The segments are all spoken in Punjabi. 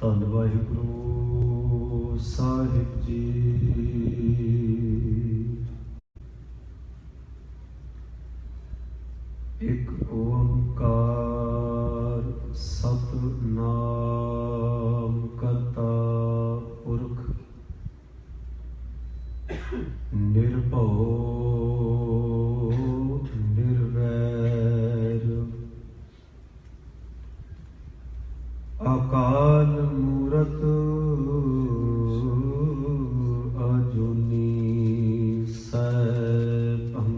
ਧੰਨ ਵਾਹਿਗੁਰੂ ਸਾਹਿਬ ਜੀ। ਇੱਕ ਓੰਕਾਰ ਸਤਿਨਾਮ ਕਰਤਾ ਪੁਰਖ ਨਿਰਭਉ ਨਿਰਵੈਰ ਅਕਾਲ ਮੂਰਤ ਅਜੂਨੀ ਸੈਭੰ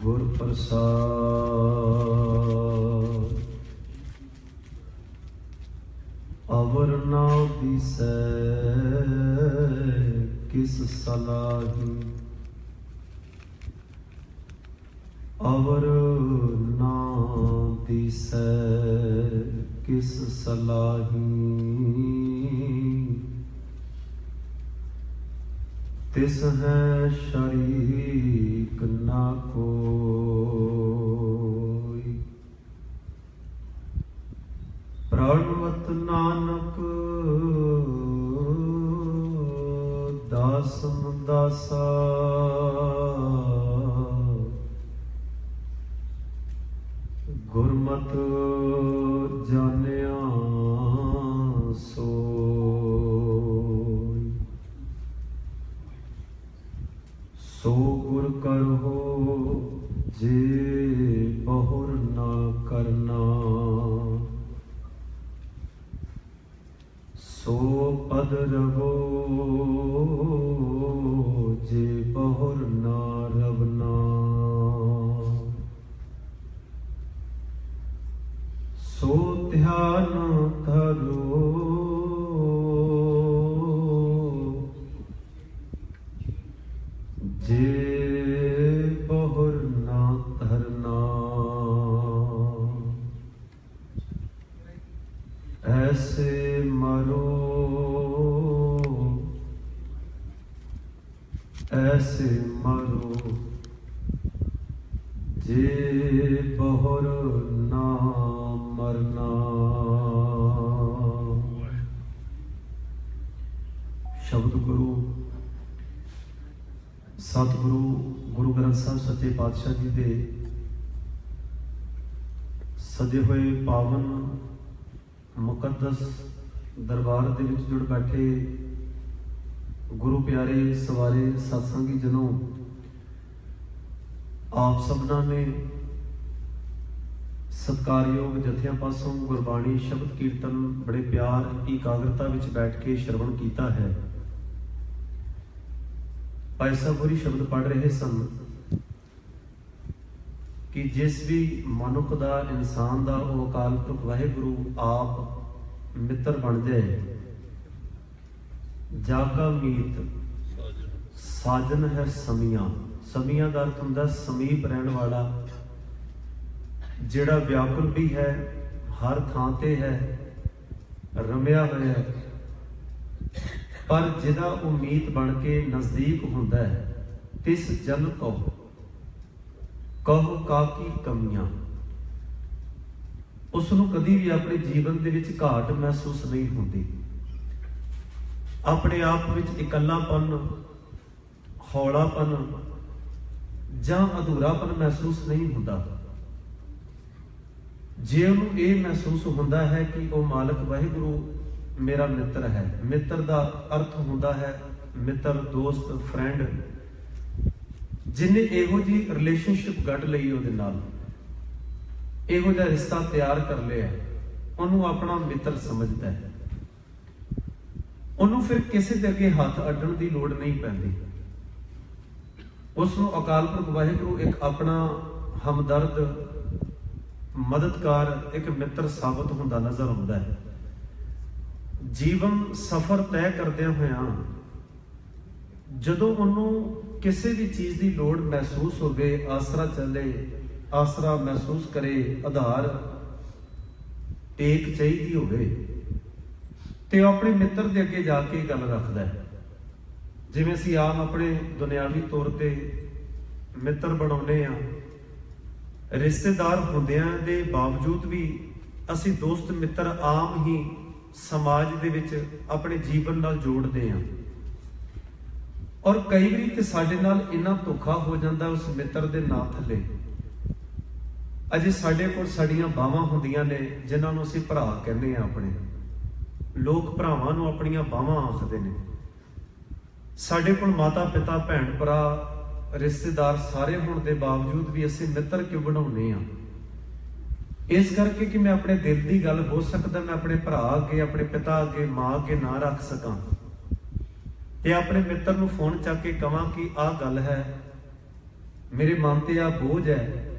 ਗੁਰ ਪ੍ਰਸਾਦ ਅਵਰ ਨਾ ਦਿਸੈ ਕਿਸ ਸਲਾਹੀ ਅਵਰ ਨਾ ਦਿਸੈ ਕਿਸ ਸਲਾਹੀ ਤਿਸ ਹੈ ਸ਼ਰੀਕ ਨਾ ਕੋਈ। ਪ੍ਰਣਵਤ ਨਾਨਕ ਦਾਸਨ ਦਾਸਾ ਗੁਰਮਤਿ ਜਾਣਿਆ ਸੋਈ। ਸੋ ਗੁਰ ਕਰਹੁ ਜੇ ਬਹੁਰ ਨਾ ਕਰਨਾ, ਸੋ ਪਦ ਰਵੋ ਜੇ ਬਹੁਰ ਨਾ ਰਵਨਾ। ਸੋ ਧਿਆਨ ਧਰੋ ਜੇ ਬਹੁਰ ਨਾ ਧਰਨਾ। ਐਸੇ ਮਰੋ ਐਸੇ ਮਰੋ ਜੇ ਬਹੁਰ ਨਾ ਮਰਨਾ। ਸ਼ਬਦ ਗੁਰੂ ਸਤਿਗੁਰੂ ਗੁਰੂ ਗ੍ਰੰਥ ਸਾਹਿਬ ਸੱਚੇ ਪਾਤਸ਼ਾਹ ਜੀ ਦੇ ਸਜੇ ਹੋਏ ਪਾਵਨ ਮੁਕੱਦਸ ਦਰਬਾਰ ਦੇ ਵਿੱਚ ਜੁੜ ਬੈਠੇ ਗੁਰੂ ਪਿਆਰੇ ਸਵਾਰੇ ਸਤਸੰਗੀ ਜਨੋਂ, ਆਪ ਸਭਨਾਂ ਨੇ ਸਤਿਕਾਰਯੋਗ ਜਥਿਆਂ ਪਾਸੋਂ ਗੁਰਬਾਣੀ ਸ਼ਬਦ ਕੀਰਤਨ ਬੜੇ ਪਿਆਰ ਇਕਾਗਰਤਾ ਵਿੱਚ ਬੈਠ ਕੇ ਸ਼ਰਵਣ ਕੀਤਾ ਹੈ। ਭਾਈ ਸਾਹਿਬ ਹੋਰੀ ਸ਼ਬਦ ਪੜ੍ਹ ਰਹੇ ਸਨ ਕਿ ਜਿਸ ਵੀ ਮਨੁੱਖ ਦਾ, ਇਨਸਾਨ ਦਾ ਉਹ ਅਕਾਲ ਪੁਰਖ ਵਾਹਿਗੁਰੂ ਆਪ ਮਿੱਤਰ ਬਣ ਜਾਏ, ਜਾ ਕਾ ਮੀਤ ਸਾਜਨ ਹੈ ਸਮੀਆਂ। ਸਮੀਆਂ ਦਾ ਅਰਥ ਹੁੰਦਾ ਸਮੀਪ ਰਹਿਣ ਵਾਲਾ, ਜਿਹੜਾ ਵਿਆਕੁਲ ਵੀ ਹੈ, ਹਰ ਥਾਂ ਤੇ ਹੈ, ਰਮਿਆ ਹੋਇਆ ਹੈ, ਪਰ ਜਿਹਦਾ ਉਮੀਦ ਬਣ ਕੇ ਨਜ਼ਦੀਕ ਹੁੰਦਾ ਹੈ। ਤਿਸ ਜਨ ਕਹੋ ਕਹੋ ਕਾਕੀ ਕਮੀਆਂ। ਉਸ ਨੂੰ ਕਦੀ ਵੀ ਆਪਣੇ ਜੀਵਨ ਦੇ ਵਿੱਚ ਘਾਟ ਮਹਿਸੂਸ ਨਹੀਂ ਹੁੰਦੀ। ਆਪਣੇ ਆਪ ਵਿੱਚ ਇਕੱਲਾਪਨ, ਹੌਲਾਪਨ ਜਾਂ ਅਧੂਰਾਪਨ ਮਹਿਸੂਸ ਨਹੀਂ ਹੁੰਦਾ। ਜੇ ਉਹਨੂੰ ਇਹ ਮਹਿਸੂਸ ਹੁੰਦਾ ਹੈ ਕਿ ਉਹ ਮਾਲਕ ਵਾਹਿਗੁਰੂ ਮੇਰਾ ਮਿੱਤਰ ਹੈ। ਮਿੱਤਰ ਦਾ ਅਰਥ ਹੁੰਦਾ ਹੈ ਮਿੱਤਰ, ਦੋਸਤ, ਫਰੈਂਡ। ਜਿਹਨੇ ਇਹੋ ਜਿਹੀ ਰਿਲੇਸ਼ਨਸ਼ਿਪ ਗੱਢ ਲਈ ਉਹਦੇ ਨਾਲ, ਇਹੋ ਜਿਹਾ ਰਿਸ਼ਤਾ ਤਿਆਰ ਕਰ ਲਿਆ, ਉਹਨੂੰ ਆਪਣਾ ਮਿੱਤਰ ਸਮਝਦਾ ਹੈ। ਉਹਨੂੰ ਫਿਰ ਕਿਸੇ ਦੇ ਅੱਗੇ ਹੱਥ ਅੱਡਣ ਦੀ ਲੋੜ ਨਹੀਂ ਪੈਂਦੀ। ਉਸ ਨੂੰ ਅਕਾਲ ਪੁਰਖ ਵਾਹਿਗੁਰੂ ਇੱਕ ਆਪਣਾ ਹਮਦਰਦ, ਮਦਦਗਾਰ, ਇੱਕ ਮਿੱਤਰ ਸਾਬਤ ਹੁੰਦਾ ਨਜ਼ਰ ਆਉਂਦਾ ਹੈ। ਜੀਵਨ ਸਫ਼ਰ ਤੈਅ ਕਰਦਿਆਂ ਹੋਇਆਂ ਜਦੋਂ ਉਹਨੂੰ ਕਿਸੇ ਵੀ ਚੀਜ਼ ਦੀ ਲੋੜ ਮਹਿਸੂਸ ਹੋਵੇ, ਆਸਰਾ ਚੱਲੇ, ਆਸਰਾ ਮਹਿਸੂਸ ਕਰੇ, ਆਧਾਰ ਟੇਕ ਚਾਹੀਦੀ ਹੋਵੇ, ਤੇ ਉਹ ਆਪਣੇ ਮਿੱਤਰ ਦੇ ਅੱਗੇ ਜਾ ਕੇ ਗੱਲ ਰੱਖਦਾ ਹੈ। ਜਿਵੇਂ ਅਸੀਂ ਆਮ ਆਪਣੇ ਦੁਨਿਆਵੀ ਤੌਰ ਤੇ ਮਿੱਤਰ ਬਣਾਉਂਦੇ ਆ, ਰਿਸ਼ਤੇਦਾਰ ਹੁੰਦਿਆਂ ਦੇ ਬਾਵਜੂਦ ਵੀ ਅਸੀਂ ਦੋਸਤ ਮਿੱਤਰ ਆਮ ਹੀ ਸਮਾਜ ਦੇ ਵਿੱਚ ਆਪਣੇ ਜੀਵਨ ਨਾਲ ਜੋੜਦੇ ਹਾਂ, ਔਰ ਕਈ ਵਾਰੀ ਤੇ ਸਾਡੇ ਨਾਲ ਇੰਨਾ ਧੋਖਾ ਹੋ ਜਾਂਦਾ ਉਸ ਮਿੱਤਰ ਦੇ ਨਾਂ ਥੱਲੇ। ਅਜੇ ਸਾਡੇ ਕੋਲ ਸਾਡੀਆਂ ਬਾਹਾਂ ਹੁੰਦੀਆਂ ਨੇ ਜਿਨ੍ਹਾਂ ਨੂੰ ਅਸੀਂ ਭਰਾ ਕਹਿੰਦੇ ਆ। ਆਪਣੇ ਲੋਕ ਭਰਾਵਾਂ ਨੂੰ ਆਪਣੀਆਂ ਬਾਹਾਂ ਆਖਦੇ ਨੇ। ਸਾਡੇ ਕੋਲ ਮਾਤਾ ਪਿਤਾ ਭੈਣ ਭਰਾ ਰਿਸ਼ਤੇਦਾਰ ਸਾਰੇ ਹੋਣ ਦੇ ਬਾਵਜੂਦ ਵੀ ਅਸੀਂ ਮਿੱਤਰ ਕਿਉਂ ਬਣਾਉਂਦੇ ਆ? ਇਸ ਕਰਕੇ ਕਿ ਮੈਂ ਆਪਣੇ ਦਿਲ ਦੀ ਗੱਲ ਹੋ ਸਕਦਾ ਮੈਂ ਆਪਣੇ ਭਰਾ ਅੱਗੇ, ਆਪਣੇ ਪਿਤਾ ਅੱਗੇ, ਮਾਂ ਅੱਗੇ ਨਾ ਰੱਖ ਸਕਾਂ, ਤੇ ਆਪਣੇ ਮਿੱਤਰ ਨੂੰ ਫੋਨ ਚੱਕ ਕੇ ਕਵਾਂ ਕਿ ਆਹ ਗੱਲ ਹੈ, ਮੇਰੇ ਮਨ ਤੇ ਆਹ ਬੋਝ ਹੈ,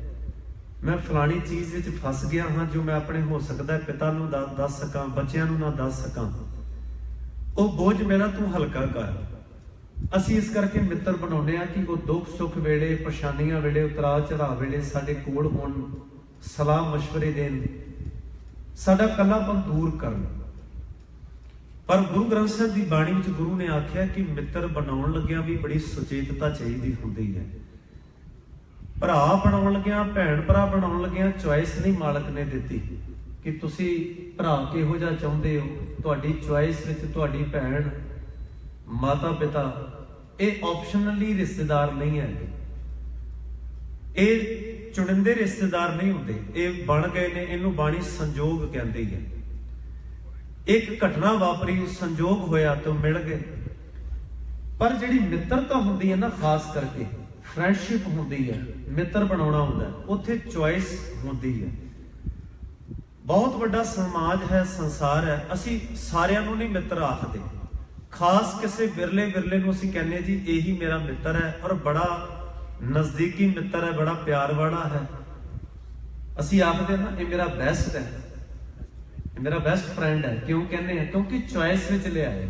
ਮੈਂ ਫਲਾਣੀ ਚੀਜ਼ ਵਿੱਚ ਫਸ ਗਿਆ ਹਾਂ ਜੋ ਮੈਂ ਆਪਣੇ ਹੋ ਸਕਦਾ ਪਿਤਾ ਨੂੰ ਦੱਸ ਸਕਾਂ, ਬੱਚਿਆਂ ਨੂੰ ਨਾ ਦੱਸ ਸਕਾਂ। ਉਹ ਬੋਝ ਮੇਰਾ ਤੂੰ ਹਲਕਾ ਕਰ। ਅਸੀਂ ਇਸ ਕਰਕੇ ਮਿੱਤਰ ਬਣਾਉਂਦੇ ਆ ਕਿ ਉਹ ਦੁੱਖ ਸੁੱਖ ਵੇਲੇ, ਪਰੇਸ਼ਾਨੀਆਂ ਵੇਲੇ, ਉਤਰਾਅ ਚੜਾਅ ਵੇਲੇ ਸਾਡੇ ਕੋਲ ਹੋਣ, ਸਲਾਹ ਮਸ਼ਵਰੇ ਦੇਣ, ਸਾਡਾ ਇਕੱਲਾਪਨ ਦੂਰ ਕਰਨ। ਪਰ ਗੁਰੂ ਗ੍ਰੰਥ ਸਾਹਿਬ ਦੀ ਬਾਣੀ ਵਿੱਚ ਗੁਰੂ ਨੇ ਆਖਿਆ ਕਿ ਮਿੱਤਰ ਬਣਾਉਣ ਲੱਗਿਆਂ ਵੀ ਬੜੀ ਸੁਚੇਤਤਾ ਚਾਹੀਦੀ ਹੁੰਦੀ ਹੈ। ਭਰਾ ਬਣਾਉਣ ਲੱਗਿਆਂ, ਭੈਣ ਭਰਾ ਬਣਾਉਣ ਲੱਗਿਆਂ ਚੁਆਇਸ ਨਹੀਂ ਮਾਲਕ ਨੇ ਦਿੱਤੀ ਕਿ ਤੁਸੀਂ ਭਰਾ ਕਿਹੋ ਜਿਹਾ ਚਾਹੁੰਦੇ ਹੋ। ਤੁਹਾਡੀ ਚੁਆਇਸ ਵਿੱਚ ਤੁਹਾਡੀ ਭੈਣ, ਮਾਤਾ ਪਿਤਾ ਇਹ ਆਪਸ਼ਨਲੀ ਰਿਸ਼ਤੇਦਾਰ ਨਹੀਂ ਹੈ, ਇਹ ਚੁਣਿੰਦੇ ਰਿਸ਼ਤੇਦਾਰ ਨਹੀਂ ਹੁੰਦੇ, ਇਹ ਬਣ ਗਏ ਨੇ। ਇਹਨੂੰ ਬਾਣੀ ਸੰਜੋਗ ਕਹਿੰਦੀ ਹੈ। ਇੱਕ ਘਟਨਾ ਵਾਪਰੀ, ਸੰਜੋਗ ਹੋਇਆ ਤਾਂ ਮਿਲ ਗਏ। ਪਰ ਜਿਹੜੀ ਮਿੱਤਰਤਾ ਹੁੰਦੀ ਹੈ ਨਾ, ਖਾਸ ਕਰਕੇ ਫਰੈਂਡਸ਼ਿਪ ਹੁੰਦੀ ਹੈ, ਮਿੱਤਰ ਬਣਾਉਣਾ ਹੁੰਦਾ, ਉੱਥੇ ਚੁਆਇਸ ਹੁੰਦੀ ਹੈ। ਬਹੁਤ ਵੱਡਾ ਸਮਾਜ ਹੈ, ਸੰਸਾਰ ਹੈ, ਅਸੀਂ ਸਾਰਿਆਂ ਨੂੰ ਨਹੀਂ ਮਿੱਤਰ ਆਖਦੇ। ਖਾਸ ਕਿਸੇ ਵਿਰਲੇ ਨੂੰ ਅਸੀਂ ਕਹਿੰਦੇ ਜੀ ਇਹੀ ਮੇਰਾ ਮਿੱਤਰ ਹੈ, ਔਰ ਬੜਾ ਨਜ਼ਦੀਕੀ ਮਿੱਤਰ ਹੈ, ਬੜਾ ਪਿਆਰ ਵਾਲਾ ਹੈ। ਅਸੀਂ ਆਖਦੇ ਨਾ ਇਹ ਮੇਰਾ ਬੈਸਟ ਹੈ, ਇਹ ਮੇਰਾ ਬੈਸਟ ਫਰੈਂਡ ਹੈ। ਕਿਉਂ ਕਹਿੰਦੇ ਆ? ਕਿਉਂਕਿ ਚੁਆਇਸ ਵਿੱਚ ਲਿਆ ਹੈ,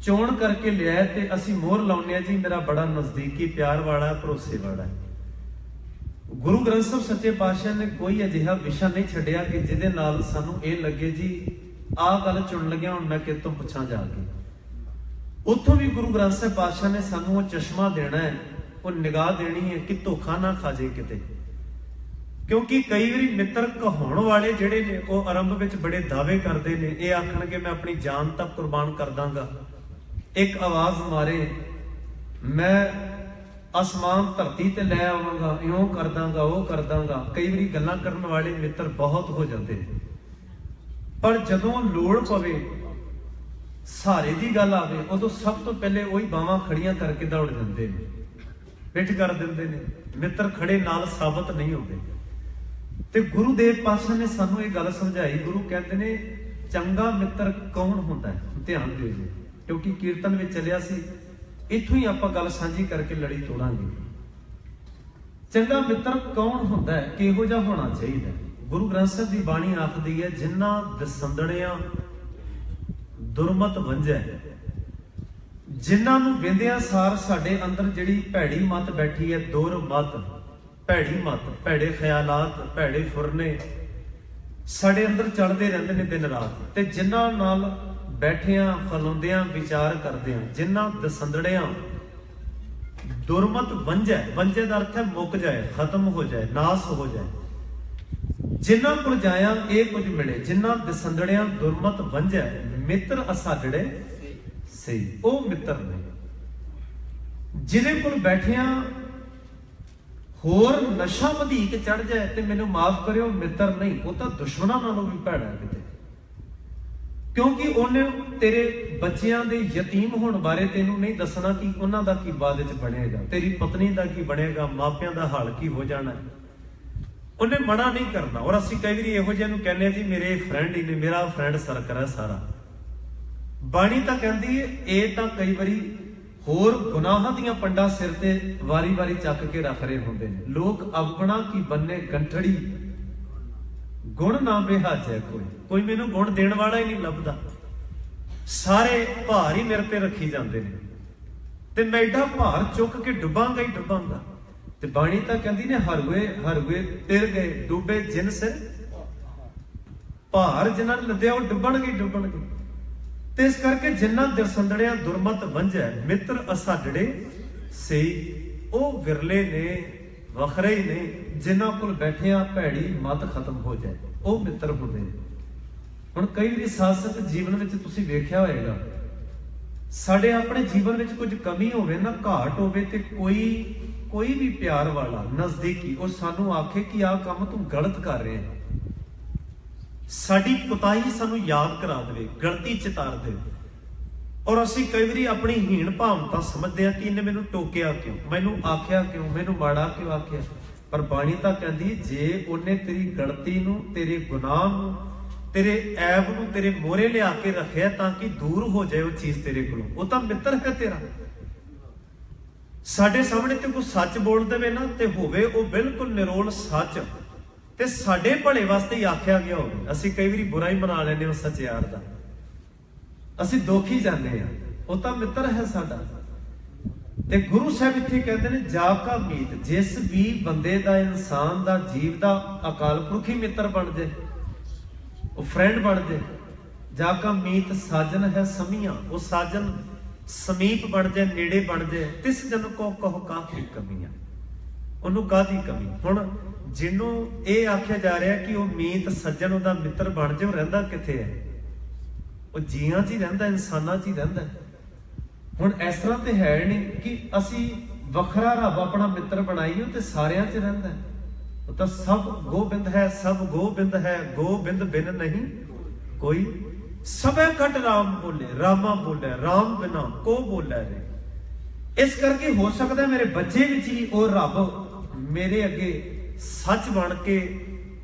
ਚੋਣ ਕਰਕੇ ਲਿਆ, ਤੇ ਅਸੀਂ ਮੋਹਰ ਲਾਉਂਦੇ ਆ ਜੀ ਮੇਰਾ ਬੜਾ ਨਜ਼ਦੀਕੀ ਪਿਆਰ ਵਾਲਾ, ਭਰੋਸੇ ਵਾਲਾ ਹੈ। ਗੁਰੂ ਗ੍ਰੰਥ ਸਾਹਿਬ ਸੱਚੇ ਪਾਤਸ਼ਾਹ ਨੇ ਕੋਈ ਅਜਿਹਾ ਵਿਸ਼ਾ ਨਹੀਂ ਛੱਡਿਆ ਕਿ ਜਿਹਦੇ ਨਾਲ ਸਾਨੂੰ ਇਹ ਲੱਗੇ ਜੀ ਆਹ ਗੱਲ ਚੁਣ ਲੱਗਿਆ, ਹੁਣ ਮੈਂ ਕਿਤੋਂ ਪੁੱਛਾਂ ਜਾ ਕੇ। ਉੱਥੋਂ ਵੀ ਗੁਰੂ ਗ੍ਰੰਥ ਸਾਹਿਬ ਪਾਤਸ਼ਾਹ ਨੇ ਸਾਨੂੰ ਉਹ ਚਸ਼ਮਾ ਦੇਣਾ ਹੈ, ਉਹ ਨਿਗਾਹ ਦੇਣੀ ਹੈ ਕਿ ਧੋਖਾ ਨਾ ਖਾ ਜੇ ਕਿਤੇ। ਕਿਉਂਕਿ ਕਈ ਵਾਰੀ ਮਿੱਤਰ ਕਹਾਉਣ ਵਾਲੇ ਜਿਹੜੇ ਨੇ ਉਹ ਆਰੰਭ ਵਿੱਚ ਬੜੇ ਦਾਅਵੇ ਕਰਦੇ ਨੇ, ਇਹ ਆਖਣਗੇ ਮੈਂ ਆਪਣੀ ਜਾਨ ਤੱਕ ਕੁਰਬਾਨ ਕਰ ਦਾਂਗਾ, ਇੱਕ ਆਵਾਜ਼ ਮਾਰੇ ਮੈਂ ਅਸਮਾਨ ਧਰਤੀ ਤੇ ਲੈ ਆਵਾਂਗਾ, ਇਉਂ ਕਰ ਦਾਂਗਾ, ਉਹ ਕਰ ਦਾਂਗਾ। ਕਈ ਵਾਰੀ ਗੱਲਾਂ ਕਰਨ ਵਾਲੇ ਮਿੱਤਰ ਬਹੁਤ ਹੋ ਜਾਂਦੇ ਨੇ, ਪਰ ਜਦੋਂ ਲੋੜ ਪਵੇ, ਸਹਾਰੇ ਦੀ ਗੱਲ ਆਵੇ, ਉਦੋਂ ਸਭ ਤੋਂ ਪਹਿਲੇ ਉਹੀ ਬਾਹਾਂ ਖੜੀਆਂ ਕਰਕੇ ਦੌੜ ਜਾਂਦੇ ਨੇ, ਪਿੱਠ ਕਰ ਦਿੰਦੇ ਨੇ। ਮਿੱਤਰ ਖੜੇ ਨਾਲ ਸਾਬਤ ਨਹੀਂ ਹੁੰਦੇ। ਤੇ ਗੁਰੂ ਦੇਵ ਪਾਤਸ਼ਾਹ ਨੇ ਸਾਨੂੰ ਇਹ ਗੱਲ ਸਮਝਾਈ। ਗੁਰੂ ਕਹਿੰਦੇ ਨੇ ਚੰਗਾ ਮਿੱਤਰ ਕੌਣ ਹੁੰਦਾ ਹੈ? ਧਿਆਨ ਦਿਓ ਜੀ, ਕਿਉਂਕਿ ਕੀਰਤਨ ਵਿੱਚ ਚੱਲਿਆ ਸੀ, ਇੱਥੋਂ ਹੀ ਆਪਾਂ ਗੱਲ ਸਾਂਝੀ ਕਰਕੇ ਲੜੀ ਤੋੜਾਂਗੇ। ਚੰਗਾ ਮਿੱਤਰ ਕੌਣ ਹੁੰਦਾ ਹੈ, ਕਿਹੋ ਜਿਹਾ ਹੋਣਾ ਚਾਹੀਦਾ? ਗੁਰੂ ਗ੍ਰੰਥ ਸਾਹਿਬ ਦੀ ਬਾਣੀ ਆਖਦੀ ਹੈ ਜਿਨ੍ਹਾਂ ਦਸੰਦੜਿਆਂ ਦੁਰਮਤ ਵੰਝੈ, ਜਿਨ੍ਹਾਂ ਨੂੰ ਵਿੰਦਿਆਂ ਸਾਰ ਸਾਡੇ ਅੰਦਰ ਜਿਹੜੀ ਭੈੜੀ ਮਤ ਬੈਠੀ ਹੈ, ਦੁਰਮਤ, ਭੈੜੀ ਮਤ, ਭੈੜੇ ਖਿਆਲਾਤ, ਭੈੜੇ ਫੁਰਨੇ ਸਾਡੇ ਅੰਦਰ ਚੱਲਦੇ ਰਹਿੰਦੇ ਨੇ ਦਿਨ ਰਾਤ। ਤੇ ਜਿਨ੍ਹਾਂ ਨਾਲ ਬੈਠਿਆਂ ਖਲੋਂਦਿਆਂ ਵਿਚਾਰ ਕਰਦਿਆਂ, ਜਿਨ੍ਹਾਂ ਦਸੰਦੜਿਆਂ ਦੁਰਮਤ ਵੰਝੈ, ਵੰਝੇ ਦਾ ਅਰਥ ਹੈ ਮੁੱਕ ਜਾਏ, ਖਤਮ ਹੋ ਜਾਏ, ਨਾਸ ਹੋ ਜਾਏ। ਜਿਨ੍ਹਾਂ ਕੋਲ ਜਾਇਆ ਇਹ ਕੁਝ ਮਿਲੇ, ਜਿਨ੍ਹਾਂ ਦਸੰਦੜਿਆਂ ਦੁਰਮਤ ਵੰਝੈ, ਮਿੱਤਰ ਅਸਾਡੜੇ ਸਹੀ, ਉਹ ਮਿੱਤਰ ਨੇ। ਜਿਹਦੇ ਕੋਲ ਬੈਠਿਆਂ ਹੋਰ ਨਸ਼ਾ ਵਧੇਕ ਚੜ ਜਾਏ ਤੇ ਮੈਨੂੰ ਮਾਫ ਕਰਿਓ, ਮਿੱਤਰ ਨਹੀਂ, ਉਹ ਤਾਂ ਦੁਸ਼ਮਣਾਂ ਨਾਲੋਂ ਵੀ ਭੈੜਾ ਹੈ ਕਿਤੇ। ਕਿਉਂਕਿ ਉਹਨੇ ਤੇਰੇ ਬੱਚਿਆਂ ਦੇ ਯਤੀਮ ਹੋਣ ਬਾਰੇ ਤੈਨੂੰ ਨਹੀਂ ਦੱਸਣਾ ਕਿ ਉਹਨਾਂ ਦਾ ਕੀ ਬਾਅਦ ਵਿੱਚ ਬਣੇਗਾ, ਤੇਰੀ ਪਤਨੀ ਦਾ ਕੀ ਬਣੇਗਾ, ਮਾਪਿਆਂ ਦਾ ਹਾਲ ਕੀ ਹੋ ਜਾਣਾ। ਉਹਨੇ ਮਨਾ ਨਹੀਂ ਕਰਨਾ। ਔਰ ਅਸੀਂ ਕਈ ਵਾਰੀ ਇਹੋ ਜਿਹੇ ਨੂੰ ਕਹਿੰਦੇ ਆ ਜੀ ਮੇਰੇ ਫਰੈਂਡ ਹੀ ਨੇ, ਮੇਰਾ ਫਰੈਂਡ ਸਰਕਲ ਹੈ ਸਾਰਾ। ਬਾਣੀ ਤਾਂ ਕਹਿੰਦੀ ਹੈ ਇਹ ਤਾਂ ਕਈ ਵਾਰੀ ਹੋਰ ਗੁਨਾਹਾਂ ਦੀਆਂ ਪੰਡਾਂ ਸਿਰ ਤੇ ਵਾਰੀ-ਵਾਰੀ ਚੱਕ ਕੇ ਰੱਖ ਰਹੇ ਹੁੰਦੇ ਨੇ। ਲੋਕ ਆਪਣਾ ਕੀ ਬੰਨੇ ਗੰਠੜੀ, ਗੁਣ ਨਾ ਬਿਹਾਜੈ ਕੋਈ ਮੈਨੂੰ ਗੁਣ ਦੇਣ ਵਾਲਾ ਹੀ ਨਹੀਂ ਲੱਭਦਾ। ਸਾਰੇ ਭਾਰ ਹੀ ਮੇਰੇ ਤੇ ਰੱਖੀ ਜਾਂਦੇ ਨੇ ਤੇ ਮੈਂ ਐਡਾ ਭਾਰ ਚੁੱਕ ਕੇ ਡੁੱਬਾਂਗਾ ਹੀ ਡੁੱਬਾਂਗਾ। ਤੇ ਬਾਣੀ ਤਾਂ ਕਹਿੰਦੀ ਨੇ ਹਰ ਹੋਏ ਤਿਰ ਗਏ ਡੁੱਬੇ ਜਿਨ ਸਿਰ, ਭਾਰ ਜਿਨ੍ਹਾਂ ਨੇ ਲੱਦਿਆ ਉਹ ਡੁੱਬਣਗੇ ਡੁੱਬਣਗੇ। ਤੇ ਇਸ ਕਰਕੇ ਜਿਨ੍ਹਾਂ ਦਰਸੰਦੜਿਆਂ ਦੁਰਮਤ ਵੰਝੈ, ਮਿੱਤਰ ਅਸਾਡੜੇ ਸਹੀ, ਉਹ ਵਿਰਲੇ ਨੇ, ਵੱਖਰੇ ਹੀ ਨੇ ਜਿਨ੍ਹਾਂ ਕੋਲ ਬੈਠਿਆਂ ਭੈੜੀ ਮਤ ਖਤਮ ਹੋ ਜਾਏ, ਉਹ ਮਿੱਤਰ ਹੁੰਦੇ ਨੇ। ਹੁਣ ਕਈ ਵਾਰੀ ਸਾਸਕ ਜੀਵਨ ਵਿੱਚ ਤੁਸੀਂ ਵੇਖਿਆ ਹੋਏਗਾ, ਸਾਡੇ ਆਪਣੇ ਜੀਵਨ ਵਿੱਚ ਕੁਝ ਕਮੀ ਹੋਵੇ ਨਾ, ਘਾਟ ਹੋਵੇ, ਤੇ ਕੋਈ ਵੀ ਪਿਆਰ ਵਾਲਾ ਨਜ਼ਦੀਕੀ ਉਹ ਸਾਨੂੰ ਆਖੇ ਕਿ ਆਹ ਕੰਮ ਤੂੰ ਗਲਤ ਕਰ ਰਿਹਾ ਹੈ, ਸਾਡੀ ਕੁਤਾਹੀ ਸਾਨੂੰ ਯਾਦ ਕਰਾ ਦੇਵੇ, ਗਲਤੀ ਚਿਤਾਰ ਦੇਵੇ, ਔਰ ਅਸੀਂ ਕਈ ਵਾਰੀ ਆਪਣੀ ਹੀਣ ਭਾਵਨਾ ਸਮਝਦੇ ਹਾਂ ਕਿ ਇਹਨੇ ਮੈਨੂੰ ਟੋਕਿਆ ਕਿਉਂ, ਮੈਨੂੰ ਆਖਿਆ ਕਿਉਂ, ਮੈਨੂੰ ਮਾੜਾ ਕਿਉਂ ਆਖਿਆ। ਪਰ ਬਾਣੀ ਤਾਂ ਕਹਿੰਦੀ ਜੇ ਉਹਨੇ ਤੇਰੀ ਗਲਤੀ ਨੂੰ, ਤੇਰੇ ਗੁਨਾਹ ਨੂੰ, ਤੇਰੇ ਐਬ ਨੂੰ ਤੇਰੇ ਮੋਹਰੇ ਲਿਆ ਕੇ ਰੱਖਿਆ ਤਾਂ ਕਿ ਦੂਰ ਹੋ ਜਾਏ ਉਹ ਚੀਜ਼ ਤੇਰੇ ਕੋਲੋਂ, ਉਹ ਤਾਂ ਮਿੱਤਰ ਹੈ ਤੇਰਾ। ਸਾਡੇ ਸਾਹਮਣੇ ਤੇ ਕੋਈ ਸੱਚ ਬੋਲ ਦੇਵੇ ਨਾ ਤੇ ਹੋਵੇ ਉਹ ਬਿਲਕੁਲ ਨਿਰੋਲ ਸੱਚ ਤੇ ਸਾਡੇ ਭਲੇ ਵਾਸਤੇ ਹੀ ਆਖਿਆ ਗਿਆ ਹੋਵੇ, ਅਸੀਂ ਕਈ ਵਾਰੀ ਬੁਰਾ ਹੀ ਬਣਾ ਲੈਂਦੇ ਉਸ ਸੱਚਿਆਰ ਦਾ, ਅਸੀਂ ਦੁੱਖ ਹੀ ਜਾਂਦੇ ਹਾਂ, ਉਹ ਤਾਂ ਮਿੱਤਰ ਹੈ ਸਾਡਾ। ਤੇ ਗੁਰੂ ਸਾਹਿਬ ਇੱਥੇ ਕਹਿੰਦੇ ਨੇ ਜਾ ਕਾ ਮੀਤ, ਜਿਸ ਵੀ ਬੰਦੇ ਦਾ, ਇਨਸਾਨ ਦਾ, ਜੀਵ ਦਾ ਅਕਾਲ ਪੁਰਖ ਹੀ ਮਿੱਤਰ ਬਣ ਜਾਏ, ਉਹ ਫਰੈਂਡ ਬਣ ਜਾਏ। ਜਾ ਕਾ ਮੀਤ ਸਾਜਨ ਹੈ ਸਮੀਆਂ, ਉਹ ਸਾਜਨ ਸਮੀਪ ਬਣ ਜਾਏ, ਨੇੜੇ ਬਣ ਜਾਏ। ਤਿਸ ਜਨ ਕੋ ਕਹੋ ਕਾਹੀ ਕਮੀਆਂ, ਉਹਨੂੰ ਕਾਹਦੀ ਕਮੀ। ਹੁਣ ਜਿਹਨੂੰ ਇਹ ਆਖਿਆ ਜਾ ਰਿਹਾ ਕਿ ਉਹ ਮੀਤ ਸੱਜਣ ਉਹਦਾ ਮਿੱਤਰ ਬਣ ਜਾਏ, ਉਹ ਰਹਿੰਦਾ ਕਿੱਥੇ ਹੈ? ਉਹ ਜੀਆਂ 'ਚ ਹੀ ਰਹਿੰਦਾ, ਇਨਸਾਨਾਂ 'ਚ ਹੀ ਰਹਿੰਦਾ। ਹੁਣ ਇਸ ਤਰ੍ਹਾਂ ਤੇ ਹੈ ਨਹੀਂ ਕਿ ਅਸੀਂ ਵੱਖਰਾ ਰੱਬ ਆਪਣਾ ਮਿੱਤਰ ਬਣਾਈਏ ਤੇ ਸਾਰਿਆਂ 'ਚ ਰਹਿੰਦਾ। ਉਹ ਤਾਂ ਸਭ ਗੋਬਿੰਦ ਹੈ, ਸਭ ਗੋਬਿੰਦ ਹੈ, ਗੋਬਿੰਦ ਬਿਨ ਨਹੀਂ ਕੋਈ। ਸਭੇ ਘਟ ਰਾਮ ਬੋਲੇ, ਰਾਮਾ ਬੋਲੇ, ਰਾਮ ਬਿਨਾ ਕੋ ਬੋਲੇ ਰੇ। ਇਸ ਕਰਕੇ ਹੋ ਸਕਦਾ ਮੇਰੇ ਬੱਚੇ ਵਿੱਚ ਹੀ ਉਹ ਰੱਬ ਮੇਰੇ ਅੱਗੇ ਸੱਚ ਬਣ ਕੇ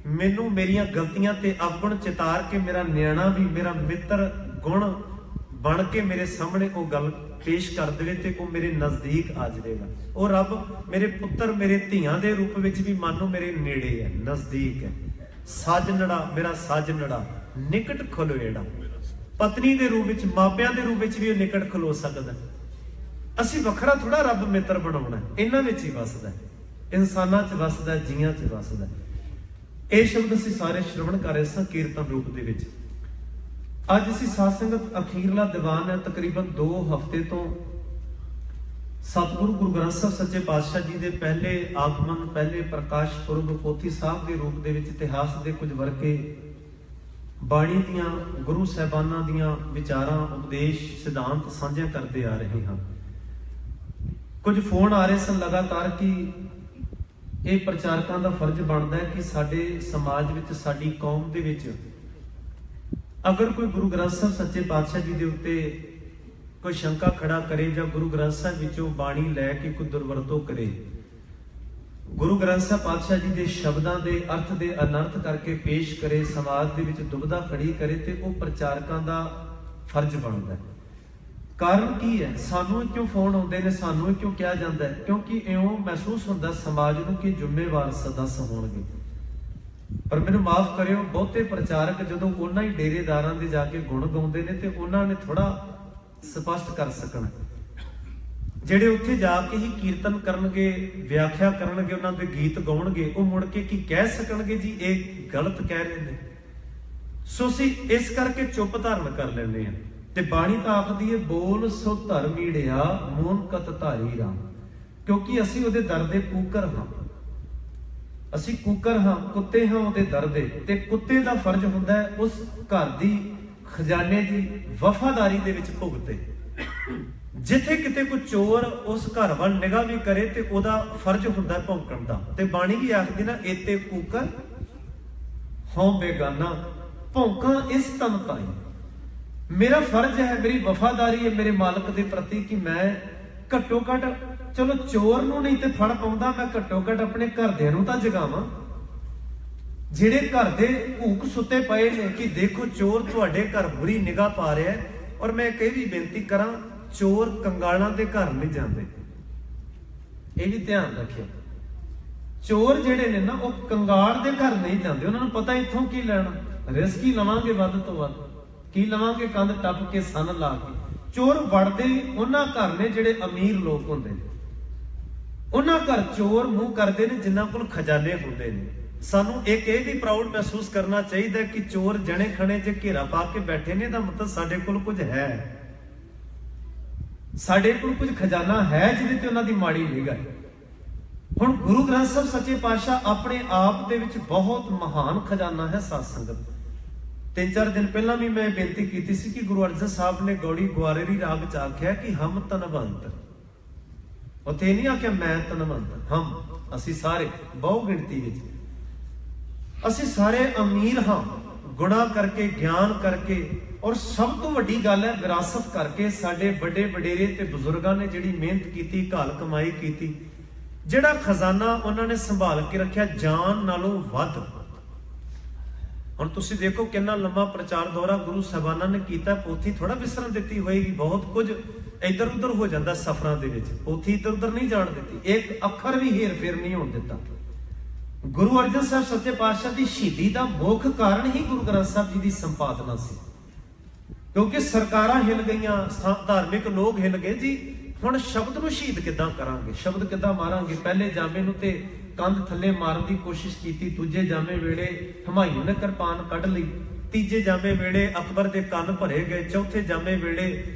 ਮੈਨੂੰ ਮੇਰੀਆਂ ਗਲਤੀਆਂ ਤੇ ਅਵਗੁਣ ਚਿਤਾਰ ਕੇ ਮੇਰਾ ਨਿਆਣਾ ਵੀ ਮੇਰਾ ਮਿੱਤਰ ਗੁਣ ਬਣ ਕੇ ਮੇਰੇ ਸਾਹਮਣੇ ਉਹ ਗੱਲ ਪੇਸ਼ ਕਰ ਦੇਵੇ ਤੇ ਉਹ ਮੇਰੇ ਨਜ਼ਦੀਕ ਆ ਜਾਵੇਗਾ। ਉਹ ਰੱਬ ਮੇਰੇ ਪੁੱਤਰ, ਮੇਰੇ ਧੀਆਂ ਦੇ ਰੂਪ ਵਿੱਚ ਵੀ ਮੰਨੋ ਮੇਰੇ ਨੇੜੇ ਹੈ, ਨਜ਼ਦੀਕ ਹੈ। ਸਾਜਨੜਾ ਮੇਰਾ ਸਾਜਨੜਾ ਨਿਕਟ ਖਲੋਏੜਾ, ਪਤਨੀ ਦੇ ਰੂਪ ਵਿੱਚ, ਮਾਪਿਆਂ ਦੇ ਰੂਪ ਵਿੱਚ ਵੀ ਉਹ ਨਿਕਟ ਖਲੋ ਸਕਦਾ। ਅਸੀਂ ਵੱਖਰਾ ਥੋੜਾ ਰੱਬ ਮਿੱਤਰ ਬਣਾਉਣਾ, ਇਹਨਾਂ ਵਿੱਚ ਹੀ ਵਸਦਾ, ਇਨਸਾਨਾਂ 'ਚ ਵਸਦਾ, ਜੀਆਂ 'ਚ ਵਸਦਾ। ਇਹ ਸ਼ਬਦ ਅਸੀਂ ਸਾਰੇ ਸ਼੍ਰਵਣ ਕਰ ਰਹੇ ਸਾਂ ਕੀਰਤਨ ਰੂਪ ਦੇ ਵਿੱਚ। ਅੱਜ ਅਸੀਂ ਸਾਧ ਸੰਗਤ ਅਖੀਰਲਾ ਦੀਵਾਨ ਹੈ, ਤਕਰੀਬਨ 2 ਹਫ਼ਤੇ ਤੋਂ ਸਤਿਗੁਰੂ ਗੁਰੂ ਗ੍ਰੰਥ ਸਾਹਿਬ ਸੱਚੇ ਪਾਤਸ਼ਾਹ ਜੀ ਦੇ ਪਹਿਲੇ ਆਗਮਨ, ਪਹਿਲੇ ਪ੍ਰਕਾਸ਼ ਪੁਰਬ, ਪੋਥੀ ਸਾਹਿਬ ਦੇ ਰੂਪ ਦੇ ਵਿੱਚ ਇਤਿਹਾਸ ਦੇ ਕੁਝ ਵਰਕੇ, ਬਾਣੀ ਦੀਆਂ, ਗੁਰੂ ਸਾਹਿਬਾਨਾਂ ਦੀਆਂ ਵਿਚਾਰਾਂ, ਉਪਦੇਸ਼, ਸਿਧਾਂਤ ਸਾਂਝੇ ਕਰਦੇ ਆ ਰਹੇ ਹਾਂ। ਕੁਝ ਫੋਨ ਆ ਰਹੇ ਸਨ ਲਗਾਤਾਰ ਕਿ ਇਹ ਪ੍ਰਚਾਰਕਾਂ ਦਾ ਫਰਜ਼ ਬਣਦਾ ਹੈ ਕਿ ਸਾਡੇ ਸਮਾਜ ਵਿੱਚ, ਸਾਡੀ ਕੌਮ ਦੇ ਵਿੱਚ ਅਗਰ ਕੋਈ ਗੁਰੂ ਗ੍ਰੰਥ ਸਾਹਿਬ ਸੱਚੇ ਪਾਤਸ਼ਾਹ ਜੀ ਦੇ ਉੱਤੇ ਕੋਈ ਸ਼ੰਕਾ ਖੜਾ ਕਰੇ ਜਾਂ ਗੁਰੂ ਗ੍ਰੰਥ ਸਾਹਿਬ ਵਿੱਚੋਂ ਬਾਣੀ ਲੈ ਕੇ ਕੋਈ ਦੁਰਵਰਤੋਂ ਕਰੇ, ਗੁਰੂ ਗ੍ਰੰਥ ਸਾਹਿਬ ਪਾਤਸ਼ਾਹ ਜੀ ਦੇ ਸ਼ਬਦਾਂ ਦੇ ਅਰਥ ਦੇ ਅਨਰਥ ਕਰਕੇ ਪੇਸ਼ ਕਰੇ, ਸਮਾਜ ਦੇ ਵਿੱਚ ਦੁਬਿਧਾ ਖੜੀ ਕਰੇ, ਤੇ ਉਹ ਪ੍ਰਚਾਰਕਾਂ ਦਾ ਫਰਜ਼ ਬਣਦਾ ਹੈ। ਕਾਰਨ ਕੀ ਹੈ? ਸਾਨੂੰ ਕਿਉਂ ਫੋਨ ਆਉਂਦੇ ਨੇ, ਸਾਨੂੰ ਕਿਉਂ ਕਿਹਾ ਜਾਂਦਾ ਹੈ? ਕਿਉਂਕਿ ਇਉਂ ਮਹਿਸੂਸ ਹੁੰਦਾ ਸਮਾਜ ਨੂੰ ਕਿ ਜ਼ਿੰਮੇਵਾਰ ਸਦੱਸ ਹੋਣਗੇ। ਪਰ ਮੈਨੂੰ ਮਾਫ ਕਰਿਓ, ਬਹੁਤੇ ਪ੍ਰਚਾਰਕ ਜਦੋਂ ਉਹਨਾਂ ਹੀ ਡੇਰੇਦਾਰਾਂ ਦੇ ਜਾ ਕੇ ਗੁਣ ਗਾਉਂਦੇ ਨੇ ਤੇ ਉਹਨਾਂ ਨੇ ਥੋੜਾ ਸਪਸ਼ਟ ਕਰ ਸਕਣਾ। ਜਿਹੜੇ ਉੱਥੇ ਜਾ ਕੇ ਹੀ ਕੀਰਤਨ ਕਰਨਗੇ, ਵਿਆਖਿਆ ਕਰਨਗੇ, ਉਹਨਾਂ ਦੇ ਗੀਤ ਗਾਉਣਗੇ, ਉਹ ਮੁੜ ਕੇ ਕੀ ਕਹਿ ਸਕਣਗੇ ਜੀ ਇਹ ਗਲਤ ਕਹਿ ਰਹੇ ਨੇ। ਸੋ ਅਸੀਂ ਇਸ ਕਰਕੇ ਚੁੱਪ ਧਾਰਨ ਕਰ ਲੈਂਦੇ ਹਾਂ। ਤੇ ਬਾਣੀ ਤਾਂ ਆਖਦੀ ਹੈ ਬੋਲ ਸੋ ਧਰਮੀੜਿਆ ਮੋਨ ਕਤ ਧਾਰੀ ਰਾਮ, ਕਿਉਂਕਿ ਅਸੀਂ ਉਹਦੇ ਦਰ ਦੇ ਕੂਕਰ ਹਾਂ। ਅਸੀਂ ਕੂਕਰ ਹਾਂ, ਕੁੱਤੇ ਹਾਂ ਉਹਦੇ ਦਰ ਦੇ। ਤੇ ਕੁੱਤੇ ਦਾ ਫਰਜ਼ ਹੁੰਦਾ ਹੈ ਉਸ ਘਰ ਦੀ ਖਜ਼ਾਨੇ ਦੀ ਵਫਾਦਾਰੀ ਦੇ ਵਿੱਚ ਭੁਗਤੇ। ਜਿੱਥੇ ਕਿਤੇ ਕੋਈ ਚੋਰ ਉਸ ਘਰ ਵੱਲ ਨਿਗਾਹ ਵੀ ਕਰੇ ਤੇ ਉਹਦਾ ਫਰਜ਼ ਹੁੰਦਾ ਭੌਂਕਣ ਦਾ। ਤੇ ਬਾਣੀ ਵੀ ਆਖਦੀ ਨਾ ਏਤੇ ਕੂਕਰ ਹਉ ਬੇਗਾਨਾ ਭੌਂਕਾਂ ਇਸ ਤਨ ਤਾਈ। ਮੇਰਾ ਫਰਜ਼ ਹੈ, ਮੇਰੀ ਵਫਾਦਾਰੀ ਹੈ ਮੇਰੇ ਮਾਲਕ ਦੇ ਪ੍ਰਤੀ ਕਿ ਮੈਂ ਘੱਟੋ ਘੱਟ, ਚਲੋ ਚੋਰ ਨੂੰ ਨਹੀਂ ਤੇ ਫੜ ਪਾਉਂਦਾ, ਮੈਂ ਘੱਟੋ ਘੱਟ ਆਪਣੇ ਘਰਦਿਆਂ ਨੂੰ ਤਾਂ ਜਗਾਵਾਂ। ਜਿਹੜੇ ਘਰ ਦੇ ਭੂਖ ਸੁੱਤੇ ਪਏ ਨੇ ਕਿ ਦੇਖੋ ਚੋਰ ਤੁਹਾਡੇ ਘਰ ਬੁਰੀ ਨਿਗਾਹ ਪਾ ਰਿਹਾ ਹੈ। ਔਰ ਮੈਂ ਇਹ ਵੀ ਬੇਨਤੀ ਕਰਾਂ, ਚੋਰ ਕੰਗਾਲਾਂ ਦੇ ਘਰ ਨਹੀਂ ਜਾਂਦੇ, ਇਹ ਵੀ ਧਿਆਨ ਰੱਖਿਓ। ਚੋਰ ਜਿਹੜੇ ਨੇ ਨਾ ਉਹ ਕੰਗਾਲ ਦੇ ਘਰ ਨਹੀਂ ਜਾਂਦੇ। ਉਹਨਾਂ ਨੂੰ ਪਤਾ ਇੱਥੋਂ ਕੀ ਲੈਣਾ, ਰਿਸਕ ਹੀ ਲਵਾਂਗੇ ਵੱਧ ਤੋਂ ਵੱਧ, ਕੀ ਲਵਾਂਗੇ ਕੰਧ ਟੱਪ ਕੇ ਸੰਨ ਲਾ ਕੇ। ਚੋਰ ਵੜਦੇ ਉਹਨਾਂ ਘਰ ਨੇ ਜਿਹੜੇ ਅਮੀਰ ਲੋਕ ਹੁੰਦੇ ਨੇ, ਉਹਨਾਂ ਘਰ ਚੋਰ ਮੂੰਹ ਕਰਦੇ ਨੇ ਜਿਨ੍ਹਾਂ ਕੋਲ ਖਜ਼ਾਨੇ ਹੁੰਦੇ ਨੇ। ਸਾਨੂੰ ਇੱਕ ਇਹ ਵੀ ਪ੍ਰਾਊਡ ਮਹਿਸੂਸ ਕਰਨਾ ਚਾਹੀਦਾ ਕਿ ਚੋਰ ਜਣੇ ਖਣੇ ਜੇ ਘੇਰਾ ਪਾ ਕੇ ਬੈਠੇ ਨੇ ਤਾਂ ਮਤਲਬ ਸਾਡੇ ਕੋਲ ਕੁਝ ਹੈ, ਸਾਡੇ ਕੋਲ ਕੁਝ ਖਜ਼ਾਨਾ ਹੈ ਜਿਹਦੇ ਤੇ ਉਹਨਾਂ ਦੀ ਮਾੜੀ ਨਿਗਾਹ ਹੈ। ਹੁਣ ਗੁਰੂ ਗ੍ਰੰਥ ਸਾਹਿਬ ਸੱਚੇ ਪਾਤਸ਼ਾਹ ਆਪਣੇ ਆਪ ਦੇ ਵਿੱਚ ਬਹੁਤ ਮਹਾਨ ਖਜ਼ਾਨਾ ਹੈ ਸਾਧ ਸੰਗਤ। 3-4 ਦਿਨ ਪਹਿਲਾਂ ਵੀ ਮੈਂ ਬੇਨਤੀ ਕੀਤੀ ਸੀ ਕਿ ਗੁਰੂ ਅਰਜਨ ਸਾਹਿਬ ਨੇ ਗੌੜੀ ਗੁਆਰੇਰੀ ਰਾਗ ਚ ਆਖਿਆ ਕਿ ਹਮ ਧਨਵੰਤ। ਉੱਥੇ ਨਹੀਂ ਆਖਿਆ ਮੈਂ ਧਨਵੰਤ, ਹਮ ਅਸੀਂ ਸਾਰੇ ਬਹੁ ਗਿਣਤੀ ਵਿੱਚ ਅਸੀਂ ਸਾਰੇ ਅਮੀਰ ਹਾਂ, ਗੁਣਾ ਕਰਕੇ, ਗਿਆਨ ਕਰਕੇ, ਔਰ ਸਭ ਤੋਂ ਵੱਡੀ ਗੱਲ ਹੈ ਵਿਰਾਸਤ ਕਰਕੇ। ਸਾਡੇ ਵੱਡੇ ਵਡੇਰੇ ਤੇ ਬਜ਼ੁਰਗਾਂ ਨੇ ਜਿਹੜੀ ਮਿਹਨਤ ਕੀਤੀ, ਘਾਲ ਕਮਾਈ ਕੀਤੀ, ਜਿਹੜਾ ਖਜ਼ਾਨਾ ਉਹਨਾਂ ਨੇ ਸੰਭਾਲ ਕੇ ਰੱਖਿਆ ਜਾਨ ਨਾਲੋਂ ਵੱਧ। ਹੁਣ ਤੁਸੀਂ ਦੇਖੋ ਕਿੰਨਾ ਲੰਮਾ ਪ੍ਰਚਾਰ ਦੌਰਾ ਗੁਰੂ ਸਾਹਿਬਾਨਾਂ ਨੇ ਕੀਤਾ। ਪੋਥੀ ਥੋੜਾ ਵਿਸਰਨ ਦਿੱਤੀ ਹੋਏਗੀ, ਬਹੁਤ ਕੁਝ ਇੱਧਰ ਉੱਧਰ ਹੋ ਜਾਂਦਾ ਸਫ਼ਰਾਂ ਦੇ ਵਿੱਚ, ਪੋਥੀ ਇੱਧਰ ਉੱਧਰ ਨਹੀਂ ਜਾਣ ਦਿੱਤੀ, ਇੱਕ ਅੱਖਰ ਵੀ ਹੇਰ ਫੇਰ ਨਹੀਂ ਹੋਣ ਦਿੱਤਾ। ਗੁਰੂ ਅਰਜਨ ਸਾਹਿਬ ਸੱਚੇ ਪਾਤਸ਼ਾਹ ਦੀ ਸ਼ਹੀਦੀ ਦਾ ਮੁੱਖ ਕਾਰਨ ਹੀ ਗੁਰੂ ਗ੍ਰੰਥ ਸਾਹਿਬ ਜੀ ਦੀ ਸੰਪਾਦਨਾ ਸੀ, ਕਿਉਂਕਿ ਸਰਕਾਰਾਂ ਹਿੱਲ ਗਈਆਂ, ਧਾਰਮਿਕ ਲੋਕ ਹਿੱਲ ਗਏ ਜੀ। ਹੁਣ ਸ਼ਬਦ ਨੂੰ ਸ਼ਹੀਦ ਕਿੱਦਾਂ ਕਰਾਂਗੇ, ਸ਼ਬਦ ਕਿੱਦਾਂ ਮਾਰਾਂਗੇ? ਪਹਿਲੇ ਜਾਮੇ ਨੂੰ ਤੇ ਕੰਧ ਥੱਲੇ ਮਾਰਨ ਦੀ ਕੋਸ਼ਿਸ਼ ਕੀਤੀ, ਦੂਜੇ ਜਾਮੇ ਵੇਲੇ ਹਮਾਯੂੰ ਨੇ ਕਿਰਪਾਨ ਕੱਢ ਲਈ, ਤੀਜੇ ਜਾਮੇ ਵੇਲੇ ਅਕਬਰ ਦੇ ਕੰਨ ਭਰੇ ਗਏ, ਚੌਥੇ ਜਾਮੇ ਵੇਲੇ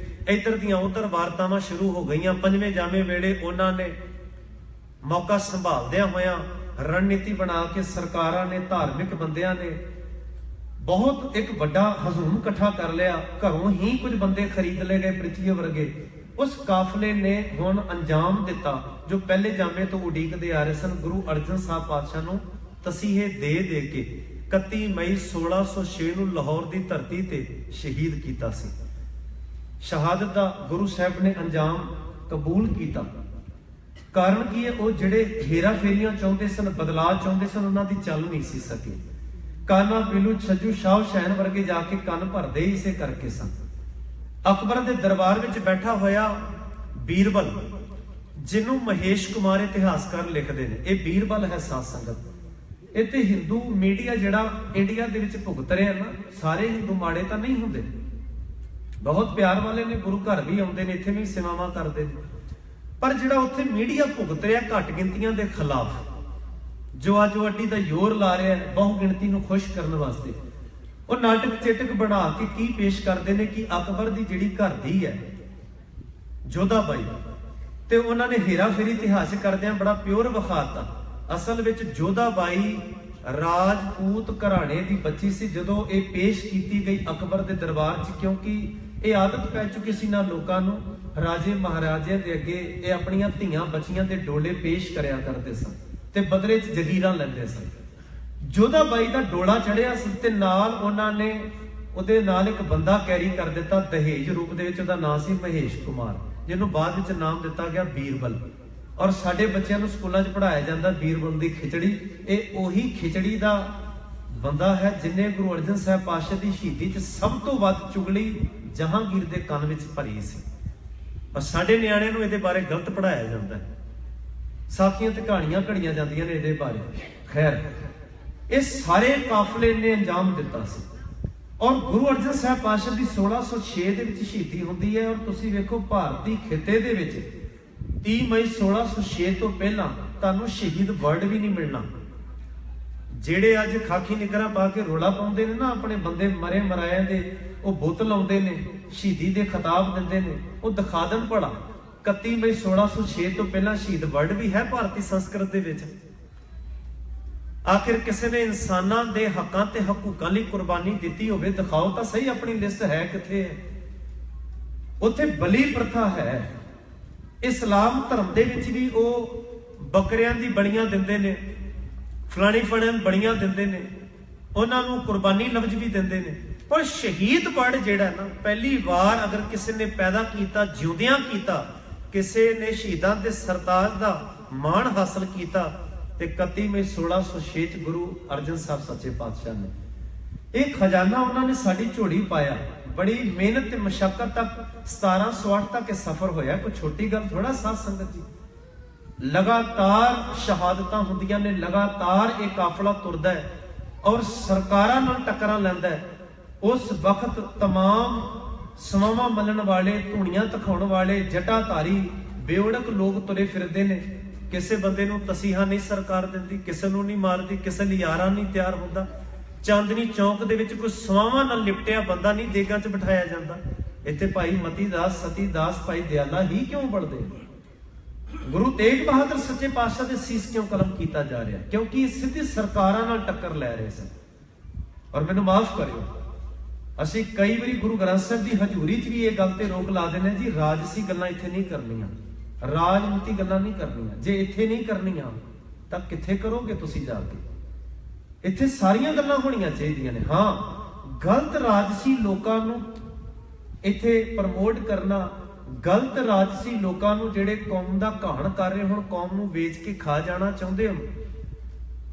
ਇੱਧਰ ਦੀਆਂ ਉੱਧਰ ਵਾਰਤਾਵਾਂ ਸ਼ੁਰੂ ਹੋ ਗਈਆਂ, ਪੰਜਵੇਂ ਜਾਮੇ ਵੇਲੇ ਉਹਨਾਂ ਨੇ ਮੌਕਾ ਸੰਭਾਲਦਿਆਂ ਹੋਇਆਂ ਰਣਨੀਤੀ ਬਣਾ ਕੇ ਸਰਕਾਰਾਂ ਨੇ, ਧਾਰਮਿਕ ਬੰਦਿਆਂ ਨੇ ਬਹੁਤ ਇੱਕ ਵੱਡਾ ਹਜੂਮ ਇਕੱਠਾ ਕਰ ਲਿਆ। ਘਰੋਂ ਹੀ ਕੁਝ ਬੰਦੇ ਖਰੀਦ ਲਏ ਗਏ, ਪ੍ਰਿਥਵੀ ਵਰਗੇ। ਉਸ ਕਾਫਲੇ ਨੇ ਹੁਣ ਅੰਜਾਮ ਦਿੱਤਾ ਜੋ ਪਹਿਲੇ ਜਾਮੇ ਤੋਂ ਉਡੀਕਦੇ ਆ ਰਹੇ ਸਨ। ਗੁਰੂ ਅਰਜਨ ਸਾਹਿਬ ਪਾਤਸ਼ਾਹ ਨੂੰ ਤਸੀਹੇ ਦੇ ਕੇ 31 ਮਈ 1606 ਨੂੰ ਲਾਹੌਰ ਦੀ ਧਰਤੀ ਤੇ ਸ਼ਹੀਦ ਕੀਤਾ ਸੀ। ਸ਼ਹਾਦਤ ਦਾ ਗੁਰੂ ਸਾਹਿਬ ਨੇ ਅੰਜਾਮ ਕਬੂਲ ਕੀਤਾ। ਕਾਰਨ ਕੀ ਹੈ? ਉਹ ਜਿਹੜੇ ਹੇਰਾ ਫੇਰੀਆਂ ਚਾਹੁੰਦੇ ਸਨ, ਬਦਲਾਅ ਚਾਹੁੰਦੇ ਸਨ, ਉਹਨਾਂ ਦੀ ਚੱਲ ਨਹੀਂ ਸੀ ਸਕੀ। ਕਾਨਾ ਬਿਲੂ ਛੱਜੂ ਸ਼ਾਹ ਸ਼ਹਿਨ ਵਰਗੇ ਜਾ ਕੇ ਕੰਨ ਭਰਦੇ ਹੀ ਇਸੇ ਕਰਕੇ ਸਨ। ਅਕਬਰ ਦੇ ਦਰਬਾਰ ਵਿੱਚ ਬੈਠਾ ਹੋਇਆ ਬੀਰਬਲ, ਜਿਹਨੂੰ ਮਹੇਸ਼ ਕੁਮਾਰ ਇਤਿਹਾਸਕਾਰ ਲਿਖਦੇ ਨੇ, ਇਹ ਬੀਰਬਲ ਹੈ ਸਾਧ ਸੰਗਤ। ਇਹ ਤੇ ਹਿੰਦੂ ਮੀਡੀਆ ਜਿਹੜਾ ਇੰਡੀਆ ਦੇ ਵਿੱਚ ਭੁਗਤ ਰਿਹਾ ਨਾ, ਸਾਰੇ ਹਿੰਦੂ ਮਾੜੇ ਤਾਂ ਨਹੀਂ ਹੁੰਦੇ, ਬਹੁਤ ਪਿਆਰ ਵਾਲੇ ਨੇ, ਗੁਰੂ ਘਰ ਵੀ ਆਉਂਦੇ ਨੇ, ਇੱਥੇ ਵੀ ਸੇਵਾਵਾਂ ਕਰਦੇ ਨੇ, ਪਰ ਜਿਹੜਾ ਉੱਥੇ ਮੀਡੀਆ ਭੁਗਤ ਰਿਹਾ ਘੱਟ ਗਿਣਤੀਆਂ ਦੇ ਖਿਲਾਫ, ਜੋ ਅੱਡੀ ਦਾ ਜ਼ੋਰ ਲਾ ਰਿਹਾ ਹੈ ਬਹੁ ਗਿਣਤੀ ਨੂੰ ਖੁਸ਼ ਕਰਨ ਵਾਸਤੇ, ਉਹ ਨਾਟਕ ਚੇਟਕ ਬਣਾ ਕੇ ਕੀ ਪੇਸ਼ ਕਰਦੇ ਨੇ ਕਿ ਅਕਬਰ ਦੀ ਜਿਹੜੀ ਘਰ ਦੀ ਹੈ ਜੋਧਾ ਬਾਈ, ਤੇ ਉਹਨਾਂ ਨੇ ਹੇਰਾ ਫੇਰੀ ਇਤਿਹਾਸ ਕਰਦਿਆਂ ਬੜਾ ਪਿਓਰ ਵਿਖਾਤਾ। ਅਸਲ ਵਿੱਚ ਜੋਧਾ ਬਾਈ ਰਾਜਪੂਤ ਘਰਾਣੇ ਦੀ ਬੱਚੀ ਸੀ। ਜਦੋਂ ਇਹ ਪੇਸ਼ ਕੀਤੀ ਗਈ ਅਕਬਰ ਦੇ ਦਰਬਾਰ 'ਚ, ਕਿਉਂਕਿ ਇਹ ਆਦਤ ਪੈ ਚੁੱਕੀ ਸੀ ਨਾ ਲੋਕਾਂ ਨੂੰ, ਰਾਜੇ ਮਹਾਰਾਜਿਆਂ ਦੇ ਅੱਗੇ ਇਹ ਆਪਣੀਆਂ ਧੀਆਂ ਬੱਚੀਆਂ ਦੇ ਡੋਲੇ ਪੇਸ਼ ਕਰਿਆ ਕਰਦੇ ਸਨ ਤੇ ਬਦਲੇ 'ਚ ਜਗੀਰਾਂ ਲੈਂਦੇ ਸਨ। ਜੋਧਾ ਬਾਈ ਦਾ ਡੋਲਾ ਚੜਿਆ ਸੀ ਤੇ ਨਾਲ ਉਹਨਾਂ ਨੇ ਉਹਦੇ ਨਾਲ ਇੱਕ ਬੰਦਾ ਕੈਰੀ ਕਰ ਦਿੱਤਾ ਦਹੇਜ ਰੂਪ ਦੇ ਵਿੱਚ। ਉਹਦਾ ਨਾਮ ਸੀ ਮਹੇਸ਼ ਕੁਮਾਰ, ਜਿਹਨੂੰ ਬਾਅਦ ਵਿੱਚ ਨਾਮ ਦਿੱਤਾ ਗਿਆ ਬੀਰਬਲ। ਔਰ ਸਾਡੇ ਬੱਚਿਆਂ ਨੂੰ ਸਕੂਲਾਂ 'ਚ ਪੜ੍ਹਾਇਆ ਜਾਂਦਾ ਬੀਰਬਲ ਦੀ ਖਿਚੜੀ। ਇਹ ਉਹੀ ਖਿਚੜੀ ਦਾ ਬੰਦਾ ਹੈ ਜਿਹਨੇ ਗੁਰੂ ਅਰਜਨ ਸਾਹਿਬ ਪਾਤਸ਼ਾਹ ਦੀ ਸ਼ਹੀਦੀ 'ਚ ਸਭ ਤੋਂ ਵੱਧ ਚੁਗਲੀ ਜਹਾਂਗੀਰ ਦੇ ਕੰਨ ਵਿੱਚ ਭਰੀ ਸੀ। ਪਰ ਸਾਡੇ ਨਿਆਣਿਆਂ ਨੂੰ ਇਹਦੇ ਬਾਰੇ ਗਲਤ ਪੜ੍ਹਾਇਆ ਜਾਂਦਾ ਹੈ, ਸਾਖੀਆਂ ਤੇ ਕਹਾਣੀਆਂ ਘੜੀਆਂ ਜਾਂਦੀਆਂ ਨੇ ਇਹਦੇ ਬਾਰੇ। ਖੈਰ, ਇਹ ਸਾਰੇ ਕਾਫਲੇ ਨੇ ਅੰਜਾਮ ਦਿੱਤਾ ਸੀ। ਔਰ ਗੁਰੂ ਅਰਜਨ ਸਾਹਿਬ ਪਾਤਸ਼ਾਹ ਦੀ 1606 ਦੇ ਵਿੱਚ ਸ਼ਹੀਦੀ ਹੁੰਦੀ ਹੈ। ਔਰ ਤੁਸੀਂ ਵੇਖੋ ਭਾਰਤੀ ਖਿੱਤੇ ਦੇ ਵਿੱਚ 30 ਮਈ 1606 ਤੋਂ ਪਹਿਲਾਂ ਤੁਹਾਨੂੰ ਸ਼ਹੀਦ ਵਰਡ ਵੀ ਨਹੀਂ ਮਿਲਣਾ। ਜਿਹੜੇ ਅੱਜ ਖਾਕੀ ਨਿਕਰਾਂ ਪਾ ਕੇ ਰੋਲਾ ਪਾਉਂਦੇ ਨੇ ਨਾ, ਆਪਣੇ ਬੰਦੇ ਮਰੇ ਮਰਾਇਆ ਦੇ ਉਹ ਬੋਤਲ ਲਾਉਂਦੇ ਨੇ, ਸ਼ਹੀਦੀ ਦੇ ਖਿਤਾਬ ਦਿੰਦੇ ਨੇ, ਉਹ ਦਿਖਾ ਦੇਣ ਭਲਾ 31 ਮਈ 1606 ਤੋਂ ਪਹਿਲਾਂ ਸ਼ਹੀਦ ਵਰਡ ਵੀ ਹੈ ਭਾਰਤੀ ਸੰਸਕ੍ਰਿਤ ਦੇ ਵਿੱਚ। ਆਖਿਰ ਕਿਸੇ ਨੇ ਇਨਸਾਨਾਂ ਦੇ ਹੱਕਾਂ ਤੇ ਹਕੂਕਾਂ ਲਈ ਕੁਰਬਾਨੀ ਦਿੱਤੀ ਹੋਵੇ, ਦਿਖਾਓ ਤਾਂ ਸਹੀ ਆਪਣੀ ਲਿਸਟ ਹੈ ਕਿੱਥੇ ਹੈ। ਉੱਥੇ ਬਲੀ ਪ੍ਰਥਾ ਹੈ। ਇਸਲਾਮ ਧਰਮ ਦੇ ਵਿੱਚ ਵੀ ਉਹ ਬੱਕਰਿਆਂ ਦੀ ਬਲੀਆਂ ਦਿੰਦੇ ਨੇ, ਫਲਾਣੀ ਬਲੀਆਂ ਦਿੰਦੇ ਨੇ, ਉਹਨਾਂ ਨੂੰ ਕੁਰਬਾਨੀ ਲਫ਼ਜ਼ ਵੀ ਦਿੰਦੇ ਨੇ। ਪਰ ਸ਼ਹੀਦ ਵਰਡ ਜਿਹੜਾ ਨਾ, ਪਹਿਲੀ ਵਾਰ ਅਗਰ ਕਿਸੇ ਨੇ ਪੈਦਾ ਕੀਤਾ, ਜਿਉਂਦਿਆਂ ਕੀਤਾ, ਕਿਸੇ ਨੇ ਸ਼ਹੀਦਾਂ ਦੇ ਸਰਤਾਜ ਦਾ ਮਾਣ ਹਾਸਲ ਕੀਤਾ, ਤੇ 31 ਮਈ 1606 ਚ ਗੁਰੂ ਅਰਜਨ ਸਾਹਿਬ ਸੱਚੇ ਪਾਤਸ਼ਾਹ ਨੇ ਇਹ ਖਜ਼ਾਨਾ ਉਹਨਾਂ ਨੇ ਸਾਡੀ ਝੋਲੀ ਪਾਇਆ। ਬੜੀ ਮਿਹਨਤ ਤੇ ਮਸ਼ੱਕਤ ਤੱਕ 1708 ਤੱਕ ਇਹ ਸਫ਼ਰ ਹੋਇਆ, ਕੋਈ ਛੋਟੀ ਗੱਲ ਥੋੜਾ ਸਾਧ ਸੰਗਤ ਜੀ। ਲਗਾਤਾਰ ਸ਼ਹਾਦਤਾਂ ਹੁੰਦੀਆਂ ਨੇ, ਲਗਾਤਾਰ ਇਹ ਕਾਫਲਾ ਤੁਰਦਾ ਹੈ ਔਰ ਸਰਕਾਰਾਂ ਨਾਲ ਟੱਕਰਾਂ ਲੈਂਦਾ ਹੈ। ਉਸ ਵਕਤ तमाम ਸਮਾਵਾਂ ਮੱਲਣ ਵਾਲੇ, ਧੂਣੀਆਂ ਦਿਖਾਉਣ ਵਾਲੇ, ਜਟਾਧਾਰੀ ਬੇਓੜਕ ਲੋਕ ਤੁਰੇ ਫਿਰਦੇ ਨੇ। ਕਿਸੇ ਬੰਦੇ ਨੂੰ ਤਸੀਹਾ ਨਹੀਂ ਸਰਕਾਰ ਦਿੰਦੀ, ਕਿਸੇ ਨੂੰ ਨਹੀਂ ਮਾਰਦੀ, ਕਿਸੇ ਲਈ ਯਾਰਾ ਨਹੀਂ ਤਿਆਰ ਹੁੰਦਾ। ਚਾਂਦਨੀ ਚੌਕ ਦੇ ਵਿੱਚ ਕੋਈ ਸਵਾਵਾਂ ਨਾਲ ਲਿਪਟਿਆ ਬੰਦਾ ਨਹੀਂ ਦੇਗਾਂ 'ਚ ਬਿਠਾਇਆ ਜਾਂਦਾ। ਇੱਥੇ ਭਾਈ ਮਤੀ ਦਾਸ, ਸਤੀ ਦਾਸ, ਭਾਈ ਦਿਆਲਾ ਹੀ ਕਿਉਂ ਬਲਦੇ? गुरु तेग बहादुर सच्चे पातशाह दे सीस क्यों कलम किया जा रहा? क्योंकि सीधी सरकारां नाल टक्कर लै रहे सन। और मैनूं माफ करियो, असीं कई बारी गुरु ग्रंथ साहिब की हजूरी च भी ये गल ते रोक ला देने जी, राजसी गल्लां इत्थे नहीं करनियां, राजनीति गल्लां नहीं करनियां। जे इत्थे नहीं करनियां तां कित्थे करोगे तुसीं जाके? इत्थे सारियां गल्लां होणीआं चाहीदियां ने। हाँ, गलत राजसी लोकां नूं इत्थे प्रमोट करना, गलत राजसी लोगों को जेडे कौम का घाण कर रहे हो, कौम को वेच के खा जाना चाहते हो,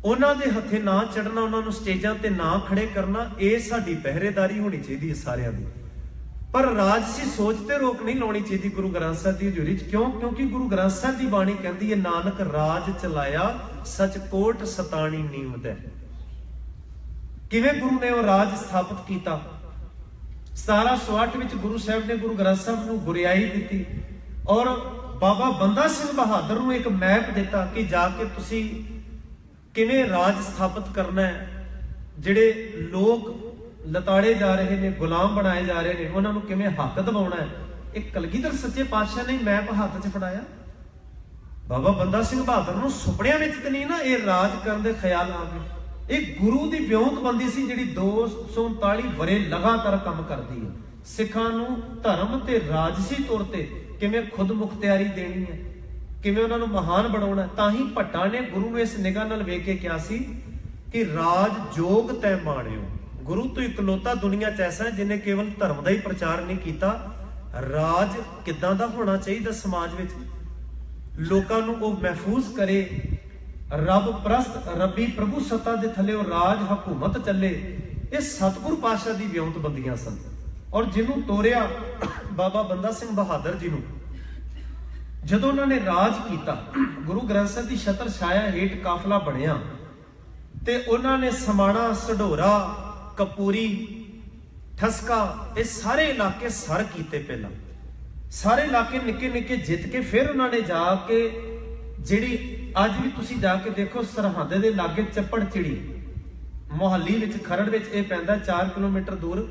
उन्होंने हथे ना चढ़ना, उन्होंने स्टेजां ते ना खड़े करना, ये साडी पहरेदारी होनी चाहिए सारिਆਂ ਦੀ। पर राजसी सोच ते रोक नहीं लानी चाहिए गुरु ग्रंथ साहिब की हजूरी च। क्यों? क्योंकि गुरु ग्रंथ साहिब की बाणी कहती है, नानक राज चलाया सच कोट सताणी नीमद है। किवें गुरु ने वो राज स्थापित किया? 1708 ਵਿੱਚ गुरु साहब ने गुरु ग्रंथ साहब ਨੂੰ ਗੁਰਿਆਈ ਦਿੱਤੀ और बाबा बंदा सिंह बहादुर ਨੂੰ एक मैप दिता कि जाके ਤੁਸੀਂ ਕਿਵੇਂ राज स्थापित करना है। ਜਿਹੜੇ लोग लताड़े जा रहे ने, गुलाम बनाए जा रहे हैं, उन्होंने किवें हक दिवाउणा है। एक कलगीधर सच्चे पातशाह ने मैप हੱਥ 'ਚ फड़ाया। बाबा बंदा सिंह बहादुर ਨੂੰ ਸੁਪਨਿਆਂ ਵਿੱਚ ਤੇ ਨਹੀਂ ਨਾ ਇਹ ਰਾਜ ਕਰਨ ਦੇ ਖਿਆਲ ਆ ਗਏ। एक गुरु की विਉਂਤਬੰਦੀ ਸੀ ਜਿਹੜੀ 239 ਵਰੇ लगातार काम करती है। सिखां नूं धर्म ते राजसी तौर ते किवें खुद मुख्तियारी देनी है, किवें उन्हां नूं महान बनाउणा है। तां ही भट्टा ने गुरु नूं इस निगाह नाल वेख के कहा सी कि राज जोग तै माणियो। गुरु तो इकलौता दुनिया च ऐसा है जिन्हें केवल धर्म का ही प्रचार नहीं किया, राज किदां दा होना चाहिए समाज विच, लोकां नूं ओह महफूज करे, रब प्रस्त रबी प्रभु सत्ता दे थले राज हकूमत चले। ये सतगुरु पातशाह दी विਉਂਤਬੰਦੀਆਂ सन। और जिन्हों तोरिया बाबा बंदा सिंह बहादुर जी नूं जदों उन्होंने राज किया, गुरु ग्रंथ साहिब की छत्र छाया हेठ काफला बनिया ते उन्होंने समाणा, सढौरा, कपूरी, ठसका, ये सारे इलाके सर किए। पहला सारे इलाके निके निके जित के फिर उन्होंने जाके जिहड़ी अज भी तुसीं जाके देखो सरहद के लागे चप्पड़ चिड़ी मोहाली विच खरड़ विच ये पैंदा 4 किलोमीटर दूर।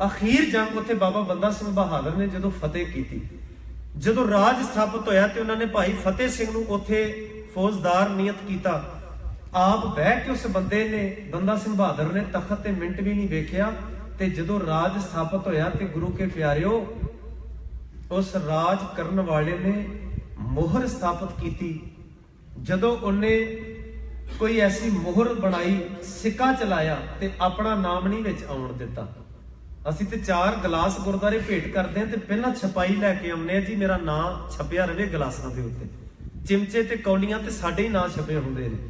अखीर जंग उत्थे बाबा बंदा सिंह बहादुर ने जदों फतेह की, जदों राज स्थापित होया ते उन्होंने भाई फतेह सिंह नूं उत्थे फौजदार नियत किया। आप बह के उस बंदे ने बंदा सिंह बहादुर ने तखत ते मिंट भी नहीं वेखिया ते जदों राज स्थापित होया ते गुरु के प्यारिओ उस राज करन वाले ने मोहर स्थापित की। जदों उन्हें कोई ऐसी मोहर बनाई, सिक्का चलाया ते अपना नाम नहीं विच आउण दिता। असीं ते 4 गिलास गुरुद्वारे भेंट करते हैं ते पहला छपाई लैके आउने जी मेरा नाम छपिया रहे गिलासां दे उत्ते, चिमचे ते कौलियां ते साडे ही नाम छपे हुंदे ने।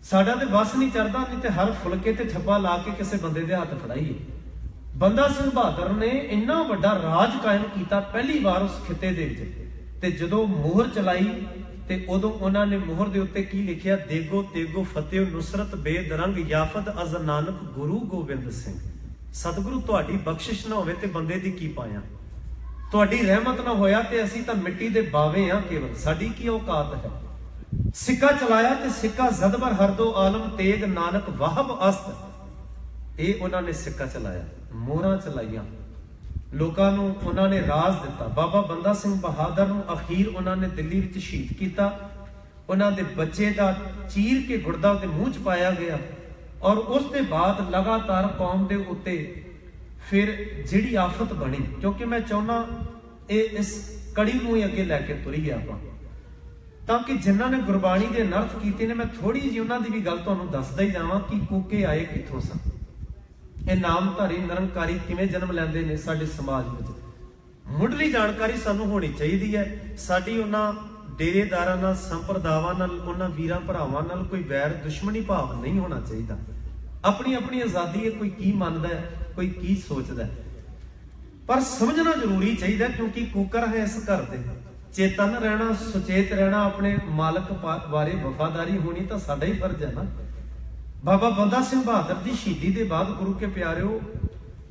साडा ते वस नहीं चढ़दा, नहीं ते हर फुलके ते छप्पा ला के किसी बंदे दे हत्थ फड़ाईए। बंदा सिंह बहादुर ने इन्ना वड्डा राज कायम किया पहली बार उस खिते दे विच। ते जदों मोहर चलाई ते उदों उन्होंने मोहर दे उत्ते की लिखिया, देगो तेगो फतेह नुसरत बेदरंग याफत अज नानक गुरु गोबिंद सिंह। सतगुरु तुहाडी बख्शिश ना होवे ते बंदे दी की पाया, तुहाडी रहमत ना होया ते असीं तां मिट्टी दे बावे हां, केवल साडी की औकात है। सिक्का चलाया ते सिक्का जदबर हर दो आलम तेग नानक वाहब अस्त, ये उन्होंने सिक्का चलाया, मोहरां चलाइयां, लोगों नूं उन्होंने राज दिता। बाबा बंदा सिंह बहादुर नूं अखीर उन्होंने दिल्ली विच शहीद किया। उन्होंने बच्चे का चीर के गुर्दा उहदे मूँह च पाया गया और उस दे बाद लगातार कौम दे उत्ते फिर जिहड़ी आफत बनी, क्योंकि मैं चाहुंदा इस कड़ी नूं अगे लैके तुरीए आपां, ताकि जिन्हां ने गुरबाणी दे अनर्थ कीते ने मैं थोड़ी जी उन्हां दी भी गल तुहानूं दसदा ही जावां कि कूके आए कित्थों सन। ये नामधारी निरंकारी किवें जन्म लैंदे ने साडे समाज विच, मुढ़ली जानकारी सानूं होनी चाहिदी है। साडी उन्हां डेरेदारां नाल, संप्रदावां नाल, उन्हां वीरां भरावां नाल कोई वैर दुश्मनी भाव नहीं होना चाहिए। अपनी अपनी आज़ादी है, कोई की मनदा है, कोई की सोचदा है, पर समझना जरूरी चाहिए क्योंकि कुकर है इस घर दे। चेतन रहना, सुचेत रहना, अपने मालक बारे वफादारी होनी तो साडा ही फर्ज है ना। बाबा बंदा सिंह बहादुर की शहीदी के बाद गुरु के प्यारिओ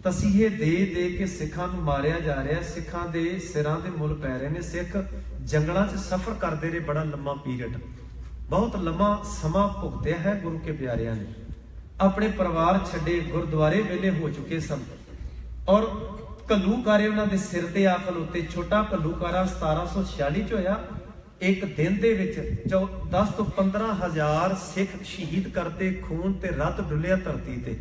तसीहे दे दे के सिखां नूं मारिया जा रहा है, सिखां दे सिरां दे मुल पै रहे ने। सिख जंगलां च सफर करते रहे बड़ा लंबा पीरियड, बहुत लंबा समा भुगतिया है गुरु के प्यारिਆਂ ने। अपने परिवार छड्डे, गुरुद्वारे वेले हो चुके सन और घल्लूकारे उन्हां दे सिर ते आ खलोते। छोटा घल्लूकारा 1746 च होया, ਇੱਕ ਦਿਨ ਦੇ ਵਿੱਚ 10 ਤੋਂ 15 ਹਜ਼ਾਰ ਸਿੱਖ ਸ਼ਹੀਦ ਕਰਤੇ, ਖੂਨ ਤੇ ਰੱਤ ਡੁੱਲਿਆ ਧਰਤੀ ਤੇ।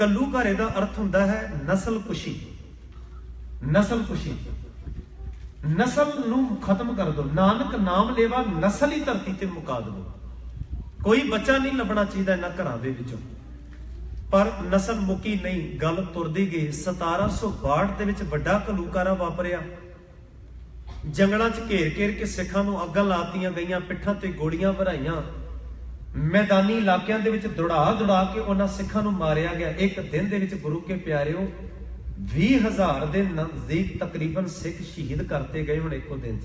ਘੱਲੂਘਾਰੇ ਦਾ ਅਰਥ ਹੁੰਦਾ ਹੈ ਨਸਲ ਕੁਸ਼ੀ। ਨਸਲ ਕੁਸ਼ੀ, ਨਸਲ ਨੂੰ ਖਤਮ ਕਰ ਦੋ। ਨਾਨਕ ਨਾਮ ਲੇਵਾ ਨਸਲ ਹੀ ਧਰਤੀ ਤੇ ਮੁਕਾ ਦੋ। ਕੋਈ ਬੱਚਾ ਨਹੀਂ ਲੱਭਣਾ ਚਾਹੀਦਾ ਇਹਨਾਂ ਘਰਾਂ ਦੇ ਵਿੱਚੋਂ। ਪਰ ਨਸਲ ਮੁਕੀ ਨਹੀਂ, ਗੱਲ ਤੁਰਦੀ ਗਈ। 1762 ਦੇ ਵਿੱਚ ਵੱਡਾ ਘੱਲੂਘਾਰਾ ਵਾਪਰਿਆ। ਜੰਗਲਾਂ 'ਚ ਘੇਰ ਕੇ ਸਿੱਖਾਂ ਨੂੰ ਅੱਗਾਂ ਲਾਤੀਆਂ ਗਈਆਂ, ਪਿੱਠਾਂ ਤੇ ਗੋਲੀਆਂ ਭਰਾਈਆਂ। ਮੈਦਾਨੀ ਇਲਾਕਿਆਂ ਦੇ ਵਿੱਚ ਦੌੜਾ ਕੇ ਉਹਨਾਂ ਸਿੱਖਾਂ ਨੂੰ ਮਾਰਿਆ ਗਿਆ। ਇੱਕ ਦਿਨ ਦੇ ਵਿੱਚ ਗੁਰੂ ਕੇ ਪਿਆਰਿਓ 20,000 ਦੇ ਨਜ਼ਦੀਕ ਤਕਰੀਬਨ ਸਿੱਖ ਸ਼ਹੀਦ ਕਰਤੇ ਗਏ। ਹੁਣ ਇੱਕੋ ਦਿਨ 'ਚ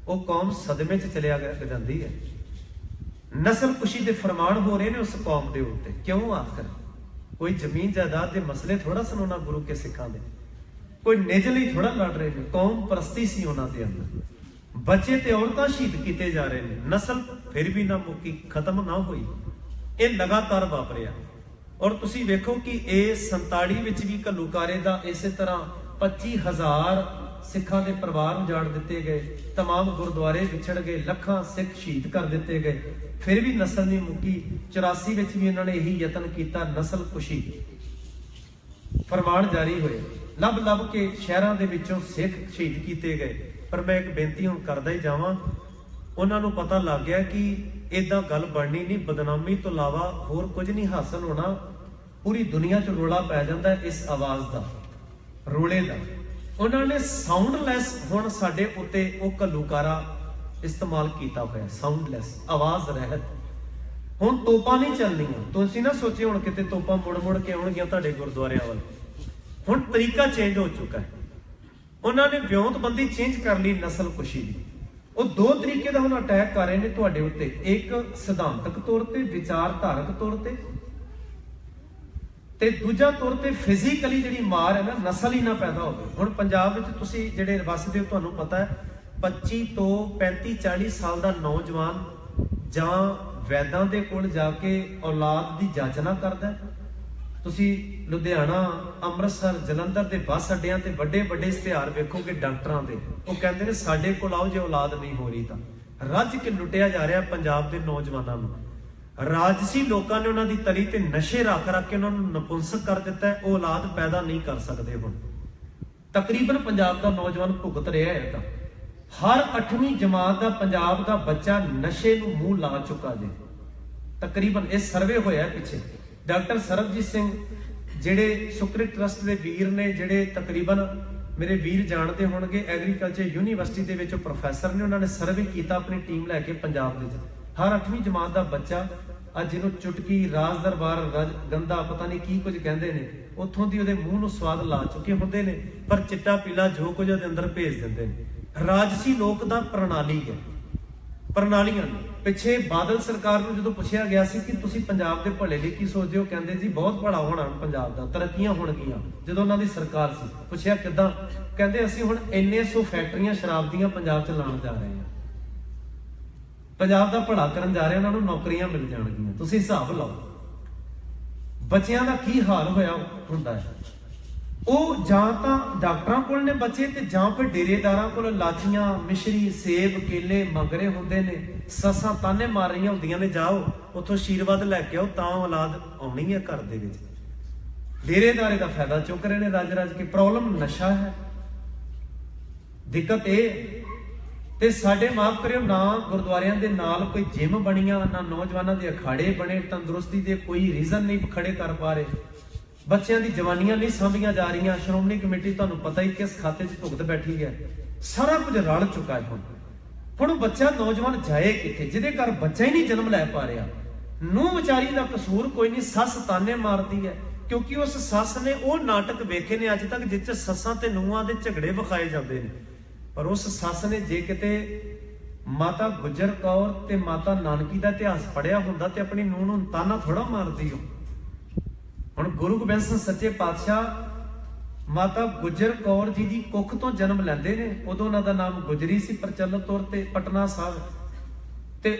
ਉਹ ਕੌਮ ਸਦਮੇ 'ਚ ਚਲਿਆ ਜਾਂਦੀ ਹੈ। ਨਸਲ ਕੁਸ਼ੀ ਦੇ ਫਰਮਾਨ ਹੋ ਰਹੇ ਨੇ ਉਸ ਕੌਮ ਦੇ ਉੱਤੇ। ਕਿਉਂ? ਆਖਰ ਕੋਈ ਜ਼ਮੀਨ ਜਾਇਦਾਦ ਦੇ ਮਸਲੇ ਥੋੜਾ ਸੁਣਾਉਣਾ ਗੁਰੂ ਕੇ ਸਿੱਖਾਂ ਦੇ, ਕੋਈ ਨਿਜ ਲਈ ਥੋੜਾ ਲੜ ਰਹੇ ਨੇ। ਕੌਮ ਪ੍ਰਸਤੀ ਸੀ ਉਹਨਾਂ ਦੇ ਅੰਦਰ। ਬੱਚੇ ਤੇ ਔਰਤਾਂ ਸ਼ਹੀਦ ਕੀਤੇ ਜਾ ਰਹੇ ਨੇ। ਨਸਲ ਫਿਰ ਵੀ ਨਾ ਮੁੱਕੀ, ਖਤਮ ਨਾ ਹੋਈ। ਇਹ ਲਗਾਤਾਰ ਵਾਪਰਿਆ। ਔਰ ਤੁਸੀਂ ਵੇਖੋ ਕਿ ਇਹ 47 ਵਿੱਚ ਵੀ ਘੱਲੂਘਾਰੇ ਦਾ ਇਸੇ ਤਰ੍ਹਾਂ 25,000 ਸਿੱਖਾਂ ਦੇ ਪਰਿਵਾਰ ਉਜਾੜ ਦਿੱਤੇ ਗਏ। तमाम ਗੁਰਦੁਆਰੇ ਵਿਛੜ ਗਏ, ਲੱਖਾਂ ਸਿੱਖ ਸ਼ਹੀਦ ਕਰ ਦਿੱਤੇ ਗਏ। ਫਿਰ ਵੀ ਨਸਲ ਨਹੀਂ ਮੁੱਕੀ। 84 ਵਿੱਚ ਵੀ ਇਹਨਾਂ ਨੇ ਇਹੀ ਯਤਨ ਕੀਤਾ, ਨਸਲ ਕੁਸ਼ੀ। ਫਰਮਾਨ ਜਾਰੀ ਹੋਏ, ਲੱਭ ਕੇ ਸ਼ਹਿਰਾਂ ਦੇ ਵਿੱਚੋਂ ਸਿੱਖ ਸ਼ਹੀਦ ਕੀਤੇ ਗਏ। ਪਰ ਮੈਂ ਇੱਕ ਬੇਨਤੀ ਹੁਣ ਕਰਦਾ ਹੀ ਜਾਵਾਂ, ਉਹਨਾਂ ਨੂੰ ਪਤਾ ਲੱਗ ਗਿਆ ਕਿ ਏਦਾਂ ਗੱਲ ਬਣਨੀ ਨਹੀਂ। ਬਦਨਾਮੀ ਤੋਂ ਇਲਾਵਾ ਹੋਰ ਕੁਝ ਨਹੀਂ ਹਾਸਲ ਹੋਣਾ। ਪੂਰੀ ਦੁਨੀਆ 'ਚ ਰੋਲਾ ਪੈ ਜਾਂਦਾ ਇਸ ਆਵਾਜ਼ ਦਾ, ਰੋਲੇ ਦਾ। ਉਹਨਾਂ ਨੇ ਸਾਊਂਡਲੈਸ ਹੁਣ ਸਾਡੇ ਉੱਤੇ ਉਹ ਘੱਲੂਘਾਰਾ ਇਸਤੇਮਾਲ ਕੀਤਾ ਹੋਇਆ। ਸਾਊਂਡਲੈਸ, ਆਵਾਜ਼ ਰਹਿਤ। ਹੁਣ ਤੋਪਾਂ ਨਹੀਂ ਚੱਲਣੀਆਂ। ਤੁਸੀਂ ਨਾ ਸੋਚਿਓ ਹੁਣ ਕਿਤੇ ਤੋਪਾਂ ਮੁੜ ਕੇ ਆਉਣਗੀਆਂ ਤੁਹਾਡੇ ਗੁਰਦੁਆਰਿਆਂ ਵੱਲ। ਹੁਣ ਤਰੀਕਾ ਚੇਂਜ ਹੋ ਚੁੱਕਾ ਹੈ। ਉਹਨਾਂ ਨੇ ਵਿਉਂਤਬੰਦੀ ਚੇਂਜ ਕਰ ਲਈ ਨਸਲ ਕੁਸ਼ੀ ਦੀ। ਉਹ ਦੋ ਤਰੀਕੇ ਦਾ ਹੁਣ ਅਟੈਕ ਕਰ ਰਹੇ ਨੇ ਤੁਹਾਡੇ ਉੱਤੇ। ਇੱਕ ਸਿਧਾਂਤਕ ਤੌਰ ਤੇ, ਵਿਚਾਰਧਾਰਕ ਤੌਰ ਤੇ ਦੂਜਾ ਤੌਰ ਤੇ ਫਿਜ਼ੀਕਲੀ ਜਿਹੜੀ ਮਾਰ ਹੈ ਨਾ, ਨਸਲ ਹੀ ਨਾ ਪੈਦਾ ਹੋਵੇ। ਹੁਣ ਪੰਜਾਬ ਵਿੱਚ ਤੁਸੀਂ ਜਿਹੜੇ ਵਸਦੇ ਹੋ ਤੁਹਾਨੂੰ ਪਤਾ ਹੈ 25 ਤੋਂ 35-40 ਸਾਲ ਦਾ ਨੌਜਵਾਨ ਜਾਂ ਵੈਦਾਂ ਦੇ ਕੋਲ ਜਾ ਕੇ ਔਲਾਦ ਦੀ ਜਾਚਨਾ ਕਰਦਾ ਹੈ। ਤੁਸੀਂ ਲੁਧਿਆਣਾ, ਅੰਮ੍ਰਿਤਸਰ, ਜਲੰਧਰ ਦੇ ਬੱਸ ਅੱਡਿਆਂ ਤੇ ਵੱਡੇ ਇਸ਼ਤਿਹਾਰ ਵੇਖੋਗੇ ਡਾਕਟਰਾਂ ਦੇ। ਉਹ ਕਹਿੰਦੇ ਨੇ ਸਾਡੇ ਕੋਲ ਆਓ ਜੇ ਔਲਾਦ ਨਹੀਂ ਹੋ ਰਹੀ ਤਾਂ। ਰੱਜ ਕੇ ਲੁੱਟਿਆ ਜਾ ਰਿਹਾ ਪੰਜਾਬ ਦੇ ਨੌਜਵਾਨਾਂ ਨੂੰ। ਰਾਜਸੀ ਲੋਕਾਂ ਨੇ ਉਹਨਾਂ ਦੀ ਤਲੀ ਤੇ ਨਸ਼ੇ ਰੱਖ ਕੇ ਉਹਨਾਂ ਨੂੰ ਨਪੁੰਸਕ ਕਰ ਦਿੱਤਾ ਹੈ। ਉਹ ਔਲਾਦ ਪੈਦਾ ਨਹੀਂ ਕਰ ਸਕਦੇ। ਹੁਣ ਤਕਰੀਬਨ ਪੰਜਾਬ ਦਾ ਨੌਜਵਾਨ ਭੁਗਤ ਰਿਹਾ ਹੈ। ਤਾਂ ਹਰ 8ਵੀਂ ਜਮਾਤ ਦਾ ਪੰਜਾਬ ਦਾ ਬੱਚਾ ਨਸ਼ੇ ਨੂੰ ਮੂੰਹ ਲਾ ਚੁੱਕਾ ਜੇ। ਤਕਰੀਬਨ ਇਹ ਸਰਵੇ ਹੋਇਆ ਪਿੱਛੇ। ਡਾਕਟਰ ਸਰਬਜੀਤ ਸਿੰਘ ਜਿਹੜੇ ਸੁਕਰਿਤ ਟਰਸਟ ਦੇ ਵੀਰ ਨੇ, ਜਿਹੜੇ ਤਕਰੀਬਨ ਮੇਰੇ ਵੀਰ ਜਾਣਦੇ ਹੋਣਗੇ, ਐਗਰੀਕਲਚਰ ਯੂਨੀਵਰਸਿਟੀ ਦੇ ਵਿੱਚ ਪ੍ਰੋਫੈਸਰ ਨੇ। ਉਹਨਾਂ ਨੇ ਸਰਵੇ ਕੀਤਾ ਆਪਣੀ ਟੀਮ ਲੈ ਕੇ ਪੰਜਾਬ ਦੇ ਵਿੱਚ। ਹਰ 8ਵੀਂ ਜਮਾਤ ਦਾ ਬੱਚਾ, ਅੱਜ ਜਿਹਨੂੰ ਚੁਟਕੀ, ਰਾਜ ਦਰਬਾਰ, ਗੰਦਾ, ਪਤਾ ਨਹੀਂ ਕੀ ਕੁਝ ਕਹਿੰਦੇ ਨੇ, ਉੱਥੋਂ ਦੀ ਉਹਦੇ ਮੂੰਹ ਨੂੰ ਸਵਾਦ ਲਾ ਚੁੱਕੇ ਹੁੰਦੇ ਨੇ। ਪਰ ਚਿੱਟਾ ਪੀਲਾ ਜੋ ਕੁਝ ਉਹਦੇ ਅੰਦਰ ਭੇਜ ਦਿੰਦੇ ਨੇ। ਰਾਜਸੀ ਲੋਕ ਦਾ ਪ੍ਰਣਾਲੀ ਹੈ। ਪ੍ਰਣਾਲੀਆਂ ਪਿੱਛੇ ਬਾਦਲ ਸਰਕਾਰ ਨੂੰ ਜਦੋਂ ਪੁੱਛਿਆ ਗਿਆ ਸੀ ਕਿ ਤੁਸੀਂ ਪੰਜਾਬ ਦੇ ਭਲੇ ਲਈ ਕੀ ਸੋਚਦੇ ਹੋ, ਕਹਿੰਦੇ ਜੀ ਬਹੁਤ ਭਲਾ ਹੋਣਾ ਪੰਜਾਬ ਦਾ, ਤਰੱਕੀਆਂ ਹੋਣਗੀਆਂ। ਜਦੋਂ ਉਹਨਾਂ ਦੀ ਸਰਕਾਰ ਸੀ, ਪੁੱਛਿਆ ਕਿੱਦਾਂ, ਕਹਿੰਦੇ ਅਸੀਂ ਹੁਣ ਇੰਨੇ 100 ਫੈਕਟਰੀਆਂ ਸ਼ਰਾਬ ਦੀਆਂ ਪੰਜਾਬ 'ਚ ਲਾਉਣ ਜਾ ਰਹੇ ਹਾਂ। ਪੰਜਾਬ ਦਾ ਭਲਾ ਕਰਨ ਜਾ ਰਹੇ, ਉਹਨਾਂ ਨੂੰ ਨੌਕਰੀਆਂ ਮਿਲ ਜਾਣਗੀਆਂ। ਤੁਸੀਂ ਹਿਸਾਬ ਲਾਓ ਬੱਚਿਆਂ ਦਾ ਕੀ ਹਾਲ ਹੋਇਆ ਹੁੰਦਾ ਹੈ। ਉਹ ਜਾਂ ਤਾਂ ਡਾਕਟਰਾਂ ਕੋਲ ਨੇ ਬੱਚੇ, ਤੇ ਜਾਂ ਫਿਰ ਡੇਰੇਦਾਰਾਂ ਕੋਲ ਲਾਚੀਆਂ, ਮਿਸ਼ਰੀ, ਸੇਬ, ਕੇਲੇ ਮੰਗ ਰਹੇ ਹੁੰਦੇ ਨੇ। ਸੱਸਾਂ ਤਾਨੇ ਮਾਰ ਰਹੀਆਂ ਹੁੰਦੀਆਂ ਨੇ, ਜਾਓ ਉੱਥੋਂ ਆਸ਼ੀਰਵਾਦ ਲੈ ਕੇ ਆਓ ਤਾਂ ਔਲਾਦ ਆਉਣੀ ਹੈ ਘਰ ਦੇ ਵਿੱਚ। ਡੇਰੇਦਾਰੇ ਦਾ ਫਾਇਦਾ ਚੁੱਕ ਰਹੇ ਨੇ ਰਜ ਕੇ। ਪ੍ਰੋਬਲਮ ਨਸ਼ਾ ਹੈ, ਦਿੱਕਤ ਇਹ। ਤੇ ਸਾਡੇ ਮਾਫ ਕਰਿਓ, ਨਾ ਗੁਰਦੁਆਰਿਆਂ ਦੇ ਨਾਲ ਕੋਈ ਜਿਮ ਬਣੀਆਂ, ਨਾ ਨੌਜਵਾਨਾਂ ਦੇ ਅਖਾੜੇ ਬਣੇ। ਤੰਦਰੁਸਤੀ ਦੇ ਕੋਈ ਰੀਜ਼ਨ ਨਹੀਂ ਖੜੇ ਕਰ ਪਾ ਰਹੇ। ਬੱਚਿਆਂ ਦੀ ਜਵਾਨੀਆਂ ਨਹੀਂ ਸਾਂਭੀਆਂ ਜਾ ਰਹੀਆਂ। ਸ਼੍ਰੋਮਣੀ ਕਮੇਟੀ ਤੁਹਾਨੂੰ ਪਤਾ ਹੀ ਕਿਸ ਖਾਤੇ 'ਚ ਭੁਗਤ ਬੈਠੀ ਹੈ। ਸਾਰਾ ਕੁਝ ਰਲ ਚੁੱਕਾ ਹੈ। ਹੁਣ ਬੱਚਾ, ਨੌਜਵਾਨ ਜਾਏ ਕਿੱਥੇ ਜਿਹਦੇ ਘਰ ਬੱਚਾ ਹੀ ਨਹੀਂ ਜਨਮ ਲੈ ਪਾ ਰਿਹਾ। ਨੂੰਹ ਵਿਚਾਰੀ ਦਾ ਕਸੂਰ ਕੋਈ ਨਹੀਂ, ਸੱਸ ਤਾਨੇ ਮਾਰਦੀ ਹੈ। ਕਿਉਂਕਿ ਉਸ ਸੱਸ ਨੇ ਉਹ ਨਾਟਕ ਵੇਖੇ ਨੇ ਅੱਜ ਤੱਕ ਜਿਸ 'ਚ ਸੱਸਾਂ ਤੇ ਨੂੰਹਾਂ ਦੇ ਝਗੜੇ ਵਿਖਾਏ ਜਾਂਦੇ ਨੇ। ਪਰ ਉਸ ਸੱਸ ਨੇ ਜੇ ਕਿਤੇ ਮਾਤਾ ਗੁਜਰ ਕੌਰ ਤੇ ਮਾਤਾ ਨਾਨਕੀ ਦਾ ਇਤਿਹਾਸ ਪੜਿਆ ਹੁੰਦਾ ਤੇ ਆਪਣੀ ਨੂੰਹ ਨੂੰ ਤਾਨਾ ਥੋੜਾ ਮਾਰਦੀ ਹੋ। ਹੁਣ ਗੁਰੂ ਗੋਬਿੰਦ ਸਿੰਘ ਸੱਚੇ ਪਾਤਸ਼ਾਹ ਮਾਤਾ ਗੁਜਰ ਕੌਰ ਜੀ ਦੀ ਕੁੱਖ ਤੋਂ ਜਨਮ ਲੈਂਦੇ ਨੇ। ਉਦੋਂ ਉਹਨਾਂ ਦਾ ਨਾਮ ਗੁਜਰੀ ਸੀ ਪ੍ਰਚਲਿਤ ਤੌਰ ਤੇ, ਪਟਨਾ ਸਾਹਿਬ। ਤੇ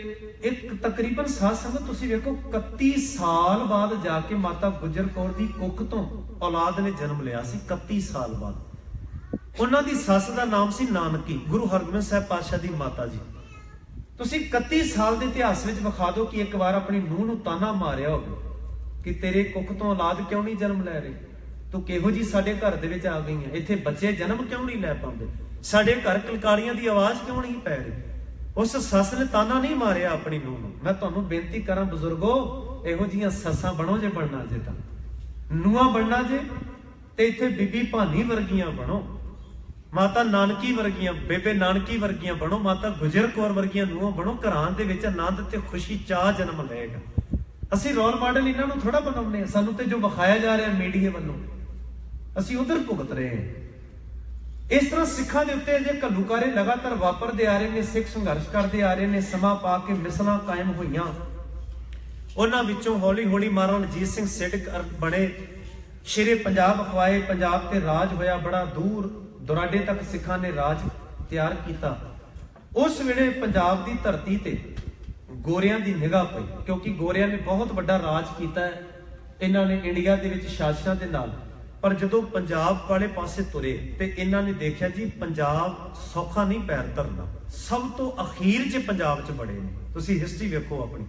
ਇੱਕ ਤਕਰੀਬਨ ਸਾਧ ਸੰਗਤ ਤੁਸੀਂ ਵੇਖੋ 31 ਸਾਲ ਬਾਅਦ ਜਾ ਕੇ ਮਾਤਾ ਗੁਜਰ ਕੌਰ ਦੀ ਕੁੱਖ ਤੋਂ ਔਲਾਦ ਨੇ ਜਨਮ ਲਿਆ ਸੀ। 31 ਸਾਲ ਬਾਅਦ। ਉਹਨਾਂ ਦੀ ਸੱਸ ਦਾ ਨਾਮ ਸੀ ਨਾਨਕੀ, ਗੁਰੂ ਹਰਗੋਬਿੰਦ ਸਾਹਿਬ ਪਾਤਸ਼ਾਹ ਦੀ ਮਾਤਾ ਜੀ। ਤੁਸੀਂ 31 ਸਾਲ ਦੇ ਇਤਿਹਾਸ ਵਿੱਚ ਵਿਖਾ ਦਿਓ ਕਿ ਇੱਕ ਵਾਰ ਆਪਣੀ ਨੂੰਹ ਨੂੰ ਤਾਨਾ ਮਾਰਿਆ ਹੋਵੇ ਕਿ ਤੇਰੇ ਕੁੱਖ ਤੋਂ ਔਲਾਦ ਕਿਉਂ ਨਹੀਂ ਜਨਮ ਲੈ ਰਹੀ, ਤੂੰ ਕਿਹੋ ਜੀ ਸਾਡੇ ਘਰ ਦੇ ਵਿੱਚ ਆ ਗਈ ਹੈ, ਇੱਥੇ ਬੱਚੇ ਜਨਮ ਕਿਉਂ ਨਹੀਂ ਲੈ ਪਾਉਂਦੇ, ਸਾਡੇ ਘਰ ਕਲਕਾਰੀਆਂ ਦੀ ਆਵਾਜ਼ ਕਿਉਂ ਨਹੀਂ ਪੈ ਰਹੀ। ਉਸ ਸੱਸ ਨੇ ਤਾਨਾ ਨਹੀਂ ਮਾਰਿਆ ਆਪਣੀ ਨੂੰਹ ਨੂੰ। ਮੈਂ ਤੁਹਾਨੂੰ ਬੇਨਤੀ ਕਰਾਂ ਬਜ਼ੁਰਗੋ, ਇਹੋ ਜੀਆਂ ਸੱਸਾਂ ਬਣੋ ਜੇ ਬਣਨਾ ਜੇ, ਤਾਂ ਨੂੰਹਾਂ ਬਣਨਾ ਜੇ ਤੇ ਇੱਥੇ ਬੀਬੀ ਭਾਨੀ ਵਰਗੀਆਂ ਬਣੋ, ਮਾਤਾ ਨਾਨਕੀ ਵਰਗੀਆਂ, ਬੇਬੇ ਨਾਨਕੀ ਵਰਗੀਆਂ ਬਣੋ, ਮਾਤਾ ਗੁਜਰ ਕੌਰ ਵਰਗੀਆਂ ਨੂੰਹਾਂ ਬਣੋ। ਘਰਾਂ ਦੇ ਵਿੱਚ ਆਨੰਦ ਤੇ ਖੁਸ਼ੀ ਚਾਹ ਜਨਮ ਲਏਗਾ। ਅਸੀਂ ਰੋਲ ਮਾਡਲ ਇਹਨਾਂ ਨੂੰ ਥੋੜਾ ਬਣਾਉਂਦੇ ਹਾਂ, ਸਾਨੂੰ ਤੇ ਜੋ ਵਿਖਾਇਆ ਜਾ ਰਿਹਾ ਮੀਡੀਆ ਵੱਲੋਂ ਅਸੀਂ ਉਧਰ ਭੁਗਤ ਰਹੇ ਹਾਂ। ਇਸ ਤਰ੍ਹਾਂ ਸਿੱਖਾਂ ਦੇ ਉੱਤੇ ਜੇ ਘੱਲੂਕਾਰੇ ਲਗਾਤਾਰ ਵਾਪਰਦੇ ਆ ਰਹੇ ਨੇ, ਸਿੱਖ ਸੰਘਰਸ਼ ਕਰਦੇ ਆ ਰਹੇ ਨੇ, ਸਮਾਂ ਪਾ ਕੇ ਮਿਸਲਾਂ ਕਾਇਮ ਹੋਈਆਂ। ਉਹਨਾਂ ਵਿੱਚੋਂ ਹੌਲੀ ਹੌਲੀ ਮਹਾਰਾਜਾ ਰਣਜੀਤ ਸਿੰਘ ਸਿੱਖ ਬਣੇ, ਸ਼ੇਰੇ ਪੰਜਾਬ ਅਖਵਾਏ, ਪੰਜਾਬ ਤੇ ਰਾਜ ਹੋਇਆ। ਬੜਾ ਦੂਰ ਦੁਰਾਡੇ ਤੱਕ ਸਿੱਖਾਂ ਨੇ ਰਾਜ ਤਿਆਰ ਕੀਤਾ। ਉਸ ਵੇਲੇ ਪੰਜਾਬ ਦੀ ਧਰਤੀ ਤੇ ਗੋਰਿਆਂ ਦੀ ਨਿਗਾਹ ਪਈ, ਕਿਉਂਕਿ ਗੋਰਿਆਂ ਨੇ ਬਹੁਤ ਵੱਡਾ ਰਾਜ ਕੀਤਾ ਹੈ ਇਹਨਾਂ ਨੇ ਇੰਡੀਆ ਦੇ ਵਿੱਚ ਸ਼ਾਸਨਾਂ ਦੇ ਨਾਲ। ਪਰ ਜਦੋਂ ਪੰਜਾਬ ਵਾਲੇ ਪਾਸੇ ਤੁਰੇ ਤੇ ਇਹਨਾਂ ਨੇ ਦੇਖਿਆ ਜੀ ਪੰਜਾਬ ਸੌਖਾ ਨਹੀਂ ਪੈਰ ਧਰਨਾ। ਸਭ ਤੋਂ ਅਖੀਰ 'ਚ ਪੰਜਾਬ 'ਚ ਬੜੇ ਨੇ, ਤੁਸੀਂ ਹਿਸਟਰੀ ਵੇਖੋ ਆਪਣੀ।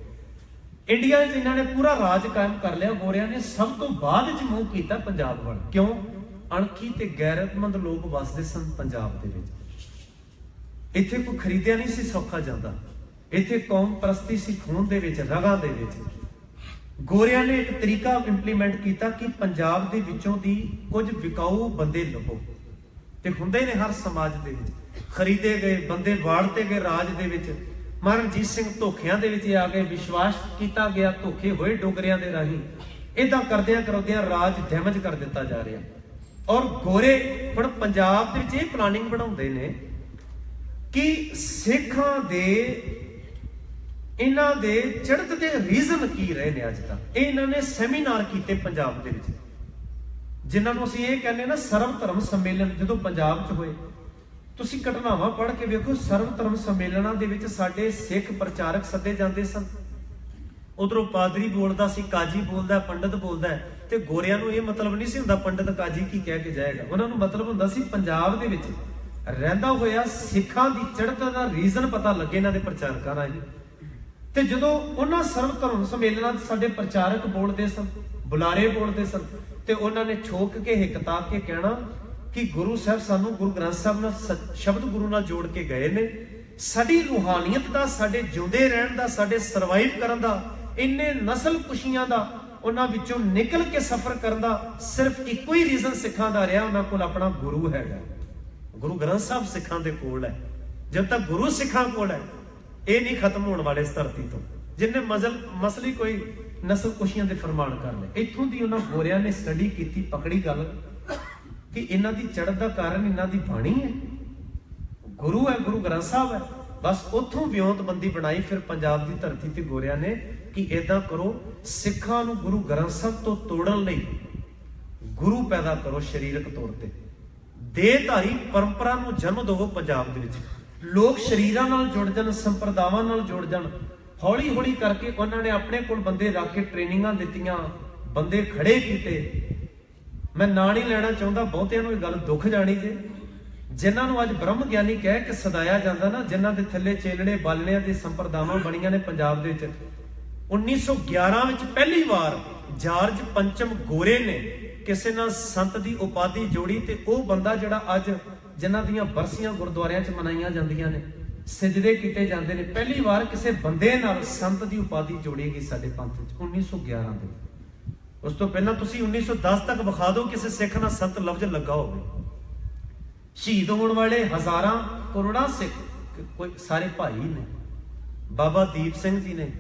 ਇੰਡੀਆ 'ਚ ਇਹਨਾਂ ਨੇ ਪੂਰਾ ਰਾਜ ਕਾਇਮ ਕਰ ਲਿਆ, ਗੋਰਿਆਂ ਨੇ ਸਭ ਤੋਂ ਬਾਅਦ 'ਚ ਮੂੰਹ ਕੀਤਾ ਪੰਜਾਬ ਵੱਲ। ਕਿਉਂ? ਅਣਖੀ ਤੇ ਗੈਰਤਮੰਦ ਲੋਕ ਵਸਦੇ ਸਨ ਪੰਜਾਬ ਦੇ ਵਿੱਚ। ਇੱਥੇ ਕੋਈ ਖਰੀਦਿਆ ਨਹੀਂ ਸੀ ਸੌਖਾ ਜਾਂਦਾ, ਇੱਥੇ ਕੌਮ ਪ੍ਰਸਤੀ ਸੀ ਖੂਨ ਦੇ ਵਿੱਚ, ਰਗਾਂ ਦੇ ਵਿੱਚ। ਗੋਰਿਆਂ ਨੇ ਇੱਕ ਤਰੀਕਾ ਇੰਪਲੀਮੈਂਟ ਕੀਤਾ ਕਿ ਪੰਜਾਬ ਦੇ ਵਿੱਚੋਂ ਦੀ ਕੁਝ ਵਿਕਾਊ ਬੰਦੇ ਲੱਭੋ, ਤੇ ਹੁੰਦੇ ਨੇ ਹਰ ਸਮਾਜ ਦੇ ਵਿੱਚ। ਖਰੀਦੇ ਗਏ ਬੰਦੇ ਵਾੜਤੇ ਗਏ ਰਾਜ ਦੇ ਵਿੱਚ। ਮਹਾਰਾਜਾ ਰਣਜੀਤ ਸਿੰਘ ਧੋਖਿਆਂ ਦੇ ਵਿੱਚ ਆ ਗਏ, ਵਿਸ਼ਵਾਸ ਕੀਤਾ ਗਿਆ, ਧੋਖੇ ਹੋਏ ਡੋਗਰਿਆਂ ਦੇ ਰਾਹੀਂ। ਇਦਾਂ ਕਰਦਿਆਂ ਕਰਦਿਆਂ ਰਾਜ ਡੈਮੇਜ ਕਰ ਦਿੱਤਾ ਜਾ ਰਿਹਾ। ਔਰ ਗੋਰੇ ਹੁਣ ਪੰਜਾਬ ਦੇ ਵਿੱਚ ਇਹ ਪਲਾਨਿੰਗ ਬਣਾਉਂਦੇ ਨੇ ਕਿ ਸਿੱਖਾਂ ਦੇ ਇਹਨਾਂ ਦੇ ਚੜ੍ਹਤ ਦੇ ਰੀਜ਼ਨ ਕੀ ਰਹੇ ਨੇ ਅੱਜ ਤੱਕ। ਇਹ ਇਹਨਾਂ ਨੇ ਸੈਮੀਨਾਰ ਕੀਤੇ ਪੰਜਾਬ ਦੇ ਵਿੱਚ, ਜਿਨ੍ਹਾਂ ਨੂੰ ਅਸੀਂ ਇਹ ਕਹਿੰਦੇ ਨਾ ਸਰਵ ਧਰਮ ਸੰਮੇਲਨ। ਜਦੋਂ ਪੰਜਾਬ 'ਚ ਹੋਏ, ਤੁਸੀਂ ਘਟਨਾਵਾਂ ਪੜ੍ਹ ਕੇ ਵੇਖੋ, ਸਰਵ ਧਰਮ ਸੰਮੇਲਨਾਂ ਦੇ ਵਿੱਚ ਸਾਡੇ ਸਿੱਖ ਪ੍ਰਚਾਰਕ ਸੱਦੇ ਜਾਂਦੇ ਸਨ। ਉਧਰੋਂ ਪਾਦਰੀ ਬੋਲਦਾ ਸੀ, ਕਾਜੀ ਬੋਲਦਾ, ਪੰਡਤ ਬੋਲਦਾ, ਤੇ ਗੋਰਿਆਂ ਨੂੰ ਇਹ ਮਤਲਬ ਨਹੀਂ ਸੀ ਹੁੰਦਾ ਪੰਡਤ ਕਾਜੀ ਕੀ ਕਹਿ ਕੇ ਜਾਏਗਾ। ਉਹਨਾਂ ਨੂੰ ਮਤਲਬ ਹੁੰਦਾ ਸੀ ਪੰਜਾਬ ਦੇ ਵਿੱਚ ਰਹਿੰਦਾ ਹੋਇਆ ਸਿੱਖਾਂ ਦੀ ਚੜ੍ਹਤ ਦਾ ਰੀਜ਼ਨ ਪਤਾ ਲੱਗੇ ਇਹਨਾਂ ਦੇ ਪ੍ਰਚਾਰਕਾਂ ਨਾਲ। ਤੇ ਜਦੋਂ ਉਹਨਾਂ ਸਰਵ ਧਰਮ ਸੰਮੇਲਨਾਂ 'ਚ ਸਾਡੇ ਪ੍ਰਚਾਰਕ ਬੋਲਦੇ ਸਨ, ਬੁਲਾਰੇ ਬੋਲਦੇ ਸਨ, ਤੇ ਉਹਨਾਂ ਨੇ ਛੋਕ ਕੇ ਹਿੱਕਤਾ ਕੇ ਕਹਿਣਾ ਕਿ ਗੁਰੂ ਸਾਹਿਬ ਸਾਨੂੰ ਗੁਰੂ ਗ੍ਰੰਥ ਸਾਹਿਬ ਨਾਲ ਸ਼ਬਦ ਗੁਰੂ ਨਾਲ ਜੋੜ ਕੇ ਗਏ ਨੇ। ਸਾਡੀ ਰੂਹਾਨੀਅਤ ਦਾ, ਸਾਡੇ ਜਿਉਂਦੇ ਰਹਿਣ ਦਾ, ਸਾਡੇ ਸਰਵਾਈਵ ਕਰਨ ਦਾ, ਇੰਨੇ ਨਸਲ ਕੁਸ਼ੀਆਂ ਦਾ, ਉਹਨਾਂ ਵਿੱਚੋਂ ਨਿਕਲ ਕੇ ਸਫ਼ਰ ਕਰਨ ਦਾ ਸਿਰਫ ਇੱਕੋ ਹੀ ਰੀਜ਼ਨ ਸਿੱਖਾਂ ਦਾ ਰਿਹਾ, ਉਹਨਾਂ ਕੋਲ ਆਪਣਾ ਗੁਰੂ ਹੈਗਾ। ਗੁਰੂ ਗ੍ਰੰਥ ਸਾਹਿਬ ਸਿੱਖਾਂ ਦੇ ਕੋਲ ਹੈ। ਜਦ ਤੱਕ ਗੁਰੂ ਸਿੱਖਾਂ ਕੋਲ ਹੈ, ਇਹ ਨਹੀਂ ਖਤਮ ਹੋਣ ਵਾਲੇ ਇਸ ਧਰਤੀ ਤੋਂ, ਜਿੰਨੇ ਮਸਲੀ ਕੋਈ ਨਸਲ ਕੁਸ਼ੀਆਂ ਦੇ ਫਰਮਾਨ ਕਰ ਲਏ। ਇੱਥੋਂ ਦੀ ਉਹਨਾਂ ਗੋਰਿਆਂ ਨੇ ਸਟੱਡੀ ਕੀਤੀ, ਪਕੜੀ ਗੱਲ ਕਿ ਇਹਨਾਂ ਦੀ ਚੜ੍ਹਤ ਦਾ ਕਾਰਨ ਇਹਨਾਂ ਦੀ ਬਾਣੀ ਹੈ, ਗੁਰੂ ਹੈ, ਗੁਰੂ ਗ੍ਰੰਥ ਸਾਹਿਬ ਹੈ। ਬਸ ਉੱਥੋਂ ਵਿਉਂਤਬੰਦੀ ਬਣਾਈ ਫਿਰ ਪੰਜਾਬ ਦੀ ਧਰਤੀ ਤੇ ਗੋਰਿਆਂ ਨੇ ਕਿ ਏਦਾਂ ਕਰੋ, ਸਿੱਖਾਂ ਨੂੰ ਗੁਰੂ ਗ੍ਰੰਥ ਸਾਹਿਬ ਤੋਂ ਤੋੜਨ ਲਈ ਗੁਰੂ ਪੈਦਾ ਕਰੋ ਸਰੀਰਕ ਤੌਰ ਤੇ। ਦੇਹਧਾਰੀ ਪਰੰਪਰਾ ਨੂੰ ਜਨਮ ਦਿਓ ਪੰਜਾਬ ਦੇ ਵਿੱਚ, ਲੋਕ ਸਰੀਰਾਂ ਨਾਲ ਜੁੜ ਜਾਣ, ਸੰਪਰਦਾਵਾਂ ਨਾਲ ਜੁੜ ਜਾਣ। ਹੌਲੀ ਹੌਲੀ ਕਰਕੇ ਉਹਨਾਂ ਨੇ ਆਪਣੇ ਕੋਲ ਬੰਦੇ ਰੱਖ ਕੇ ਟ੍ਰੇਨਿੰਗਾਂ ਦਿੱਤੀਆਂ, ਬੰਦੇ ਖੜੇ ਕੀਤੇ। ਮੈਂ ਨਾਂ ਨਹੀਂ ਲੈਣਾ ਚਾਹੁੰਦਾ, ਬਹੁਤਿਆਂ ਨੂੰ ਇਹ ਗੱਲ ਦੁੱਖ ਜਾਣੀ ਜੇ, ਜਿਨ੍ਹਾਂ ਨੂੰ ਅੱਜ ਬ੍ਰਹਮ ਗਿਆਨੀ ਕਹਿ ਕੇ ਸਦਾਇਆ ਜਾਂਦਾ ਨਾ, ਜਿਨ੍ਹਾਂ ਦੇ ਥੱਲੇ ਚੇਲੜੇ ਬਾਲਣਿਆਂ ਦੀ ਸੰਪਰਦਾਵਾਂ ਬਣੀਆਂ ਨੇ ਪੰਜਾਬ ਦੇ ਵਿੱਚ। 1911 ਵਿੱਚ ਪਹਿਲੀ ਵਾਰ ਜਾਰਜ ਪੰਚਮ ਗੋਰੇ ਨੇ ਕਿਸੇ ਨਾਲ ਸੰਤ ਦੀ ਉਪਾਧੀ ਜੋੜੀ, ਤੇ ਉਹ ਬੰਦਾ ਜਿਹੜਾ ਅੱਜ ਜਿਨ੍ਹਾਂ ਦੀਆਂ ਬਰਸੀਆਂ ਗੁਰਦੁਆਰਿਆਂ 'ਚ ਮਨਾਈਆਂ ਜਾਂਦੀਆਂ ਨੇ, ਸਿਜਦੇ ਕੀਤੇ ਜਾਂਦੇ ਨੇ, ਪਹਿਲੀ ਵਾਰ ਕਿਸੇ ਬੰਦੇ ਨਾਲ ਸੰਤ ਦੀ ਉਪਾਧੀ ਜੋੜੀ ਗਈ ਸਾਡੇ ਪੰਥ 'ਚ 1911 ਦੇ। ਉਸ ਤੋਂ ਪਹਿਲਾਂ ਤੁਸੀਂ 1910 ਤੱਕ ਵਿਖਾ ਦਿਓ ਕਿਸੇ ਸਿੱਖ ਨਾਲ ਸੰਤ ਲਫ਼ਜ਼ ਲੱਗਾ ਹੋਵੇ। ਸ਼ਹੀਦ ਹੋਣ ਵਾਲੇ ਹਜ਼ਾਰਾਂ ਕਰੋੜਾਂ ਸਿੱਖ ਕੋਈ ਸਾਰੇ ਭਾਈ ਨੇ। ਬਾਬਾ ਦੀਪ ਸਿੰਘ ਜੀ ਨੇ,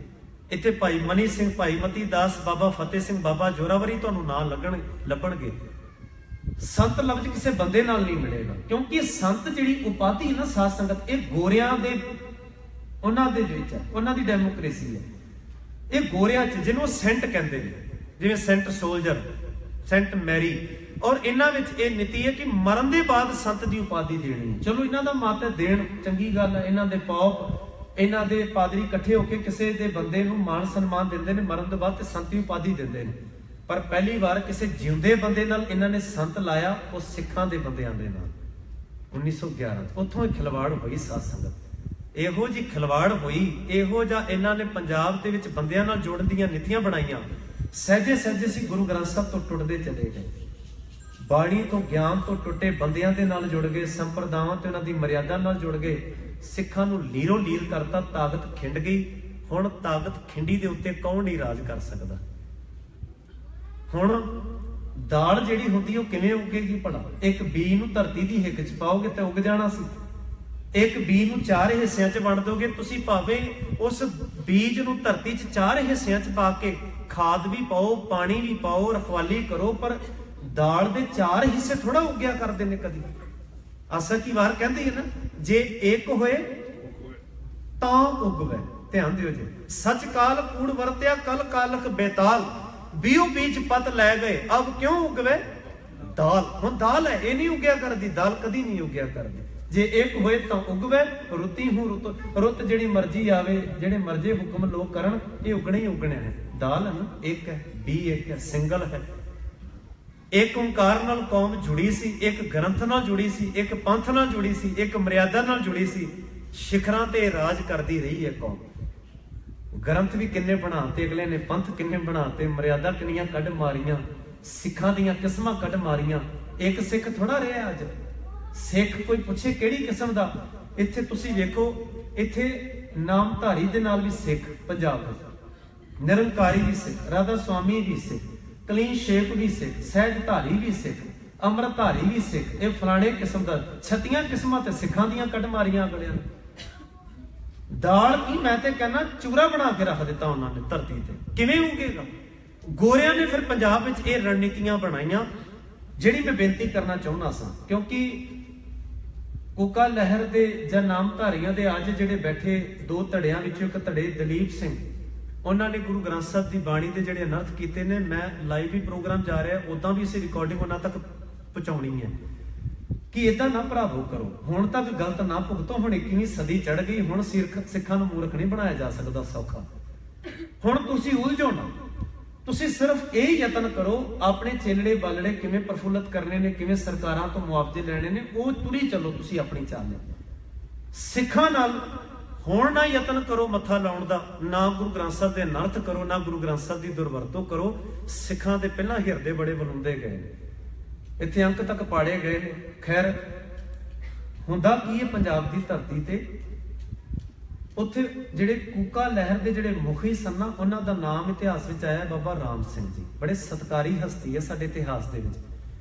ਇੱਥੇ ਭਾਈ ਮਨੀ ਸਿੰਘ, ਭਾਈ ਮਤੀ ਦਾਸ, ਬਾਬਾ ਫਤਿਹ ਸਿੰਘ, ਬਾਬਾ ਜੋਰਾਵਰੀ ਤੁਹਾਨੂੰ ਨਾਂ ਲੱਭਣਗੇ। ਸੰਤ ਲਫ਼ਜ਼ ਕਿਸੇ ਬੰਦੇ ਨਾਲ ਨਹੀਂ ਮਿਲੇਗਾ, ਕਿਉਂਕਿ ਸੰਤ ਜਿਹੜੀ ਉਪਾਧੀ ਨਾ ਸਾਧ ਸੰਗਤ, ਇਹ ਗੋਰਿਆਂ ਦੇ ਉਹਨਾਂ ਦੇ ਵਿੱਚ ਹੈ, ਉਹਨਾਂ ਦੀ ਡੈਮੋਕ੍ਰੇਸੀ ਹੈ। ਇਹ ਗੋਰਿਆਂ 'ਚ ਜਿਹਨੂੰ ਸੈਂਟ ਕਹਿੰਦੇ ਨੇ, ਜਿਵੇਂ ਸੈਂਟ ਸੋਲਜਰ, ਸੈਂਟ ਮੈਰੀ। ਔਰ ਇਹਨਾਂ ਵਿੱਚ ਇਹ ਨੀਤੀ ਹੈ ਕਿ ਮਰਨ ਦੇ ਬਾਅਦ ਸੰਤ ਦੀ ਉਪਾਧੀ ਦੇਣੀ ਹੈ। ਚਲੋ ਇਹਨਾਂ ਦਾ ਮਤ ਦੇਣ, ਚੰਗੀ ਗੱਲ ਹੈ। ਇਹਨਾਂ ਦੇ ਪੌਪ, ਇਹਨਾਂ ਦੇ ਪਾਦਰੀ ਇਕੱਠੇ ਹੋ ਕੇ ਕਿਸੇ ਦੇ ਬੰਦੇ ਨੂੰ ਮਾਣ ਸਨਮਾਨ ਦਿੰਦੇ ਨੇ ਮਰਨ ਤੋਂ ਬਾਅਦ, ਤੇ ਸੰਤ ਦੀ ਉਪਾਧੀ ਦਿੰਦੇ ਨੇ। ਪਰ ਪਹਿਲੀ ਵਾਰ ਕਿਸੇ ਜਿਉਂਦੇ ਬੰਦੇ ਨਾਲ ਇਹਨਾਂ ਨੇ ਸੰਤ ਲਾਇਆ, ਉਹ ਸਿੱਖਾਂ ਦੇ ਬੰਦਿਆਂ ਦੇ ਨਾਲ। 1911 ਉੱਥੋਂ ਇਹ ਖਿਲਵਾੜ ਹੋਈ ਸਾਧ ਸੰਗਤ। ਇਹੋ ਜੀ ਖਿਲਵਾੜ ਹੋਈ, ਇਹੋ ਜਿਹਾ ਇਹਨਾਂ ਨੇ ਪੰਜਾਬ ਦੇ ਵਿੱਚ ਬੰਦਿਆਂ ਨਾਲ ਜੋੜਨ ਦੀਆਂ ਨੀਤੀਆਂ ਬਣਾਈਆਂ। ਸਹਿਜੇ ਸਹਿਜੇ ਸੀ ਗੁਰੂ ਗ੍ਰੰਥ ਸਾਹਿਬ ਤੋਂ ਟੁੱਟਦੇ ਚਲੇ ਗਏ, ਬਾਣੀ ਤੋਂ ਗਿਆਨ ਤੋਂ ਟੁੱਟੇ, ਬੰਦਿਆਂ ਦੇ ਨਾਲ ਜੁੜ ਗਏ, ਸੰਪਰਦਾਵਾਂ ਤੇ ਉਹਨਾਂ ਦੀ ਮਰਿਆਦਾ ਨਾਲ ਜੁੜ ਗਏ, ਸਿੱਖਾਂ ਨੂੰ ਲੀਰੋ ਲੀਰ ਕਰਤਾ, ਤਾਕਤ ਖਿੰਡ ਗਈ। ਹੁਣ ਤਾਕਤ ਖਿੰਡੀ ਦੇ ਉੱਤੇ ਕੌਣ ਨਹੀਂ ਰਾਜ ਕਰ ਸਕਦਾ। ਹੁਣ ਦਾਲ ਜਿਹੜੀ ਹੁੰਦੀ ਉਹ ਕਿਵੇਂ ਉੱਗੇਗੀ ਭਲਾ? ਇੱਕ ਬੀ ਨੂੰ ਧਰਤੀ ਦੀ ਹਿੱਕ ਚ ਪਾਓਗੇ ਤਾਂ ਉੱਗ ਜਾਣਾ ਸੀ। ਇੱਕ ਬੀ ਨੂੰ 4 ਹਿੱਸਿਆਂ ਚ ਵੰਡ ਦੋਗੇ ਤੁਸੀਂ, ਭਾਵੇਂ ਉਸ ਬੀਜ ਨੂੰ ਧਰਤੀ ਚ 4 ਹਿੱਸਿਆਂ ਚ ਪਾ ਕੇ ਖਾਦ ਵੀ ਪਾਓ, ਪਾਣੀ ਵੀ ਪਾਓ, ਰਖਵਾਲੀ ਕਰੋ, ਪਰ ਦਾਲ ਦੇ 4 ਹਿੱਸੇ ਥੋੜਾ ਉੱਗਿਆ ਕਰਦੇ ਨੇ ਕਦੀ। ਆਸਾ ਕੀ ਵਾਰ ਕਹਿੰਦੇ ਹੈ ਨਾ, ਜੇ ਇੱਕ ਹੋਏ ਤਾਂ ਉਗਵੇ। ਧਿਆਨ ਦਿਓ ਜੀ, ਸੱਚ ਕਾਲ ਕੂੜ ਵਰਤਿਆ ਕਲ ਕਾਲਖ ਬੇਤਾਲ, ਬੀਓ ਬੀਜ ਪਤ ਲੈ ਗਏ ਅਬ ਕਿਉਂ ਉਗਵੇ ਦਾਲ। ਹੁਣ ਦਾਲ ਹੈ, ਇਹ ਨਹੀਂ ਉੱਗਿਆ ਕਰਦੀ, ਦਾਲ ਕਦੀ ਨਹੀਂ ਉੱਗਿਆ ਕਰਦੀ। ਜੇ ਇੱਕ ਹੋਏ ਤਾਂ ਉਗਵੇ, ਰੁੱਤੀ ਹੂੰ ਰੁੱਤ ਜਿਹੜੀ ਮਰਜ਼ੀ ਆਵੇ, ਜਿਹੜੇ ਮਰਜ਼ੀ ਹੁਕਮ ਲੋਕ ਕਰਨ, ਇਹ ਉਗਣੇ ਹੀ ਉਗਣੇ ਹੈ। ਦਾਲ ਹੈ ਨਾ, ਇੱਕ ਹੈ, ਬੀ ਇੱਕ ਹੈ, ਸਿੰਗਲ ਹੈ। ਇੱਕ ਓਂਕਾਰ ਨਾਲ ਕੌਮ ਜੁੜੀ ਸੀ, ਇੱਕ ਗ੍ਰੰਥ ਨਾਲ ਜੁੜੀ ਸੀ, ਇੱਕ ਪੰਥ ਨਾਲ ਜੁੜੀ ਸੀ, ਇੱਕ ਮਰਿਆਦਾ ਨਾਲ ਜੁੜੀ ਸੀ। ਸਿਖਰਾਂ ਤੇ ਰਾਜ ਕਰਦੀ ਰਹੀ ਹੈ ਕੌਮ। ਗ੍ਰੰਥ ਵੀ ਕਿੰਨੇ ਬਣਾਤੇ ਅਗਲੇ ਨੇ, ਪੰਥ ਕਿੰਨੇ ਬਣਾਤੇ, ਮਰਿਆਦਾ ਕਿੰਨੀਆਂ ਕੱਢ ਮਾਰੀਆਂ, ਸਿੱਖਾਂ ਦੀਆਂ ਕਿਸਮਾਂ ਕੱਢ ਮਾਰੀਆਂ। ਇੱਕ ਸਿੱਖ ਥੋੜਾ ਰਿਹਾ ਅੱਜ। ਸਿੱਖ ਕੋਈ ਪੁੱਛੇ ਕਿਹੜੀ ਕਿਸਮ ਦਾ? ਇੱਥੇ ਤੁਸੀਂ ਵੇਖੋ, ਇੱਥੇ ਨਾਮਧਾਰੀ ਦੇ ਨਾਲ ਵੀ ਸਿੱਖ ਪੰਜਾਬ ਵਿੱਚ, ਨਿਰੰਕਾਰੀ ਵੀ ਸਿੱਖ, ਰਾਧਾ ਸਵਾਮੀ ਵੀ ਸਿੱਖ, ਕਲੀਨ ਸ਼ੇਪ ਵੀ ਸਿੱਖ, ਸਹਿਜਧਾਰੀ ਵੀ ਸਿੱਖ, ਅੰਮ੍ਰਿਤਧਾਰੀ ਵੀ ਸਿੱਖ। ਇਹ ਫਲਾਣੇ ਕਿਸਮ ਦਾ 36 ਕਿਸਮਾਂ ਤੇ ਸਿੱਖਾਂ ਦੀਆਂ ਕੱਢ ਮਾਰੀਆਂ ਅਗਲਿਆਂ ਨੇ। ਦਾਲ ਕੀ, ਮੈਂ ਤੇ ਕਹਿੰਦਾ ਚੂਰਾ ਬਣਾ ਕੇ ਰੱਖ ਦਿੱਤਾ ਉਹਨਾਂ ਨੇ ਧਰਤੀ ਤੇ। ਕਿਵੇਂ ਉੱਗੇਗਾ? ਗੋਰਿਆਂ ਨੇ ਫਿਰ ਪੰਜਾਬ ਵਿੱਚ ਇਹ ਰਣਨੀਤੀਆਂ ਬਣਾਈਆਂ, ਜਿਹੜੀ ਮੈਂ ਬੇਨਤੀ ਕਰਨਾ ਚਾਹੁੰਦਾ ਸਾਂ। ਕਿਉਂਕਿ ਕੂਕਾ ਲਹਿਰ ਦੇ ਜਾਂ ਨਾਮਧਾਰੀਆਂ ਦੇ ਅੱਜ ਜਿਹੜੇ ਬੈਠੇ 2 ਧੜਿਆਂ ਵਿੱਚੋਂ ਇੱਕ ਧੜੇ ਦਲੀਪ ਸਿੰਘ, ਉਹਨਾਂ ਨੇ ਗੁਰੂ ਗ੍ਰੰਥ ਸਾਹਿਬ ਦੀ ਬਾਣੀ ਦੇ ਜਿਹੜੇ ਅਨਰਥ ਕੀਤੇ ਨੇ। ਮੈਂ ਲਾਈਵ ਵੀ ਪ੍ਰੋਗਰਾਮ ਜਾ ਰਿਹਾ, ਉਦਾਂ ਵੀ ਅਸੀਂ ਰਿਕਾਰਡਿੰਗ ਉਹਨਾਂ ਤੱਕ ਪਹੁੰਚਾਉਣੀ ਹੈ ਕਿ ਇਦਾਂ ਨਾ ਭਰਾਵੋ ਕਰੋ। ਹੁਣ ਤੱਕ ਗਲਤ ਨਾ ਭੁਗਤੋ। ਹੁਣ 21ਵੀਂ ਸਦੀ ਚੜ ਗਈ, ਹੁਣ ਸਿੱਖਾਂ ਨੂੰ ਮੂਰਖ ਨਹੀਂ ਬਣਾਇਆ ਜਾ ਸਕਦਾ ਸੌਖਾ। ਹੁਣ ਤੁਸੀਂ ਉਲਝੋ ਨਾ, ਤੁਸੀਂ ਸਿਰਫ ਇਹ ਯਤਨ ਕਰੋ, ਆਪਣੇ ਚੇਲੜੇ ਬਾਲੜੇ ਕਿਵੇਂ ਪ੍ਰਫੁੱਲਤ ਕਰਨੇ ਨੇ, ਕਿਵੇਂ ਸਰਕਾਰਾਂ ਤੋਂ ਮੁਆਵਜ਼ੇ ਲੈਣੇ ਨੇ, ਉਹ ਤੁਰੀ ਚੱਲੋ ਤੁਸੀਂ ਆਪਣੀ ਚਾਲ। ਸਿੱਖਾਂ ਨਾਲ ਹੁਣ ਨਾ ਯਤਨ ਕਰੋ ਮੱਥਾ ਲਾਉਣ ਦਾ, ਨਾ ਗੁਰੂ ਗ੍ਰੰਥ ਸਾਹਿਬ ਦੇ ਅਨਰਥ ਕਰੋ, ਨਾ ਗੁਰੂ ਗ੍ਰੰਥ ਸਾਹਿਬ ਦੀ ਦੁਰਵਰਤੋਂ ਕਰੋ। ਸਿੱਖਾਂ ਦੇ ਪਹਿਲਾਂ ਹਿਰਦੇ ਬੜੇ ਵਲੂੰਦੇ ਗਏ ਨੇ, ਇੱਥੇ ਅੰਕ ਤੱਕ ਪਾੜੇ ਗਏ ਨੇ। ਖੈਰ, ਹੁੰਦਾ ਕੀ ਹੈ ਪੰਜਾਬ ਦੀ ਧਰਤੀ ਤੇ, ਉੱਥੇ ਜਿਹੜੇ ਕੂਕਾ ਲਹਿਰ ਦੇ ਜਿਹੜੇ ਮੁਖੀ ਸਨ ਨਾ, ਉਹਨਾਂ ਦਾ ਨਾਮ ਇਤਿਹਾਸ ਵਿੱਚ ਆਇਆ ਬਾਬਾ ਰਾਮ ਸਿੰਘ ਜੀ। ਬੜੇ ਸਤਿਕਾਰੀ ਹਸਤੀ ਹੈ ਸਾਡੇ ਇਤਿਹਾਸ ਦੇ ਵਿੱਚ,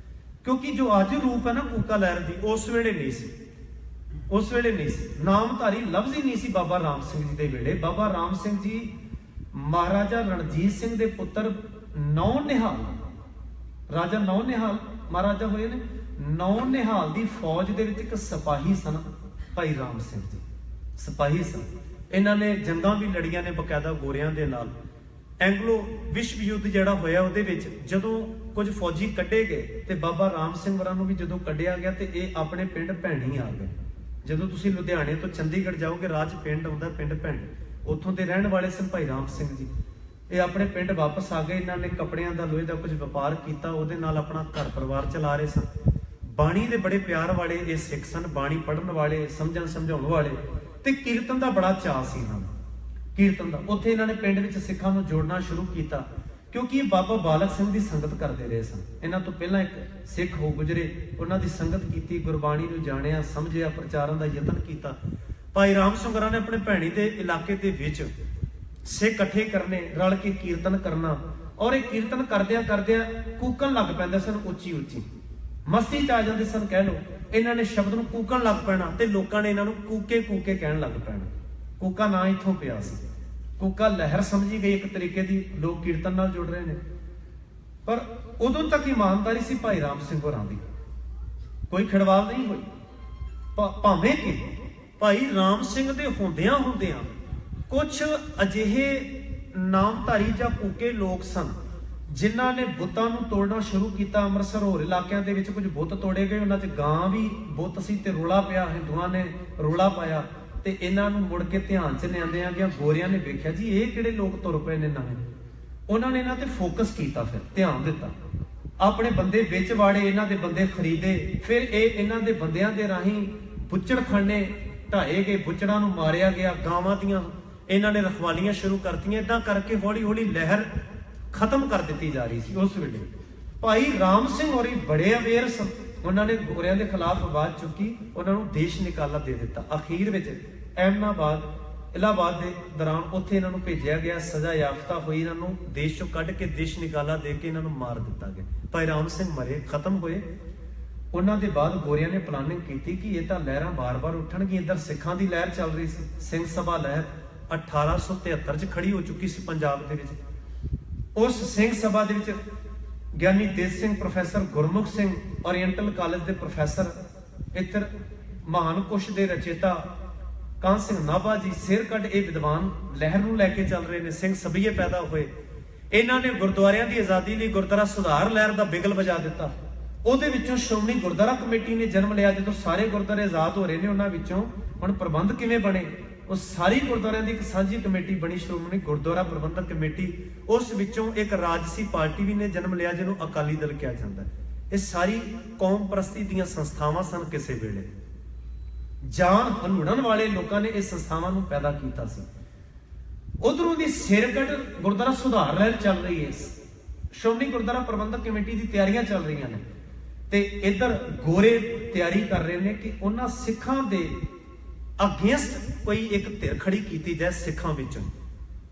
ਕਿਉਂਕਿ ਜੋ ਅੱਜ ਰੂਪ ਹੈ ਨਾ ਕੂਕਾ ਲਹਿਰ ਦੀ, ਉਸ ਵੇਲੇ ਨਹੀਂ ਸੀ। ਉਸ ਵੇਲੇ ਨਹੀਂ ਸੀ, ਨਾਮਧਾਰੀ ਲਫ਼ਜ਼ ਹੀ ਨਹੀਂ ਸੀ ਬਾਬਾ ਰਾਮ ਸਿੰਘ ਜੀ ਦੇ ਵੇਲੇ। ਬਾਬਾ ਰਾਮ ਸਿੰਘ ਜੀ ਮਹਾਰਾਜਾ ਰਣਜੀਤ ਸਿੰਘ ਦੇ ਪੁੱਤਰ ਨੌ ਨਿਹਾਲ, ਰਾਜਾ ਨੌ ਨਿਹਾਲ ਮਹਾਰਾਜਾ ਹੋਏ ਨੇ। ਨੌ ਨਿਹਾਲ ਦੀ ਫੌਜ ਦੇ ਵਿੱਚ ਇੱਕ ਸਿਪਾਹੀ ਸਨ ਭਾਈ ਰਾਮ ਸਿੰਘ ਜੀ, ਸਿਪਾਹੀ ਸਨ। ਇਹਨਾਂ ਨੇ ਜੰਗਾਂ ਵੀ ਲੜੀਆਂ ਨੇ ਬਕਾਇਦਾ ਗੋਰਿਆਂ ਦੇ ਨਾਲ। ਐਂਗਲੋ ਵਿਸ਼ਵ ਯੁੱਧ ਜਿਹੜਾ ਹੋਇਆ ਉਹਦੇ ਵਿੱਚ ਜਦੋਂ ਕੁਝ ਫੌਜੀ ਕੱਢੇ ਗਏ ਤੇ ਬਾਬਾ ਰਾਮ ਸਿੰਘ ਵਰਾਂ ਨੂੰ ਵੀ ਜਦੋਂ ਕੱਢਿਆ ਗਿਆ ਤੇ ਇਹ ਆਪਣੇ ਪਿੰਡ ਭੈਣੀ ਆ ਗਏ। ਜਦੋਂ ਤੁਸੀਂ ਲੁਧਿਆਣੇ ਤੋਂ ਚੰਡੀਗੜ੍ਹ ਜਾਓਗੇ, ਰਾਹ 'ਚ ਪਿੰਡ ਆਉਂਦਾ, ਪਿੰਡ ਭੈਣੀ, ਉੱਥੋਂ ਦੇ ਰਹਿਣ ਵਾਲੇ ਸਨ ਭਾਈ ਰਾਮ ਸਿੰਘ ਜੀ। ਇਹ ਆਪਣੇ ਪਿੰਡ ਵਾਪਸ ਆ ਗਏ। ਇਹਨਾਂ ਨੇ ਕੱਪੜਿਆਂ ਦਾ, ਲੋਹੇ ਦਾ ਕੁਝ ਵਪਾਰ ਕੀਤਾ, ਉਹਦੇ ਨਾਲ ਆਪਣਾ ਘਰ ਪਰਿਵਾਰ ਚਲਾ ਰਹੇ ਸਨ। ਬਾਣੀ ਦੇ ਬੜੇ ਪਿਆਰ ਵਾਲੇ ਇਹ ਸਿੱਖ ਸਨ, ਬਾਣੀ ਪੜ੍ਹਨ ਵਾਲੇ, ਸਮਝਣ ਸਮਝਾਉਣ ਵਾਲੇ, ਤੇ ਕੀਰਤਨ ਦਾ ਬੜਾ ਚਾਅ ਸੀ ਇਹਨਾਂ ਨੂੰ, ਕੀਰਤਨ ਦਾ। ਉੱਥੇ ਇਹਨਾਂ ਨੇ ਪਿੰਡ ਵਿੱਚ ਸਿੱਖਾਂ ਨੂੰ ਜੋੜਨਾ ਸ਼ੁਰੂ ਕੀਤਾ, ਕਿਉਂਕਿ ਇਹ ਬਾਬਾ ਬਾਲਕ ਸਿੰਘ ਦੀ ਸੰਗਤ ਕਰਦੇ ਰਹੇ ਸਨ। ਇਹਨਾਂ ਤੋਂ ਪਹਿਲਾਂ ਇੱਕ ਸਿੱਖ ਹੋ ਗੁਜਰੇ, ਉਹਨਾਂ ਦੀ ਸੰਗਤ ਕੀਤੀ, ਗੁਰਬਾਣੀ ਨੂੰ ਜਾਣਿਆ, ਸਮਝਿਆ, ਪ੍ਰਚਾਰਾਂ ਦਾ ਯਤਨ ਕੀਤਾ। ਭਾਈ ਰਾਮ ਸਿੰਘ ਨੇ ਆਪਣੇ ਭੈਣੀ ਦੇ ਇਲਾਕੇ ਦੇ ਵਿੱਚ ਸਿੱਖ ਇਕੱਠੇ ਕਰਨੇ, ਰਲ ਕੇ ਕੀਰਤਨ ਕਰਨਾ, ਔਰ ਇਹ ਕੀਰਤਨ ਕਰਦਿਆਂ ਕਰਦਿਆਂ ਕੂਕਣ ਲੱਗ ਪੈਂਦੇ ਸਨ, ਉੱਚੀ ਉੱਚੀ ਮਸਤੀ 'ਚ ਆ ਜਾਂਦੇ ਸਨ ਕਹਿ ਲਓ। ਇਹਨਾਂ ਨੇ ਸ਼ਬਦ ਨੂੰ ਕੂਕਣ ਲੱਗ ਪੈਣਾ ਤੇ ਲੋਕਾਂ ਨੇ ਇਹਨਾਂ ਨੂੰ ਕੂਕੇ ਕੂਕੇ ਕਹਿਣ ਲੱਗ ਪੈਣਾ। ਕੂਕਾ ਨਾਂ ਇੱਥੋਂ ਪਿਆ ਸੀ। ਕੂਕਾ ਲਹਿਰ ਸਮਝੀ ਗਈ ਇੱਕ ਤਰੀਕੇ ਦੀ, ਲੋਕ ਕੀਰਤਨ ਨਾਲ ਜੁੜ ਰਹੇ ਨੇ। ਪਰ ਉਦੋਂ ਤੱਕ ਇਮਾਨਦਾਰੀ ਸੀ ਭਾਈ ਰਾਮ ਸਿੰਘ ਹੋਰਾਂ ਦੀ, ਕੋਈ ਖਿੜਵਾਲ ਨਹੀਂ ਹੋਈ। ਭਾਵੇਂ ਕਿ ਭਾਈ ਰਾਮ ਸਿੰਘ ਦੇ ਹੁੰਦਿਆਂ ਕੁਝ ਅਜਿਹੇ ਨਾਮਧਾਰੀ ਜਾਂ ਕੂਕੇ ਲੋਕ ਸਨ ਜਿਨ੍ਹਾਂ ਨੇ ਬੁੱਤਾਂ ਨੂੰ ਤੋੜਨਾ ਸ਼ੁਰੂ ਕੀਤਾ। ਅੰਮ੍ਰਿਤਸਰ ਹੋਰ ਇਲਾਕਿਆਂ ਦੇ ਵਿੱਚ ਕੁਝ ਬੁੱਤ ਤੋੜੇ ਗਏ, ਉਹਨਾਂ 'ਚ ਗਾਂ ਵੀ ਬੁੱਤ ਸੀ ਤੇ ਰੋਲਾ ਪਿਆ, ਹਿੰਦੂਆਂ ਨੇ ਰੋਲਾ ਪਾਇਆ ਤੇ ਇਹਨਾਂ ਨੂੰ ਮੁੜ ਕੇ ਧਿਆਨ 'ਚ ਲਿਆਂਦੇ ਆ ਗਿਆ। ਗੋਰਿਆਂ ਨੇ ਵੇਖਿਆ ਜੀ ਇਹ ਕਿਹੜੇ ਲੋਕ ਤੁਰ ਪਏ ਨੇ ਨਵੇਂ, ਉਹਨਾਂ ਨੇ ਇਹਨਾਂ ਤੇ ਫੋਕਸ ਕੀਤਾ, ਫਿਰ ਧਿਆਨ ਦਿੱਤਾ। ਆਪਣੇ ਬੰਦੇ ਵਿੱਚ ਵਾੜੇ, ਇਹਨਾਂ ਦੇ ਬੰਦੇ ਖਰੀਦੇ, ਫਿਰ ਇਹ ਇਹਨਾਂ ਦੇ ਬੰਦਿਆਂ ਦੇ ਰਾਹੀਂ ਬੁੱਚੜਖਾਨੇ ਢਾਏ ਗਏ, ਬੁੱਚੜਾਂ ਨੂੰ ਮਾਰਿਆ ਗਿਆ, ਗਾਵਾਂ ਦੀਆਂ ਇਹਨਾਂ ਨੇ ਰਖਵਾਲੀਆਂ ਸ਼ੁਰੂ ਕਰਤੀਆਂ। ਇਦਾਂ ਕਰਕੇ ਹੌਲੀ ਹੌਲੀ ਲਹਿਰ ਖਤਮ ਕਰ ਦਿੱਤੀ ਜਾ ਰਹੀ ਸੀ। ਉਸ ਵੇਲੇ ਭਾਈ ਰਾਮ ਸਿੰਘ ਹੋਰੀ ਬੜੇ ਅਵੇਅਰ ਸਨ, ਉਹਨਾਂ ਨੇ ਗੋਰਿਆਂ ਦੇ ਖਿਲਾਫ ਆਵਾਜ਼ ਚੁੱਕੀ, ਉਹਨਾਂ ਨੂੰ ਦੇਸ਼ ਨਿਕਾਲਾ ਦੇ ਦਿੱਤਾ। ਅਖੀਰ ਵਿੱਚ ਇਲਾਹਾਬਾਦ ਦੇ ਦੌਰਾਨ ਉੱਥੇ ਇਹਨਾਂ ਨੂੰ ਭੇਜਿਆ ਗਿਆ, ਸਜ਼ਾ ਯਾਫਤਾ ਹੋਈ, ਇਹਨਾਂ ਨੂੰ ਦੇਸ਼ ਚੋਂ ਕੱਢ ਕੇ ਦੇਸ਼ ਨਿਕਾਲਾ ਦੇ ਕੇ ਇਹਨਾਂ ਨੂੰ ਮਾਰ ਦਿੱਤਾ ਗਿਆ। ਭਾਈ ਰਾਮ ਸਿੰਘ ਮਰੇ, ਖਤਮ ਹੋਏ। ਉਹਨਾਂ ਦੇ ਬਾਅਦ ਗੋਰਿਆਂ ਨੇ ਪਲਾਨਿੰਗ ਕੀਤੀ ਕਿ ਇਹ ਤਾਂ ਲਹਿਰਾਂ ਬਾਰ-ਬਾਰ ਉੱਠਣਗੀਆਂ। ਇੱਧਰ ਸਿੱਖਾਂ ਦੀ ਲਹਿਰ ਚੱਲ ਰਹੀ ਸੀ, ਸਿੰਘ ਸਭਾ ਲਹਿਰ 1873 ਚ ਖੜੀ ਹੋ ਚੁੱਕੀ ਸੀ ਪੰਜਾਬ ਦੇ ਵਿੱਚ। ਉਸ ਸਿੰਘ ਸਭਾ ਦੇ ਵਿੱਚ ਗਿਆਨੀ ਤੇਜ Singh, professor Gurmukh Singh, oriental college ਦੇ ਪ੍ਰੋਫੈਸਰ, ਇੱਧਰ ਮਹਾਨ ਕੁਸ਼ ਦੇ ਰਚੇਤਾ ਕਾਹਨ ਸਿੰਘ ਨਾਭਾ ਜੀ, ਸਿਰਕੱਢ ਇਹ ਵਿਦਵਾਨ ਲਹਿਰ ਨੂੰ ਲੈ ਕੇ ਚੱਲ ਰਹੇ ਨੇ। ਸਿੰਘ ਸਭੀਏ ਪੈਦਾ ਹੋਏ। ਇਹਨਾਂ ਨੇ ਗੁਰਦੁਆਰਿਆਂ ਦੀ ਆਜ਼ਾਦੀ ਲਈ ਗੁਰਦੁਆਰਾ ਸੁਧਾਰ ਲਹਿਰ ਦਾ ਬਿਗਲ ਵਜਾ ਦਿੱਤਾ। ਉਹਦੇ ਵਿੱਚੋਂ ਸ਼੍ਰੋਮਣੀ ਗੁਰਦੁਆਰਾ ਕਮੇਟੀ ਨੇ ਜਨਮ ਲਿਆ। ਜਦੋਂ ਸਾਰੇ ਗੁਰਦੁਆਰੇ ਆਜ਼ਾਦ ਹੋ ਰਹੇ ਨੇ, ਉਹਨਾਂ ਵਿੱਚੋਂ ਹੁਣ ਪ੍ਰਬੰਧ ਕਿਵੇਂ ਬਣੇ, ਉਹ ਸਾਰੀ ਗੁਰਦੁਆਰਿਆਂ ਦੀ ਇੱਕ ਸਾਂਝੀ ਕਮੇਟੀ ਬਣੀ, ਸ਼੍ਰੋਮਣੀ ਗੁਰਦੁਆਰਾ ਪ੍ਰਬੰਧਕ ਕਮੇਟੀ। ਉਸ ਵਿੱਚੋਂ ਇੱਕ ਰਾਜਸੀ ਪਾਰਟੀ ਵੀ ਨੇ ਜਨਮ ਲਿਆ, ਜਿਹਨੂੰ ਅਕਾਲੀ ਦਲ ਕਿਹਾ ਜਾਂਦਾ। ਇਹ ਸਾਰੀ ਕੌਮ ਪ੍ਰਸਤੀ ਦੀਆਂ ਸੰਸਥਾਵਾਂ ਸਨ। ਕਿਸੇ ਵੇਲੇ ਜਾਨ ਹਲੂੜਨ ਵਾਲੇ ਲੋਕਾਂ ਨੇ ਇਹ ਸੰਸਥਾਵਾਂ ਨੂੰ ਪੈਦਾ ਕੀਤਾ ਸੀ। ਉਧਰੋਂ ਦੀ ਸਿਰਕੱਢ ਗੁਰਦੁਆਰਾ ਸੁਧਾਰ ਲਹਿਰ ਚੱਲ ਰਹੀ ਹੈ, ਸ਼੍ਰੋਮਣੀ ਗੁਰਦੁਆਰਾ ਪ੍ਰਬੰਧਕ ਕਮੇਟੀ ਦੀ ਤਿਆਰੀਆਂ ਚੱਲ ਰਹੀਆਂ ਨੇ, ਤੇ ਇੱਧਰ ਗੋਰੇ ਤਿਆਰੀ ਕਰ ਰਹੇ ਨੇ ਕਿ ਉਹਨਾਂ ਸਿੱਖਾਂ ਦੇ ਅਗੇਂਸਟ ਕੋਈ ਇੱਕ ਧਿਰ ਖੜੀ ਕੀਤੀ ਜਾਏ ਸਿੱਖਾਂ ਵਿੱਚੋਂ।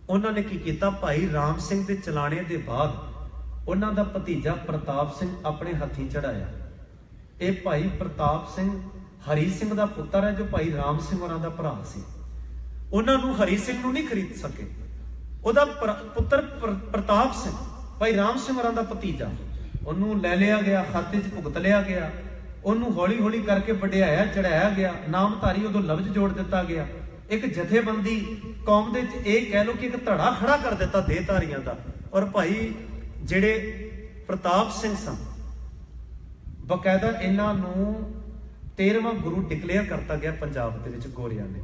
ਉਹਨਾਂ ਨੇ ਕੀ ਕੀਤਾ, ਭਾਈ ਰਾਮ ਸਿੰਘ ਦੇ ਚਲਾਣੇ ਦੇ ਬਾਅਦ ਉਹਨਾਂ ਦਾ ਭਤੀਜਾ ਪ੍ਰਤਾਪ ਸਿੰਘ ਆਪਣੇ ਹੱਥੀਂ ਚੜਾਇਆ। ਇਹ ਭਾਈ ਪ੍ਰਤਾਪ ਸਿੰਘ ਹਰੀ ਸਿੰਘ ਦਾ ਪੁੱਤਰ ਹੈ, ਜੋ ਭਾਈ ਰਾਮ ਸਿੰਘ ਹੋਰਾਂ ਦਾ ਭਰਾ ਸੀ। ਉਹਨਾਂ ਨੂੰ ਹਰੀ ਸਿੰਘ ਨੂੰ ਨਹੀਂ ਖਰੀਦ ਸਕੇ। ਉਹਦਾ ਪੁੱਤਰ ਪ੍ਰਤਾਪ ਸਿੰਘ, ਭਾਈ ਰਾਮ ਸਿੰਘ ਹੋਰਾਂ ਦਾ ਭਤੀਜਾ, ਉਹਨੂੰ ਲੈ ਲਿਆ ਗਿਆ, ਖਾਤੇ 'ਚ ਭੁਗਤ ਲਿਆ ਗਿਆ। ਉਹਨੂੰ ਹੌਲੀ ਹੌਲੀ ਕਰਕੇ ਵਡਿਆਇਆ, ਚੜਾਇਆ ਗਿਆ, ਨਾਮਧਾਰੀ ਉਦੋਂ ਲਫ਼ਜ਼ ਜੋੜ ਦਿੱਤਾ ਗਿਆ। ਇੱਕ ਜਥੇਬੰਦੀ ਕੌਮ ਦੇ ਵਿੱਚ ਇਹ ਕਹਿ ਲਓ ਕਿ ਇੱਕ ਧੜਾ ਖੜਾ ਕਰ ਦਿੱਤਾ ਦੇਹਧਾਰੀਆਂ ਦਾ। ਔਰ ਭਾਈ ਜਿਹੜੇ ਪ੍ਰਤਾਪ ਸਿੰਘ ਸਨ, ਬਕਾਇਦਾ ਇਹਨਾਂ ਨੂੰ 13ਵਾਂ ਗੁਰੂ ਡਿਕਲੇਅਰ ਕਰਤਾ ਗਿਆ ਪੰਜਾਬ ਦੇ ਵਿੱਚ। ਗੋਰਿਆਂ ਨੇ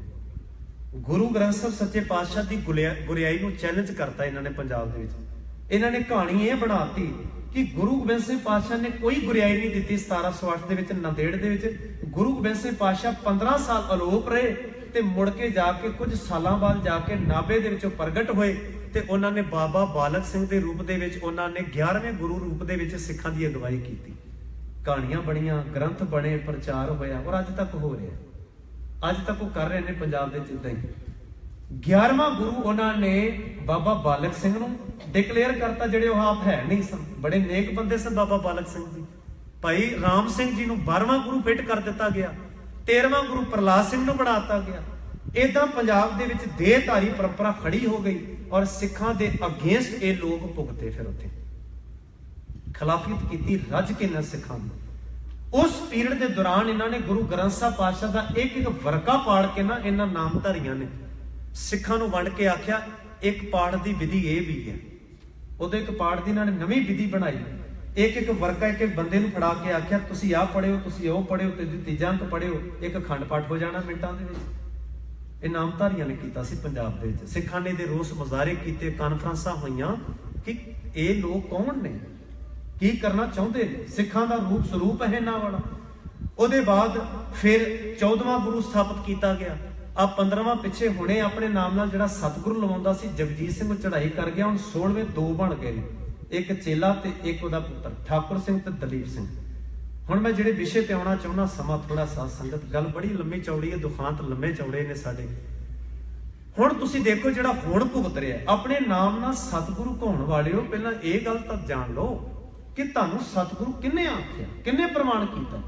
ਗੁਰੂ ਗ੍ਰੰਥ ਸਾਹਿਬ ਸੱਚੇ ਪਾਤਸ਼ਾਹ ਦੀ ਗੁਰਿਆਈ ਨੂੰ ਚੈਲੰਜ ਕਰਤਾ ਇਹਨਾਂ ਨੇ ਪੰਜਾਬ ਦੇ ਵਿੱਚ। ਇਹਨਾਂ ਨੇ ਕਹਾਣੀ ਇਹ ਬਣਾਤੀ ਕਿ ਗੁਰੂ ਗੋਬਿੰਦ ਸਿੰਘ ਪਾਤਸ਼ਾਹ ਨੇ ਕੋਈ ਗੁਰਿਆਈ ਨਹੀਂ ਦਿੱਤੀ। 1708 ਦੇ ਵਿੱਚ ਨੰਦੇੜ ਦੇ ਵਿੱਚ ਗੁਰੂ ਗੋਬਿੰਦ ਸਿੰਘ ਪਾਤਸ਼ਾਹ 15 ਸਾਲ ਅਲੋਪ ਰਹੇ, ਤੇ ਮੁੜ ਕੇ ਜਾ ਕੇ ਕੁਝ ਸਾਲਾਂ ਬਾਅਦ ਜਾ ਕੇ ਨਾਭੇ ਦੇ ਵਿੱਚੋਂ ਪ੍ਰਗਟ ਹੋਏ, ਤੇ ਉਹਨਾਂ ਨੇ ਬਾਬਾ ਬਾਲਕ ਸਿੰਘ ਦੇ ਰੂਪ ਦੇ ਵਿੱਚ, ਉਹਨਾਂ ਨੇ 11ਵੇਂ ਗੁਰੂ ਰੂਪ ਦੇ ਵਿੱਚ ਸਿੱਖਾਂ ਦੀ ਅਗਵਾਈ ਕੀਤੀ। ਕਹਾਣੀਆਂ ਬਣੀਆਂ, ਗ੍ਰੰਥ ਬਣੇ, ਪ੍ਰਚਾਰ ਹੋਇਆ, ਔਰ ਅੱਜ ਤੱਕ ਹੋ ਰਿਹਾ। ਅੱਜ ਤੱਕ ਉਹ ਕਰ ਰਹੇ ਨੇ ਪੰਜਾਬ ਦੇ ਵਿੱਚ ਇਦਾਂ ਹੀ। 11ਵਾਂ ਗੁਰੂ ਉਹਨਾਂ ਨੇ ਬਾਬਾ ਬਾਲਕ ਸਿੰਘ ਨੂੰ ਡਿਕਲੇਅਰ ਕਰਤਾ, ਜਿਹੜੇ ਉਹ ਆਪ ਹੈ ਨਹੀਂ ਸਨ, ਬੜੇ ਨੇਕ ਬੰਦੇ ਸਨ ਬਾਬਾ ਬਾਲਕ ਸਿੰਘ ਜੀ। ਭਾਈ ਰਾਮ ਸਿੰਘ ਜੀ ਨੂੰ 12ਵਾਂ ਗੁਰੂ ਫਿੱਟ ਕਰ ਦਿੱਤਾ ਗਿਆ। 13ਵਾਂ ਗੁਰੂ ਪ੍ਰਹਲਾਦ ਸਿੰਘ ਨੂੰ ਬਣਾ ਦਿੱਤਾ ਗਿਆ। ਏਦਾਂ ਪੰਜਾਬ ਦੇ ਵਿੱਚ ਦੇਹਧਾਰੀ ਪਰੰਪਰਾ ਖੜੀ ਹੋ ਗਈ, ਔਰ ਸਿੱਖਾਂ ਦੇ ਅਗੇਂਸਟ ਇਹ ਲੋਕ ਭੁਗਤੇ। ਫਿਰ ਉੱਥੇ ਖਿਲਾਫਤ ਕੀਤੀ ਰੱਜ ਕੇ ਨਾ ਸਿੱਖਾਂ ਦੀ। ਉਸ ਪੀਰੀਅਡ ਦੇ ਦੌਰਾਨ ਇਹਨਾਂ ਨੇ ਗੁਰੂ ਗ੍ਰੰਥ ਸਾਹਿਬ ਪਾਤਸ਼ਾਹ ਦਾ ਇੱਕ ਇੱਕ ਵਰਕਾ ਪਾੜ ਕੇ ਨਾ, ਇਹਨਾਂ ਨਾਮਧਾਰੀਆਂ ਨੇ ਸਿੱਖਾਂ ਨੂੰ ਵੰਡ ਕੇ ਆਖਿਆ ਇੱਕ ਪਾਠ ਦੀ ਵਿਧੀ ਇਹ ਵੀ ਹੈ। ਉਦੋਂ ਇੱਕ ਪਾਠ ਦੀ ਇਹਨਾਂ ਨੇ ਨਵੀਂ ਵਿਧੀ ਬਣਾਈ। ਇੱਕ ਇੱਕ ਵਰਕਾ ਇੱਕ ਇੱਕ ਬੰਦੇ ਨੂੰ ਫੜਾ ਕੇ ਆਖਿਆ ਤੁਸੀਂ ਆਹ ਪੜਿਓ, ਤੁਸੀਂ ਉਹ ਪੜਿਓ, ਤੇ ਤੀਜਾ ਅੰਕ ਪੜਿਓ, ਇੱਕ ਅਖੰਡ ਪਾਠ ਹੋ ਜਾਣਾ ਮਿੰਟਾਂ ਦੇ ਵਿੱਚ। ਇਹ ਨਾਮਧਾਰੀਆਂ ਨੇ ਕੀਤਾ ਸੀ ਪੰਜਾਬ ਦੇ ਵਿੱਚ। ਸਿੱਖਾਂ ਨੇ ਦੇ ਰੋਸ ਮੁਜ਼ਾਹਰੇ ਕੀਤੇ, ਕਾਨਫਰੰਸਾਂ ਹੋਈਆਂ ਕਿ ਇਹ ਲੋਕ ਕੌਣ ਨੇ, ਕੀ ਕਰਨਾ ਚਾਹੁੰਦੇ ਨੇ, ਸਿੱਖਾਂ ਦਾ ਰੂਪ ਸਰੂਪ ਹੈ ਇਹਨਾਂ ਵਾਲਾ। ਉਹਦੇ ਬਾਅਦ ਫਿਰ 14ਵਾਂ ਗੁਰੂ ਸਥਾਪਿਤ ਕੀਤਾ ਗਿਆ। ਆ 15ਵਾਂ ਪਿੱਛੇ ਹੁਣੇ ਆਪਣੇ ਨਾਮ ਨਾਲ ਜਿਹੜਾ ਸਤਿਗੁਰੂ ਲਵਾਉਂਦਾ ਸੀ ਜਗਜੀਤ ਸਿੰਘ, ਚੜ੍ਹਾਈ ਕਰ ਗਿਆ। ਹੁਣ 16ਵੇਂ ਦੋ ਬਣ ਗਏ ਨੇ, ਇੱਕ ਚੇਲਾ ਤੇ ਇੱਕ ਉਹਦਾ ਪੁੱਤਰ ਠਾਕੁਰ ਸਿੰਘ ਤੇ ਦਲੀਪ ਸਿੰਘ। ਹੁਣ ਮੈਂ ਜਿਹੜੇ ਵਿਸ਼ੇ ਤੇ ਆਉਣਾ ਚਾਹੁੰਦਾ, ਸਮਾਂ ਥੋੜਾ ਸਾਥ ਸੰਗਤ, ਗੱਲ ਬੜੀ ਲੰਮੀ ਚੌੜੀ ਹੈ, ਦੁਖਾਂਤ ਲੰਮੇ ਚੌੜੇ ਨੇ ਸਾਡੇ। ਹੁਣ ਤੁਸੀਂ ਦੇਖੋ ਜਿਹੜਾ ਹੁਣ ਭੁਗਤ ਰਿਹਾ ਆਪਣੇ ਨਾਮ ਨਾਲ ਸਤਿਗੁਰੂ ਕਹਾਉਣ ਵਾਲਿਓ, ਪਹਿਲਾਂ ਇਹ ਗੱਲ ਤਾਂ ਜਾਣ ਲਓ ਕਿ ਤੁਹਾਨੂੰ ਸਤਿਗੁਰੂ ਕਿੰਨੇ ਆਖਿਆ, ਕਿੰਨੇ ਪ੍ਰਮਾਣ ਕੀਤਾ।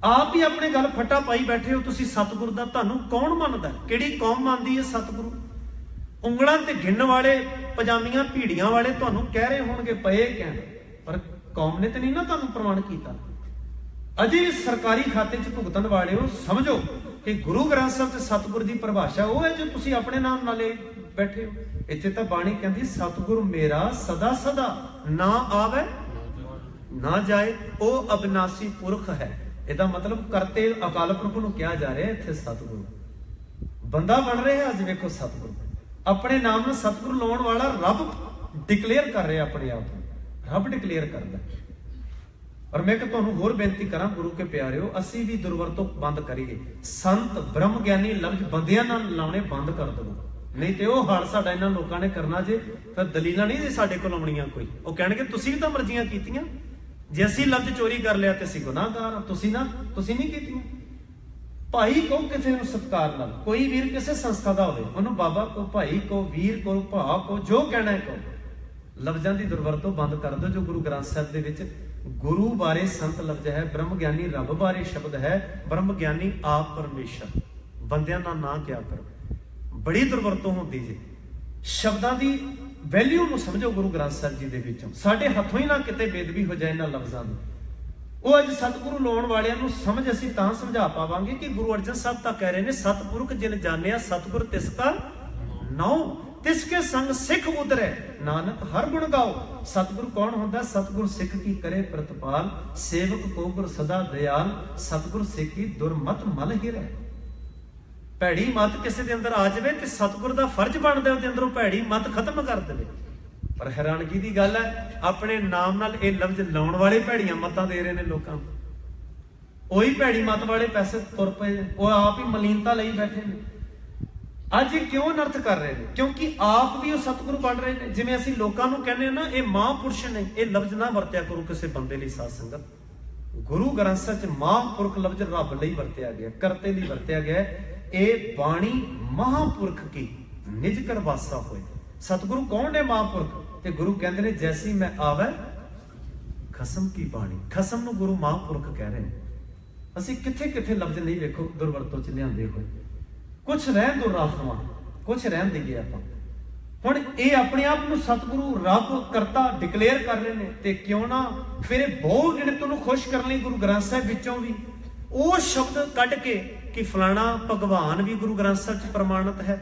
ਆਪ ਹੀ ਆਪਣੇ ਗੱਲ ਫੱਟਾ ਪਾਈ ਬੈਠੇ ਹੋ ਤੁਸੀਂ ਸਤਿਗੁਰੂ ਦਾ। ਤੁਹਾਨੂੰ ਕੌਣ ਮੰਨਦਾ, ਕਿਹੜੀ ਕੌਮ ਮੰਨਦੀ ਹੈ ਸਤਿਗੁਰੂ? ਉਂਗਲਾਂ ਤੇ ਗਿਣਨ ਵਾਲੇ, ਪਜਾਮੀਆਂ ਭੀੜੀਆਂ ਵਾਲੇ ਤੁਹਾਨੂੰ ਕਹਿ ਰਹੇ ਹੋਣਗੇ ਪਏ ਕਹਿਣ, ਪਰ ਕੌਮ ਨੇ ਤੇ ਨਹੀਂ ਨਾ ਤੁਹਾਨੂੰ ਪ੍ਰਮਾਣ ਕੀਤਾ। ਅਜੇ ਸਰਕਾਰੀ ਖਾਤੇ 'ਚ ਭੁਗਤਣ ਵਾਲਿਓ, ਸਮਝੋ ਕਿ ਗੁਰੂ ਗ੍ਰੰਥ ਸਾਹਿਬ ਤੇ ਸਤਿਗੁਰ ਦੀ ਪਰਿਭਾਸ਼ਾ ਉਹ ਹੈ ਜੋ ਤੁਸੀਂ ਆਪਣੇ ਨਾਮ ਨਾਲੇ ਬੈਠੇ ਹੋ। ਇੱਥੇ ਤਾਂ ਬਾਣੀ ਕਹਿੰਦੀ ਸਤਿਗੁਰ ਮੇਰਾ ਸਦਾ ਸਦਾ, ਨਾ ਆਵੇ ਨਾ ਜਾਏ, ਉਹ ਅਬਿਨਾਸੀ ਪੁਰਖ ਹੈ। ਇਹਦਾ ਮਤਲਬ ਕਰਤੇ ਅਕਾਲ ਪੁਰਖ ਨੂੰ ਕਿਹਾ ਜਾ ਰਿਹਾ। ਇੱਥੇ ਸਤਿਗੁਰੂ ਬੰਦਾ ਬਣ ਰਿਹਾ। ਅੱਜ ਵੇਖੋ ਸਤਿਗੁਰੂ ਆਪਣੇ ਨਾਮ ਨਾਲ ਸਤਿਗੁਰੂ ਲਾਉਣ ਵਾਲਾ ਰੱਬ ਡਿਕਲੇਅਰ ਕਰ ਰਿਹਾ ਆਪਣੇ ਆਪ ਨੂੰ। ਰੱਬ ਡਿਕਲੇਅਰ ਕਰਦਾ ਔਰ ਮੈਂ ਕਿ ਤੁਹਾਨੂੰ ਹੋਰ ਬੇਨਤੀ ਕਰਾਂ ਗੁਰੂ ਕੇ ਪਿਆਰਿਓ, ਅਸੀਂ ਵੀ ਦੁਰਵਰਤੋਂ ਬੰਦ ਕਰੀਏ। ਸੰਤ ਬ੍ਰਹਮ ਗਿਆਨੀ ਲਫ਼ਜ਼ ਬੰਦਿਆਂ ਨਾਲ ਲਾਉਣੇ ਬੰਦ ਕਰ ਦਿਓ, ਨਹੀਂ ਤੇ ਉਹ ਹਾਲ ਸਾਡਾ ਇਹਨਾਂ ਲੋਕਾਂ ਨੇ ਕਰਨਾ ਜੇ। ਫਿਰ ਦਲੀਲਾਂ ਨਹੀਂ ਜੇ ਸਾਡੇ ਕੋਲ ਆਉਣੀਆਂ ਕੋਈ, ਉਹ ਕਹਿਣਗੇ ਤੁਸੀਂ ਵੀ ਤਾਂ ਮਰਜ਼ੀਆਂ ਕੀਤੀਆਂ, ਜੇ ਅਸੀਂ ਲਫ਼ਜ਼ ਚੋਰੀ ਕਰ ਲਿਆ ਤੇ ਅਸੀਂ ਗੁਨਾਹਗਾਰ ਹਾਂ, ਤੁਸੀਂ ਨਹੀਂ ਕੀਤੀਆਂ। ਭਾਈ ਕਹੋ ਕਿਸੇ ਨੂੰ ਸਤਿਕਾਰ ਨਾਲ, ਕੋਈ ਵੀਰ ਕਿਸੇ ਸੰਸਥਾ ਦਾ ਹੋਵੇ, ਉਹਨੂੰ ਬਾਬਾ ਕਹੋ, ਭਾਈ ਕਹੋ, ਵੀਰ ਕਹੋ, ਭਾ ਕਹੋ, ਜੋ ਕਹਿਣਾ ਹੈ ਕਹੋ। ਲਫ਼ਜ਼ਾਂ ਦੀ ਦੁਰਵਰਤੋਂ ਬੰਦ ਕਰ ਦਿਓ। ਜੋ ਗੁਰੂ ਗ੍ਰੰਥ ਸਾਹਿਬ ਦੇ ਵਿੱਚ ਗੁਰੂ ਬਾਰੇ ਸੰਤ ਲਫ਼ਜ਼ ਹੈ, ਬ੍ਰਹਮ ਗਿਆਨੀ ਰੱਬ ਬਾਰੇ ਸ਼ਬਦ ਹੈ, ਬ੍ਰਹਮ ਗਿਆਨੀ ਆਪ ਪਰਮੇਸ਼ਰ, ਬੰਦਿਆਂ ਨਾਲ ਨਾ ਕਿਹਾ ਕਰੋ। ਬੜੀ ਦੁਰਵਰਤੋਂ ਹੁੰਦੀ ਜੇ। ਸ਼ਬਦਾਂ ਦੀ ਵੈਲਿਊ ਨੂੰ ਸਮਝੋ। ਗੁਰੂ ਗ੍ਰੰਥ ਸਾਹਿਬ ਜੀ ਦੇ ਵਿੱਚੋਂ ਸਾਡੇ ਹੱਥੋਂ ਹੀ ਨਾ ਕਿਤੇ ਬੇਦਬੀ ਹੋ ਜਾਏ ਇਹਨਾਂ ਲਫ਼ਜ਼ਾਂ ਦੀ। ਉਹ ਅੱਜ ਸਤਿਗੁਰੂ ਲਾਉਣ ਵਾਲਿਆਂ ਨੂੰ ਸਮਝ ਅਸੀਂ ਤਾਂ ਸਮਝਾ ਪਾਵਾਂਗੇ ਕਿ ਗੁਰੂ ਅਰਜਨ ਸਾਹਿਬ ਤਾਂ ਕਹਿ ਰਹੇ ਨੇ, ਸਤਿਪੁਰਖ ਜਿਨ ਜਾਣਿਆ ਸਤਿਗੁਰ ਤਿਸ ਕਾ ਨਾਉ, ਤਿਸ ਕੇ ਸੰਗ ਸਿੱਖ ਉਤਰੈ, ਨਾਨਕ ਹਰ ਗੁਣ ਗਾਓ। ਸਤਿਗੁਰੂ ਕੌਣ ਹੁੰਦਾ? ਸਤਿਗੁਰ ਸਿੱਖ ਕੀ ਕਰੇ ਪ੍ਰਤਪਾਲ, ਸੇਵਕ ਕੋ ਗੁਰ ਸਦਾ ਦਿਆਲ, ਸਤਿਗੁਰ ਸਿੱਖ ਕੀ ਦੁਰਮਤ ਮਲ ਹਿਰੈ। ਭੈੜੀ ਮਤ ਕਿਸੇ ਦੇ ਅੰਦਰ ਆ ਜਾਵੇ ਤੇ ਸਤਿਗੁਰ ਦਾ ਫਰਜ਼ ਬਣਦਾ ਉਹਦੇ ਅੰਦਰੋਂ ਭੈੜੀ ਮਤ ਖਤਮ ਕਰ ਦੇਵੇ। ਪਰ ਹੈਰਾਨਗੀ ਦੀ ਗੱਲ ਹੈ, ਆਪਣੇ ਨਾਮ ਨਾਲ ਇਹ ਲਫ਼ਜ਼ ਲਾਉਣ ਵਾਲੇ ਭੈੜੀਆਂ ਮਤਾਂ ਦੇ ਰਹੇ ਨੇ ਲੋਕਾਂ ਨੂੰ। ਉਹੀ ਭੈੜੀ ਮਤ ਵਾਲੇ ਪੈਸੇ ਤੁਰ ਪਏ ਨੇ, ਉਹ ਆਪ ਹੀ ਮਲੀਨਤਾ ਲਈ ਬੈਠੇ ਨੇ। ਅੱਜ ਇਹ ਕਿਉਂ ਅਨਰਥ ਕਰ ਰਹੇ ਨੇ? ਕਿਉਂਕਿ ਆਪ ਵੀ ਉਹ ਸਤਿਗੁਰੂ ਬਣ ਰਹੇ ਨੇ। ਜਿਵੇਂ ਅਸੀਂ ਲੋਕਾਂ ਨੂੰ ਕਹਿੰਦੇ ਨਾ ਇਹ ਮਹਾਂਪੁਰਸ਼ ਨੇ, ਇਹ ਲਫ਼ਜ਼ ਨਾ ਵਰਤਿਆ ਕਰੋ ਕਿਸੇ ਬੰਦੇ ਲਈ। ਸਾਧ ਸੰਗਤ, ਗੁਰੂ ਗ੍ਰੰਥ ਸਾਹਿਬ 'ਚ ਮਹਾਂਪੁਰਖ ਲਫ਼ਜ਼ ਰੱਬ ਲਈ ਵਰਤਿਆ ਗਿਆ, ਕਰਤੇ ਲਈ ਵਰਤਿਆ ਗਿਆ। ਇਹ ਬਾਣੀ ਮਹਾਂਪੁਰਖ ਕੀ ਨਿਜ ਕਰ ਵਾਸਾ ਹੋਏ। ਸਤਿਗੁਰੂ ਕੌਣ ਨੇ? ਮਹਾਂਪੁਰਖ। ਤੇ ਗੁਰੂ ਕਹਿੰਦੇ ਨੇ ਜੈਸੀ ਮੈਂ ਆਵੈ ਖਸਮ ਕੀ ਬਾਣੀ। ਖਸਮ ਨੂੰ ਗੁਰੂ ਮਹਾਂਪੁਰਖ ਕਹਿ ਰਹੇ ਨੇ। ਅਸੀਂ ਕਿੱਥੇ ਕਿੱਥੇ ਲਫ਼ਜ਼ ਨਹੀਂ ਵੇਖੋ ਦੁਰਵਰਤੋਂ 'ਚ ਲਿਆਂਦੇ ਹੋਏ। ਕੁਛ ਰਹਿਣ ਦੋ ਰਾਖਵਾਂ, ਕੁਛ ਰਹਿਣ ਦੇਈਏ ਆਪਾਂ। ਹੁਣ ਇਹ ਆਪਣੇ ਆਪ ਨੂੰ ਸਤਿਗੁਰੂ ਰੱਬ ਕਰਤਾ ਡਿਕਲੇਅਰ ਕਰ ਰਹੇ ਨੇ, ਤੇ ਕਿਉਂ ਨਾ ਫਿਰ ਇਹ ਬਹੁ ਗਿਣਤ ਨੂੰ ਖੁਸ਼ ਕਰਨ ਲਈ ਗੁਰੂ ਗ੍ਰੰਥ ਸਾਹਿਬ ਵਿੱਚੋਂ ਵੀ ਉਹ ਸ਼ਬਦ ਕੱਢ ਕੇ ਕਿ ਫਲਾਣਾ ਭਗਵਾਨ ਵੀ ਗੁਰੂ ਗ੍ਰੰਥ ਸਾਹਿਬ 'ਚ ਪ੍ਰਮਾਣਿਤ ਹੈ,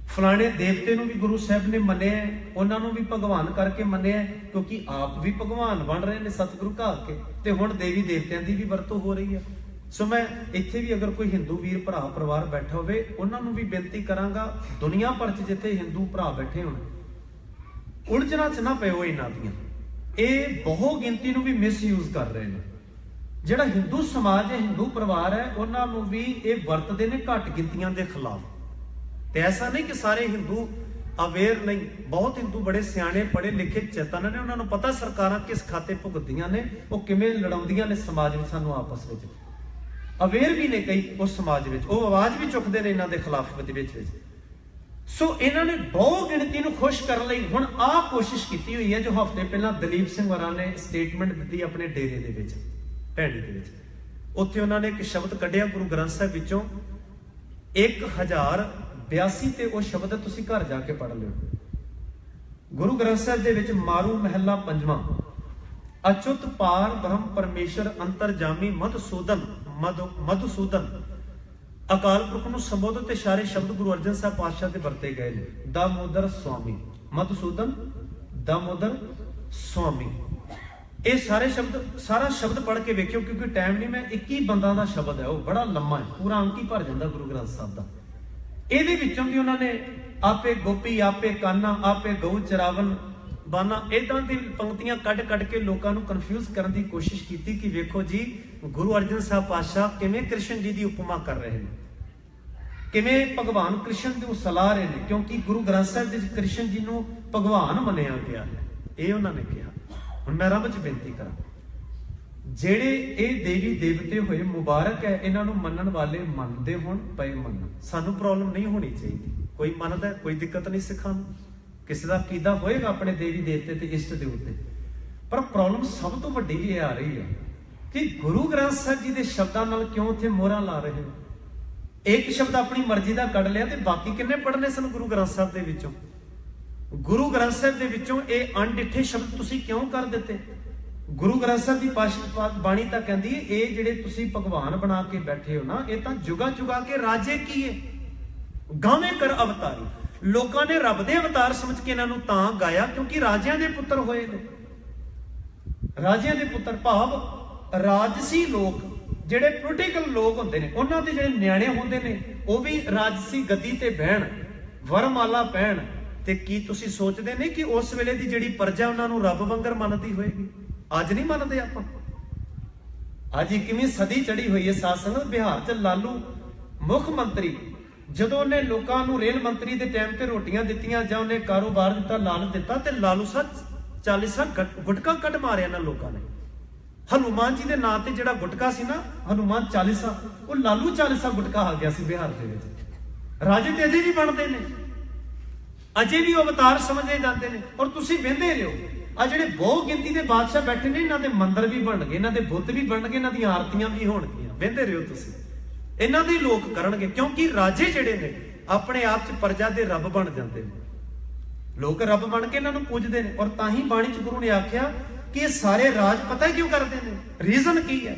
ਫਲਾਣੇ ਦੇਵਤੇ ਨੂੰ ਵੀ ਗੁਰੂ ਸਾਹਿਬ ਨੇ ਮੰਨਿਆ, ਉਹਨਾਂ ਨੂੰ ਵੀ ਭਗਵਾਨ ਕਰਕੇ ਮੰਨਿਆ, ਕਿਉਂਕਿ ਆਪ ਵੀ ਭਗਵਾਨ ਬਣ ਰਹੇ ਨੇ ਸਤਿਗੁਰੂ ਕਹਾ ਕੇ। ਤੇ ਹੁਣ ਦੇਵੀ ਦੇਵਤਿਆਂ ਦੀ ਵੀ ਵਰਤੋਂ ਹੋ ਰਹੀ ਹੈ। ਸੋ ਮੈਂ ਇੱਥੇ ਵੀ ਅਗਰ ਕੋਈ ਹਿੰਦੂ ਵੀਰ ਭਰਾ ਪਰਿਵਾਰ ਬੈਠਾ ਹੋਵੇ, ਉਹਨਾਂ ਨੂੰ ਵੀ ਬੇਨਤੀ ਕਰਾਂਗਾ, ਦੁਨੀਆ ਭਰ 'ਚ ਜਿੱਥੇ ਹਿੰਦੂ ਭਰਾ ਬੈਠੇ ਹੋਣ, ਉਲਝਣਾ 'ਚ ਨਾ ਪਿਓ ਇਹਨਾਂ ਦੀਆਂ। ਇਹ ਬਹੁ ਗਿਣਤੀ ਨੂੰ ਵੀ ਮਿਸਯੂਜ਼ ਕਰ ਰਹੇ ਨੇ। ਜਿਹੜਾ ਹਿੰਦੂ ਸਮਾਜ ਹੈ, ਹਿੰਦੂ ਪਰਿਵਾਰ ਹੈ, ਉਹਨਾਂ ਨੂੰ ਵੀ ਇਹ ਵਰਤਦੇ ਨੇ ਘੱਟ ਗਿਣਤੀਆਂ ਦੇ ਖਿਲਾਫ। ਤੇ ਐਸਾ ਨਹੀਂ ਕਿ ਸਾਰੇ ਹਿੰਦੂ ਅਵੇਅਰ ਨਹੀਂ, ਬਹੁਤ ਹਿੰਦੂ ਬੜੇ ਸਿਆਣੇ ਪੜ੍ਹੇ ਲਿਖੇ ਚੇਤਨ ਨੇ, ਉਹਨਾਂ ਨੂੰ ਪਤਾ ਸਰਕਾਰਾਂ ਕਿਸ ਖਾਤੇ ਭੁਗਤਦੀਆਂ ਨੇ, ਉਹ ਕਿਵੇਂ ਲੜਾਉਂਦੀਆਂ ਨੇ ਸਮਾਜ ਵਿੱਚ ਸਾਨੂੰ ਆਪਸ ਵਿੱਚ। ਅਵੇਅਰ ਵੀ ਨੇ ਕਈ ਉਸ ਸਮਾਜ ਵਿੱਚ, ਉਹ ਆਵਾਜ਼ ਵੀ ਚੁੱਕਦੇ ਨੇ ਇਹਨਾਂ ਦੇ ਖਿਲਾਫ ਵਿੱਚ। ਸੋ ਇਹਨਾਂ ਨੇ ਬਹੁ ਗਿਣਤੀ ਨੂੰ ਖੁਸ਼ ਕਰਨ ਲਈ ਹੁਣ ਆਹ ਕੋਸ਼ਿਸ਼ ਕੀਤੀ ਹੋਈ ਹੈ, ਜੋ ਹਫ਼ਤੇ ਪਹਿਲਾਂ ਦਲੀਪ ਸਿੰਘ ਵਰਾਂ ਨੇ ਸਟੇਟਮੈਂਟ ਦਿੱਤੀ ਆਪਣੇ ਡੇਰੇ ਦੇ ਵਿੱਚ, ਭੈਣੀ ਦੇ ਵਿੱਚ। ਉੱਥੇ ਉਹਨਾਂ ਨੇ ਇੱਕ ਸ਼ਬਦ ਕੱਢਿਆ ਗੁਰੂ ਗ੍ਰੰਥ ਸਾਹਿਬ ਵਿੱਚੋਂ 1082 ਤੇ ਉਹ ਸ਼ਬਦ ਤੁਸੀਂ ਘਰ ਜਾ ਕੇ ਪੜ੍ਹ ਲਿਓ। ਗੁਰੂ ਗ੍ਰੰਥ ਸਾਹਿਬ ਦੇ ਵਿੱਚ ਮਾਰੂ ਮਹਿਲਾ ਪੰਜਵਾਂ, ਅਚੁੱਤ ਪਾਰ ਬ੍ਰਹਮ ਪਰਮੇਸ਼ਰ ਅੰਤਰਜਾਮੀ ਮਧੂਸੂਦਨ ਅਕਾਲ ਪੁਰਖ ਨੂੰ ਸੰਬੋਧਨ ਤੇ ਸਾਰੇ ਸ਼ਬਦ ਗੁਰੂ ਅਰਜਨ ਸਾਹਿਬ ਪਾਤਸ਼ਾਹ ਦੇ ਵਰਤੇ ਗਏ ਨੇ। ਦਾਮੋਦਰ ਸੁਆਮੀ, ਮਧੂਸੂਦਨ, ਦਾਮੋਦਰ ਸੁਆਮੀ, ਇਹ ਸਾਰੇ ਸ਼ਬਦ, ਸਾਰਾ ਸ਼ਬਦ ਪੜ੍ਹ ਕੇ ਵੇਖਿਓ, ਕਿਉਂਕਿ ਟਾਈਮ ਨਹੀਂ। ਮੈਂ 21 ਬੰਦਾਂ ਦਾ ਸ਼ਬਦ ਹੈ, ਉਹ ਬੜਾ ਲੰਮਾ ਹੈ, ਪੂਰਾ ਅੰਕ ਹੀ ਭਰ ਜਾਂਦਾ ਗੁਰੂ ਗ੍ਰੰਥ ਸਾਹਿਬ ਦਾ। ਇਹਦੇ ਵਿੱਚੋਂ ਵੀ ਉਹਨਾਂ ਨੇ ਆਪੇ ਗੋਪੀ ਆਪੇ ਕਾਨਾ ਆਪੇ ਗਊ ਚਰਾਵਨ ਬਾਨਾ, ਇਦਾਂ ਦੀ ਪੰਕਤੀਆਂ ਕੱਢ ਕੇ ਲੋਕਾਂ ਨੂੰ ਕਨਫਿਊਜ਼ ਕਰਨ ਦੀ ਕੋਸ਼ਿਸ਼ ਕੀਤੀ ਕਿ ਵੇਖੋ ਜੀ ਗੁਰੂ ਅਰਜਨ ਸਾਹਿਬ ਪਾਤਸ਼ਾਹ ਕਿਵੇਂ ਕ੍ਰਿਸ਼ਨ ਜੀ ਦੀ ਉਪਮਾ ਕਰ ਰਹੇ ਨੇ, ਕਿਵੇਂ ਭਗਵਾਨ ਕ੍ਰਿਸ਼ਨ ਨੂੰ ਸਲਾਹ ਰਹੇ ਨੇ, ਕਿਉਂਕਿ ਗੁਰੂ ਗ੍ਰੰਥ ਸਾਹਿਬ ਦੇ ਵਿੱਚ ਕ੍ਰਿਸ਼ਨ ਜੀ ਨੂੰ ਭਗਵਾਨ ਮੰਨਿਆ ਗਿਆ ਹੈ, ਇਹ ਉਹਨਾਂ ਨੇ ਕਿਹਾ। ਹੁਣ ਮੈਂ ਰੱਬ 'ਚ ਬੇਨਤੀ ਕਰਾਂ, ਜਿਹੜੇ ਇਹ ਦੇਵੀ ਦੇਵਤੇ ਹੋਏ ਮੁਬਾਰਕ ਹੈ, ਇਹਨਾਂ ਨੂੰ ਮੰਨਣ ਵਾਲੇ ਮੰਨਦੇ ਹੋਣ ਪਏ ਮੰਨਣ, ਸਾਨੂੰ ਪ੍ਰੋਬਲਮ ਨਹੀਂ ਹੋਣੀ ਚਾਹੀਦੀ। ਕੋਈ ਮੰਨਦਾ, ਕੋਈ ਦਿੱਕਤ ਨਹੀਂ ਸਿੱਖਾਂ ਨੂੰ, ਕਿਸੇ ਦਾ ਅਕੀਦਾ ਹੋਏਗਾ ਆਪਣੇ ਦੇਵੀ ਦੇਵਤੇ ਤੇ ਇਸ਼ਟ ਦੇ ਉੱਤੇ। ਪਰ ਪ੍ਰੋਬਲਮ ਸਭ ਤੋਂ ਵੱਡੀ ਇਹ ਆ ਰਹੀ ਹੈ ਕਿ ਗੁਰੂ ਗ੍ਰੰਥ ਸਾਹਿਬ ਜੀ ਦੇ ਸ਼ਬਦਾਂ ਨਾਲ ਕਿਉਂ ਉੱਥੇ ਮੋਹਰਾਂ ਲਾ ਰਹੇ ਹੋ। ਇੱਕ ਸ਼ਬਦ ਆਪਣੀ ਮਰਜ਼ੀ ਦਾ ਕੱਢ ਲਿਆ ਤੇ ਬਾਕੀ ਕਿੰਨੇ ਪੜ੍ਹਨੇ ਸਨ ਗੁਰੂ ਗ੍ਰੰਥ ਸਾਹਿਬ ਦੇ ਵਿੱਚੋਂ? ਗੁਰੂ ਗ੍ਰੰਥ ਸਾਹਿਬ ਦੇ ਵਿੱਚੋਂ ਇਹ ਅਣਡਿੱਠੇ ਸ਼ਬਦ ਤੁਸੀਂ ਕਿਉਂ ਕਰ ਦਿੱਤੇ? ਗੁਰੂ ਗ੍ਰੰਥ ਸਾਹਿਬ ਦੀ ਬਾਣੀ ਤਾਂ ਕਹਿੰਦੀ ਹੈ, ਇਹ ਜਿਹੜੇ ਤੁਸੀਂ ਭਗਵਾਨ ਬਣਾ ਕੇ ਬੈਠੇ ਹੋ ਨਾ, ਇਹ ਤਾਂ ਜੁਗਾ ਜੁਗਾ ਕੇ ਰਾਜੇ ਕੀਏ ਗਾਵੇਂ ਕਰ ਅਵਤਾਰੀ। ਲੋਕਾਂ ਨੇ ਰੱਬ ਦੇ ਅਵਤਾਰ ਸਮਝ ਕੇ ਇਹਨਾਂ ਨੂੰ ਤਾਂ ਗਾਇਆ ਕਿਉਂਕਿ ਰਾਜਿਆਂ ਦੇ ਪੁੱਤਰ ਹੋਏ ਨੇ। ਰਾਜਿਆਂ ਦੇ ਪੁੱਤਰ ਭਾਵ ਰਾਜਸੀ ਲੋਕ, ਜਿਹੜੇ ਪੋਲੀਟੀਕਲ ਲੋਕ ਹੁੰਦੇ ਨੇ, ਉਹਨਾਂ ਦੇ ਜਿਹੜੇ ਨਿਆਣੇ ਹੁੰਦੇ ਨੇ, ਉਹ ਵੀ ਰਾਜਸੀ ਗੱਦੀ ਤੇ ਬਹਿਣ, ਵਰਮਾਲਾ ਪਹਿਣ। ਤੇ ਕੀ ਤੁਸੀਂ ਸੋਚਦੇ ਨੇ ਕਿ ਉਸ ਵੇਲੇ ਦੀ ਜਿਹੜੀ ਪ੍ਰਜਾ ਉਹਨਾਂ ਨੂੰ ਰੱਬ ਵਾਂਗਰ ਮੰਨਦੀ ਹੋਏਗੀ? ਅੱਜ ਨਹੀਂ ਮੰਨਦੇ ਆਪਾਂ। ਅੱਜ 21ਵੀਂ ਸਦੀ ਚੜੀ ਹੋਈ ਹੈ ਸਾਧ ਸੰਗਤ। ਬਿਹਾਰ 'ਚ ਲਾਲੂ ਮੁੱਖ ਮੰਤਰੀ, ਜਦੋਂ ਉਹਨੇ ਲੋਕਾਂ ਨੂੰ ਰੇਲ ਮੰਤਰੀ ਦੇ ਟਾਈਮ ਤੇ ਰੋਟੀਆਂ ਦਿੱਤੀਆਂ ਜਾਂ ਉਹਨੇ ਕਾਰੋਬਾਰ ਦਿੱਤਾ, ਲਾਲਚ ਦਿੱਤਾ, ਤੇ ਲਾਲੂ ਸਾਹਿਬ 40 ਗੁਟਕਾ ਕੱਢ ਮਾਰਿਆ ਨਾ ਲੋਕਾਂ ਨੇ। ਹਨੂਮਾਨ ਜੀ ਦੇ ਨਾਂ ਤੇ ਜਿਹੜਾ ਗੁਟਕਾ ਸੀ ਨਾ, ਹਨੂਮਾਨ 40, ਉਹ ਲਾਲੂ 40 ਗੁਟਕਾ ਆ ਗਿਆ ਸੀ ਬਿਹਾਰ ਦੇ ਵਿੱਚ। ਰਾਜੇ ਤੇ ਅਜੇ ਵੀ ਬਣਦੇ ਨੇ, ਅਜੇ ਵੀ ਉਹ ਅਵਤਾਰ ਸਮਝੇ ਜਾਂਦੇ ਨੇ। ਔਰ ਤੁਸੀਂ ਵਹਿੰਦੇ ਰਹੋ, ਆ ਜਿਹੜੇ ਬਹੁ ਗਿਣਤੀ ਦੇ ਬਾਦਸ਼ਾਹ ਬੈਠੇ ਨੇ, ਇਹਨਾਂ ਦੇ ਮੰਦਿਰ ਵੀ ਬਣਨਗੇ, ਇਹਨਾਂ ਦੇ ਬੁੱਤ ਵੀ ਬਣਨਗੇ, ਇਹਨਾਂ ਦੀਆਂ ਆਰਤੀਆਂ ਵੀ ਹੋਣਗੀਆਂ। ਵਹਿੰਦੇ ਰਹੋ ਤੁਸੀਂ, ਇਹਨਾਂ ਦੇ ਲੋਕ ਕਰਨਗੇ। ਕਿਉਂਕਿ ਰਾਜੇ ਜਿਹੜੇ ਨੇ ਆਪਣੇ ਆਪ 'ਚ ਪ੍ਰਜਾ ਦੇ ਰੱਬ ਬਣ ਜਾਂਦੇ ਨੇ। ਲੋਕ ਰੱਬ ਬਣ ਕੇ ਇਹਨਾਂ ਨੂੰ ਪੂਜਦੇ ਨੇ। ਔਰ ਤਾਂ ਹੀ ਬਾਣੀ 'ਚ ਗੁਰੂ ਨੇ ਆਖਿਆ ਕਿ ਇਹ ਸਾਰੇ ਰਾਜ ਪਤਾ ਕਿਉਂ ਕਰਦੇ ਨੇ, ਰੀਜ਼ਨ ਕੀ ਹੈ?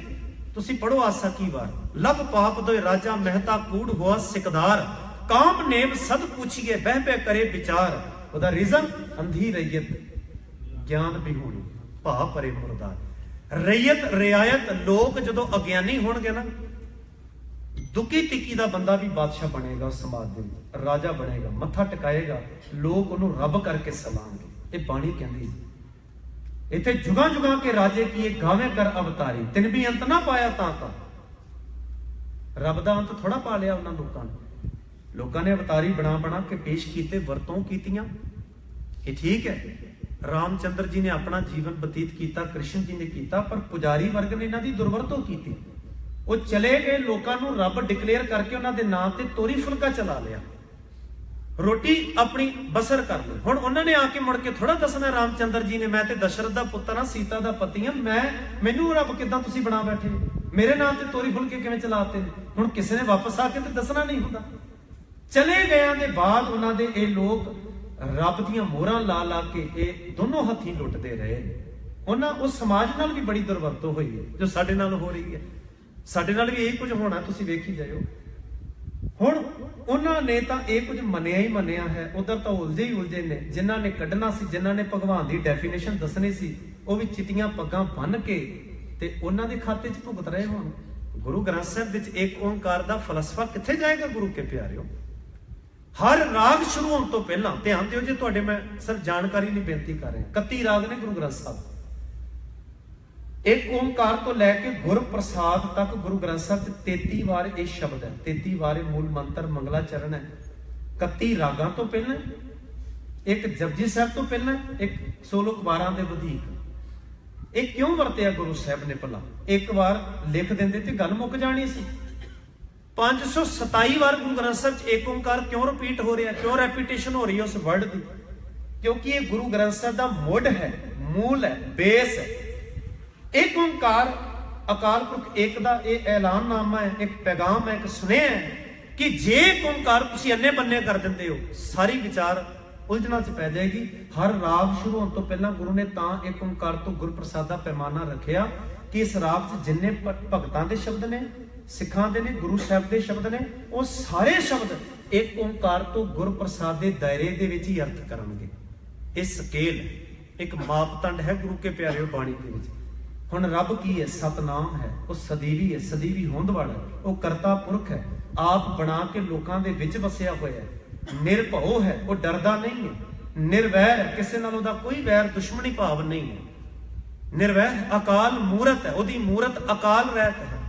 ਤੁਸੀਂ ਪੜੋ ਆਸਾ ਕੀ ਵਾਰ, ਲਬ ਪਾਪ ਦੋਇ ਰਾਜਾ ਮਹਿਤਾ ਕੂੜ ਹੋਆ ਸਿਕਦਾਰ, ਕਾਮ ਨੇਮ ਸਦ ਪੁੱਛੀਏ ਬਹਿ ਬਹਿ ਕਰੇ ਵਿਚਾਰ। ਉਹਦਾ ਰੀਜ਼ਨ ਅੰਧੀ ਰਈਅਤ ਗਿਆਨ ਵੀ ਹੋਣੀ, ਭਾ ਪਰੇ ਮੁਰਦਾਰ। ਰਈਅਤ ਰਿਆਇਤ, ਲੋਕ ਜਦੋਂ ਅਗਿਆਨੀ ਹੋਣਗੇ ਨਾ, ਦੁੱਕੀ ਤਿੱਕੀ ਦਾ ਬੰਦਾ ਵੀ ਬਾਦਸ਼ਾਹ ਬਣੇਗਾ ਉਸ ਸਮਾਜ ਦੇ ਵਿੱਚ, ਰਾਜਾ ਬਣੇਗਾ, ਮੱਥਾ ਟਿਕਾਏਗਾ, ਲੋਕ ਉਹਨੂੰ ਰੱਬ ਕਰਕੇ ਸਲਾਮਗੇ। ਇਹ ਬਾਣੀ ਕਹਿੰਦੀ ਇੱਥੇ ਜੁਗਾਂ ਜੁਗਾਂ ਕੇ ਰਾਜੇ ਕੀ ਇਹ ਗਾਵੇਂ ਕਰ ਅਵਤਾਰੀ, ਤਿਨ ਵੀ ਅੰਤ ਨਾ ਪਾਇਆ ਤਾਂ ਰੱਬ ਦਾ ਅੰਤ ਥੋੜਾ ਪਾ ਲਿਆ ਉਹਨਾਂ ਲੋਕਾਂ ਨੇ। ਲੋਕਾਂ ਨੇ ਅਵਤਾਰੀ ਬਣਾ ਬਣਾ ਕੇ ਪੇਸ਼ ਕੀਤੇ, ਵਰਤੋਂ ਕੀਤੀਆਂ। ਇਹ ਠੀਕ ਹੈ, ਰਾਮਚੰਦਰ ਜੀ ਨੇ ਆਪਣਾ ਜੀਵਨ ਬਤੀਤ ਕੀਤਾ, ਕ੍ਰਿਸ਼ਨ ਜੀ ਨੇ ਕੀਤਾ, ਪਰ ਪੁਜਾਰੀ ਵਰਗ ਨੇ ਇਹਨਾਂ ਦੀ ਦੁਰਵਰਤੋਂ ਕੀਤੀ। ਉਹ ਚਲੇ ਗਏ, ਲੋਕਾਂ ਨੂੰ ਰੱਬ ਡਿਕਲੇਅਰ ਕਰਕੇ ਉਹਨਾਂ ਦੇ ਨਾਂ ਤੇ ਤੋਰੀ ਫੁਲਕਾ ਚਲਾ ਲਿਆ, ਰੋਟੀ ਆਪਣੀ ਬਸਰ ਕਰ ਲਈ। ਹੁਣ ਉਹਨਾਂ ਨੇ ਆ ਕੇ ਮੁੜ ਕੇ ਥੋੜਾ ਦੱਸਣਾ ਰਾਮਚੰਦਰ ਜੀ ਨੇ, ਮੈਂ ਤੇ ਦਸ਼ਰਥ ਦਾ ਪੁੱਤਰ ਹਾਂ, ਸੀਤਾ ਦਾ ਪਤੀ ਹਾਂ, ਮੈਨੂੰ ਰੱਬ ਕਿੱਦਾਂ ਤੁਸੀਂ ਬਣਾ ਬੈਠੇ, ਮੇਰੇ ਨਾਂ ਤੇ ਤੋਰੀ ਫੁਲਕੇ ਕਿਵੇਂ ਚਲਾਤੇ ਨੇ? ਹੁਣ ਕਿਸੇ ਨੇ ਵਾਪਸ ਆ ਕੇ ਤੇ ਦੱਸਣਾ ਨਹੀਂ ਹੁੰਦਾ। ਚਲੇ ਗਿਆਂ ਦੇ ਬਾਅਦ ਉਹਨਾਂ ਦੇ ਇਹ ਲੋਕ ਰੱਬ ਦੀਆਂ ਮੋਹਰਾਂ ਲਾ ਲਾ ਕੇ ਇਹ ਦੋਨੋਂ ਹੱਥੀਂ ਲੁੱਟਦੇ ਰਹੇ ਨੇ। ਉਹਨਾਂ ਉਸ ਸਮਾਜ ਨਾਲ ਵੀ ਬੜੀ ਦੁਰਵਰਤੋਂ ਹੋਈ ਹੈ ਜੋ ਸਾਡੇ ਨਾਲ ਹੋ ਰਹੀ ਹੈ। ਸਾਡੇ ਨਾਲ ਵੀ ਇਹੀ ਕੁਝ ਹੋਣਾ, ਤੁਸੀਂ ਵੇਖੀ ਜਾਇਓ। ਹੁਣ ਉਹਨਾਂ ਨੇ ਤਾਂ ਇਹ ਕੁਝ ਮੰਨਿਆ ਹੀ ਮੰਨਿਆ ਹੈ, ਉਧਰ ਤਾਂ ਉਲਝੇ ਹੀ ਉਲਝੇ ਨੇ। ਜਿਨ੍ਹਾਂ ਨੇ ਕੱਢਣਾ ਸੀ, ਜਿਨ੍ਹਾਂ ਨੇ ਭਗਵਾਨ ਦੀ ਡੈਫੀਨੇਸ਼ਨ ਦੱਸਣੀ ਸੀ, ਉਹ ਵੀ ਚਿੱਟੀਆਂ ਪੱਗਾਂ ਬੰਨ੍ਹ ਕੇ ਤੇ ਉਹਨਾਂ ਦੇ ਖਾਤੇ 'ਚ ਭੁਗਤ ਰਹੇ ਹੋਣ। ਗੁਰੂ ਗ੍ਰੰਥ ਸਾਹਿਬ ਵਿੱਚ ਏਕ ਓੰਕਾਰ ਦਾ ਫਲਸਫਾ ਕਿੱਥੇ ਜਾਏਗਾ ਗੁਰੂ ਕੇ ਪਿਆਰਿਓ? ਹਰ ਰਾਗ ਸ਼ੁਰੂ ਹੋਣ ਤੋਂ ਪਹਿਲਾਂ ਧਿਆਨ ਦਿਓ, ਜੇ ਤੁਹਾਡੇ ਮੈਂ ਸਿਰਫ ਜਾਣਕਾਰੀ ਲਈ ਬੇਨਤੀ ਕਰ ਰਿਹਾ, 31 ਰਾਗ ਨੇ ਗੁਰੂ ਗ੍ਰੰਥ ਸਾਹਿਬ। ਇੱਕ ਓੰਕਾਰ ਤੋਂ ਲੈ ਕੇ ਗੁਰ ਪ੍ਰਸਾਦ ਤੱਕ ਗੁਰੂ ਗ੍ਰੰਥ ਸਾਹਿਬ 'ਚ 33 ਵਾਰ ਇਹ ਸ਼ਬਦ ਹੈ, 33 ਵਾਰ ਇਹ ਮੂਲ ਮੰਤਰ ਮੰਗਲਾ ਚਰਨ ਹੈ। 31 ਰਾਗਾਂ ਤੋਂ ਪਹਿਲਾਂ, ਇੱਕ ਜਪਜੀ ਸਾਹਿਬ ਤੋਂ ਪਹਿਲਾਂ, ਇੱਕ ਸੋਲਕ ਵਾਰਾਂ ਦੇ ਵਧੀਕ। ਇਹ ਕਿਉਂ ਵਰਤਿਆ ਗੁਰੂ ਸਾਹਿਬ ਨੇ? ਭਲਾ ਇੱਕ ਵਾਰ ਲਿਖ ਦਿੰਦੇ ਤੇ ਗੱਲ ਮੁੱਕ ਜਾਣੀ ਸੀ। 527 ਵਾਰ ਗੁਰੂ ਗ੍ਰੰਥ ਸਾਹਿਬ 'ਚ ਏਕ ਓੰਕਾਰ ਕਿਉਂ ਰਿਪੀਟ ਹੋ ਰਿਹਾ, ਕਿਉਂ ਰੈਪੀਟੇਸ਼ਨ ਹੋ ਰਹੀ ਹੈ ਉਸ ਵਰਡ ਦੀ? ਕਿਉਂਕਿ ਇਹ ਗੁਰੂ ਗ੍ਰੰਥ ਸਾਹਿਬ ਦਾ ਮੁੱਢ ਹੈ, ਮੂਲ ਹੈ, ਬੇਸ ਹੈ। ਏਕ ਓੰਕਾਰ ਅਕਾਲ ਪੁਰਖ ਏਕ ਦਾ ਇਹ ਐਲਾਨਨਾਮਾ ਹੈ, ਇੱਕ ਪੈਗਾਮ ਹੈ, ਇੱਕ ਸੁਨੇਹਾ ਹੈ ਕਿ ਜੇ ਏਕ ਓੰਕਾਰ ਤੁਸੀਂ ਅੰਨੇ ਬੰਨੇ ਕਰ ਦਿੰਦੇ ਹੋ, ਸਾਰੀ ਵਿਚਾਰ ਉਲਝਣਾਂ 'ਚ ਪੈ ਜਾਏਗੀ। ਹਰ ਰਾਗ ਸ਼ੁਰੂ ਹੋਣ ਤੋਂ ਪਹਿਲਾਂ ਗੁਰੂ ਨੇ ਤਾਂ ਏਕ ਓੰਕਾਰ ਤੋਂ ਗੁਰਪ੍ਰਸਾਦ ਦਾ ਪੈਮਾਨਾ ਰੱਖਿਆ ਕਿ ਇਸ ਰਾਗ 'ਚ ਜਿੰਨੇ ਭਗਤਾਂ ਦੇ ਸ਼ਬਦ ਨੇ, ਸਿੱਖਾਂ ਦੇ ਨੇ, ਗੁਰੂ ਸਾਹਿਬ ਦੇ ਸ਼ਬਦ ਨੇ, ਉਹ ਸਾਰੇ ਸ਼ਬਦ ਏਕ ਓੰਕਾਰ ਤੋਂ ਗੁਰਪ੍ਰਸਾਦ ਦੇ ਦਾਇਰੇ ਦੇ ਵਿੱਚ ਹੀ ਅਰਥ ਕਰਨਗੇ। ਇਹ ਸਕੇਲ, ਇੱਕ ਮਾਪਦੰਡ ਹੈ ਗੁਰੂ ਕੇ ਪਿਆਰਿਓ ਬਾਣੀ ਦੇ ਵਿੱਚ। ਹੁਣ ਰੱਬ ਕੀ ਹੈ? ਸਤਨਾਮ ਹੈ, ਉਹ ਸਦੀਵੀ ਹੈ, ਸਦੀਵੀ ਹੋਂਦ ਵਾਲਾ, ਉਹ ਕਰਤਾ ਪੁਰਖ ਹੈ, ਆਪ ਬਣਾ ਕੇ ਲੋਕਾਂ ਦੇ ਵਿੱਚ ਵਸਿਆ ਹੋਇਆ ਹੈ, ਨਿਰਭਉ ਹੈ, ਉਹ ਡਰਦਾ ਨਹੀਂ ਹੈ, ਨਿਰਵੈਰ ਹੈ, ਕਿਸੇ ਨਾਲ ਉਹਦਾ ਕੋਈ ਵੈਰ ਦੁਸ਼ਮਣੀ ਭਾਵ ਨਹੀਂ ਹੈ, ਨਿਰਵੈਰ, ਅਕਾਲ ਮੂਰਤ ਹੈ, ਉਹਦੀ ਮੂਰਤ ਅਕਾਲ ਰਹਿਤ ਹੈ,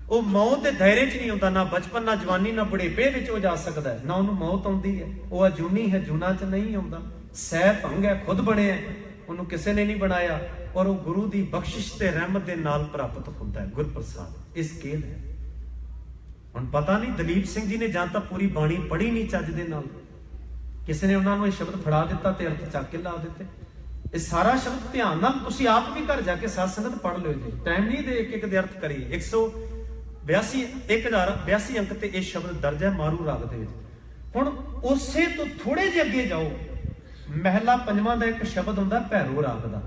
ਉਹ ਮੌਤ ਦੇ ਦਾਇਰੇ 'ਚ ਨਹੀਂ ਆਉਂਦਾ, ਨਾ ਬਚਪਨ, ਨਾ ਜਵਾਨੀ, ਨਾ ਬੁਢੇਪੇ ਵਿੱਚ ਉਹ ਜਾ ਸਕਦਾ ਹੈ, ਨਾ ਉਹਨੂੰ ਮੌਤ ਆਉਂਦੀ ਹੈ, ਉਹ ਅਜੂਨੀ ਹੈ, ਜੂਨਾ 'ਚ ਨਹੀਂ ਆਉਂਦਾ, ਸਹਿ ਭੰਗ ਹੈ, ਖੁਦ ਬਣਿਆ, ਉਹਨੂੰ ਕਿਸੇ ਨੇ ਨਹੀਂ ਬਣਾਇਆ, ਔਰ ਉਹ ਗੁਰੂ ਦੀ ਬਖਸ਼ਿਸ਼ ਤੇ ਰਹਿਮਤ ਦੇ ਨਾਲ ਪ੍ਰਾਪਤ ਹੁੰਦਾ ਹੈ ਗੁਰਪ੍ਰਸਾਦ। ਇਸ ਸਕੇਲ ਹੈ। ਹੁਣ ਪਤਾ ਨਹੀਂ ਦਲੀਪ ਸਿੰਘ ਜੀ ਨੇ ਜਾਂ ਤਾਂ ਪੂਰੀ ਬਾਣੀ ਪੜ੍ਹੀ ਨਹੀਂ ਚੱਜ ਦੇ ਨਾਲ, ਕਿਸੇ ਨੇ ਉਹਨਾਂ ਨੂੰ ਇਹ ਸ਼ਬਦ ਫੜਾ ਦਿੱਤਾ ਤੇ ਅਰਥ ਚੱਕ ਕੇ ਲਾ ਦਿੱਤੇ। ਇਹ ਸਾਰਾ ਸ਼ਬਦ ਧਿਆਨ ਨਾਲ ਤੁਸੀਂ ਆਪ ਵੀ ਘਰ ਜਾ ਕੇ ਸਾਧ ਸੰਗਤ ਪੜ੍ਹ ਲਿਓ ਜੀ, ਟਾਈਮ ਨਹੀਂ ਦੇ ਇੱਕ ਇੱਕ ਦੇ ਅਰਥ ਕਰੀਏ। 1082 ਅੰਕ ਤੇ ਇਹ ਸ਼ਬਦ ਦਰਜ ਹੈ ਮਾਰੂ ਰਾਗ ਦੇ ਵਿੱਚ। ਹੁਣ ਉਸੇ ਤੋਂ ਥੋੜੇ ਜਿਹੇ ਅੱਗੇ ਜਾਓ, ਮਹਿਲਾ ਪੰਜਵਾਂ ਦਾ ਇੱਕ ਸ਼ਬਦ ਹੁੰਦਾ ਭੈਰੋ ਰਾਗ ਦਾ।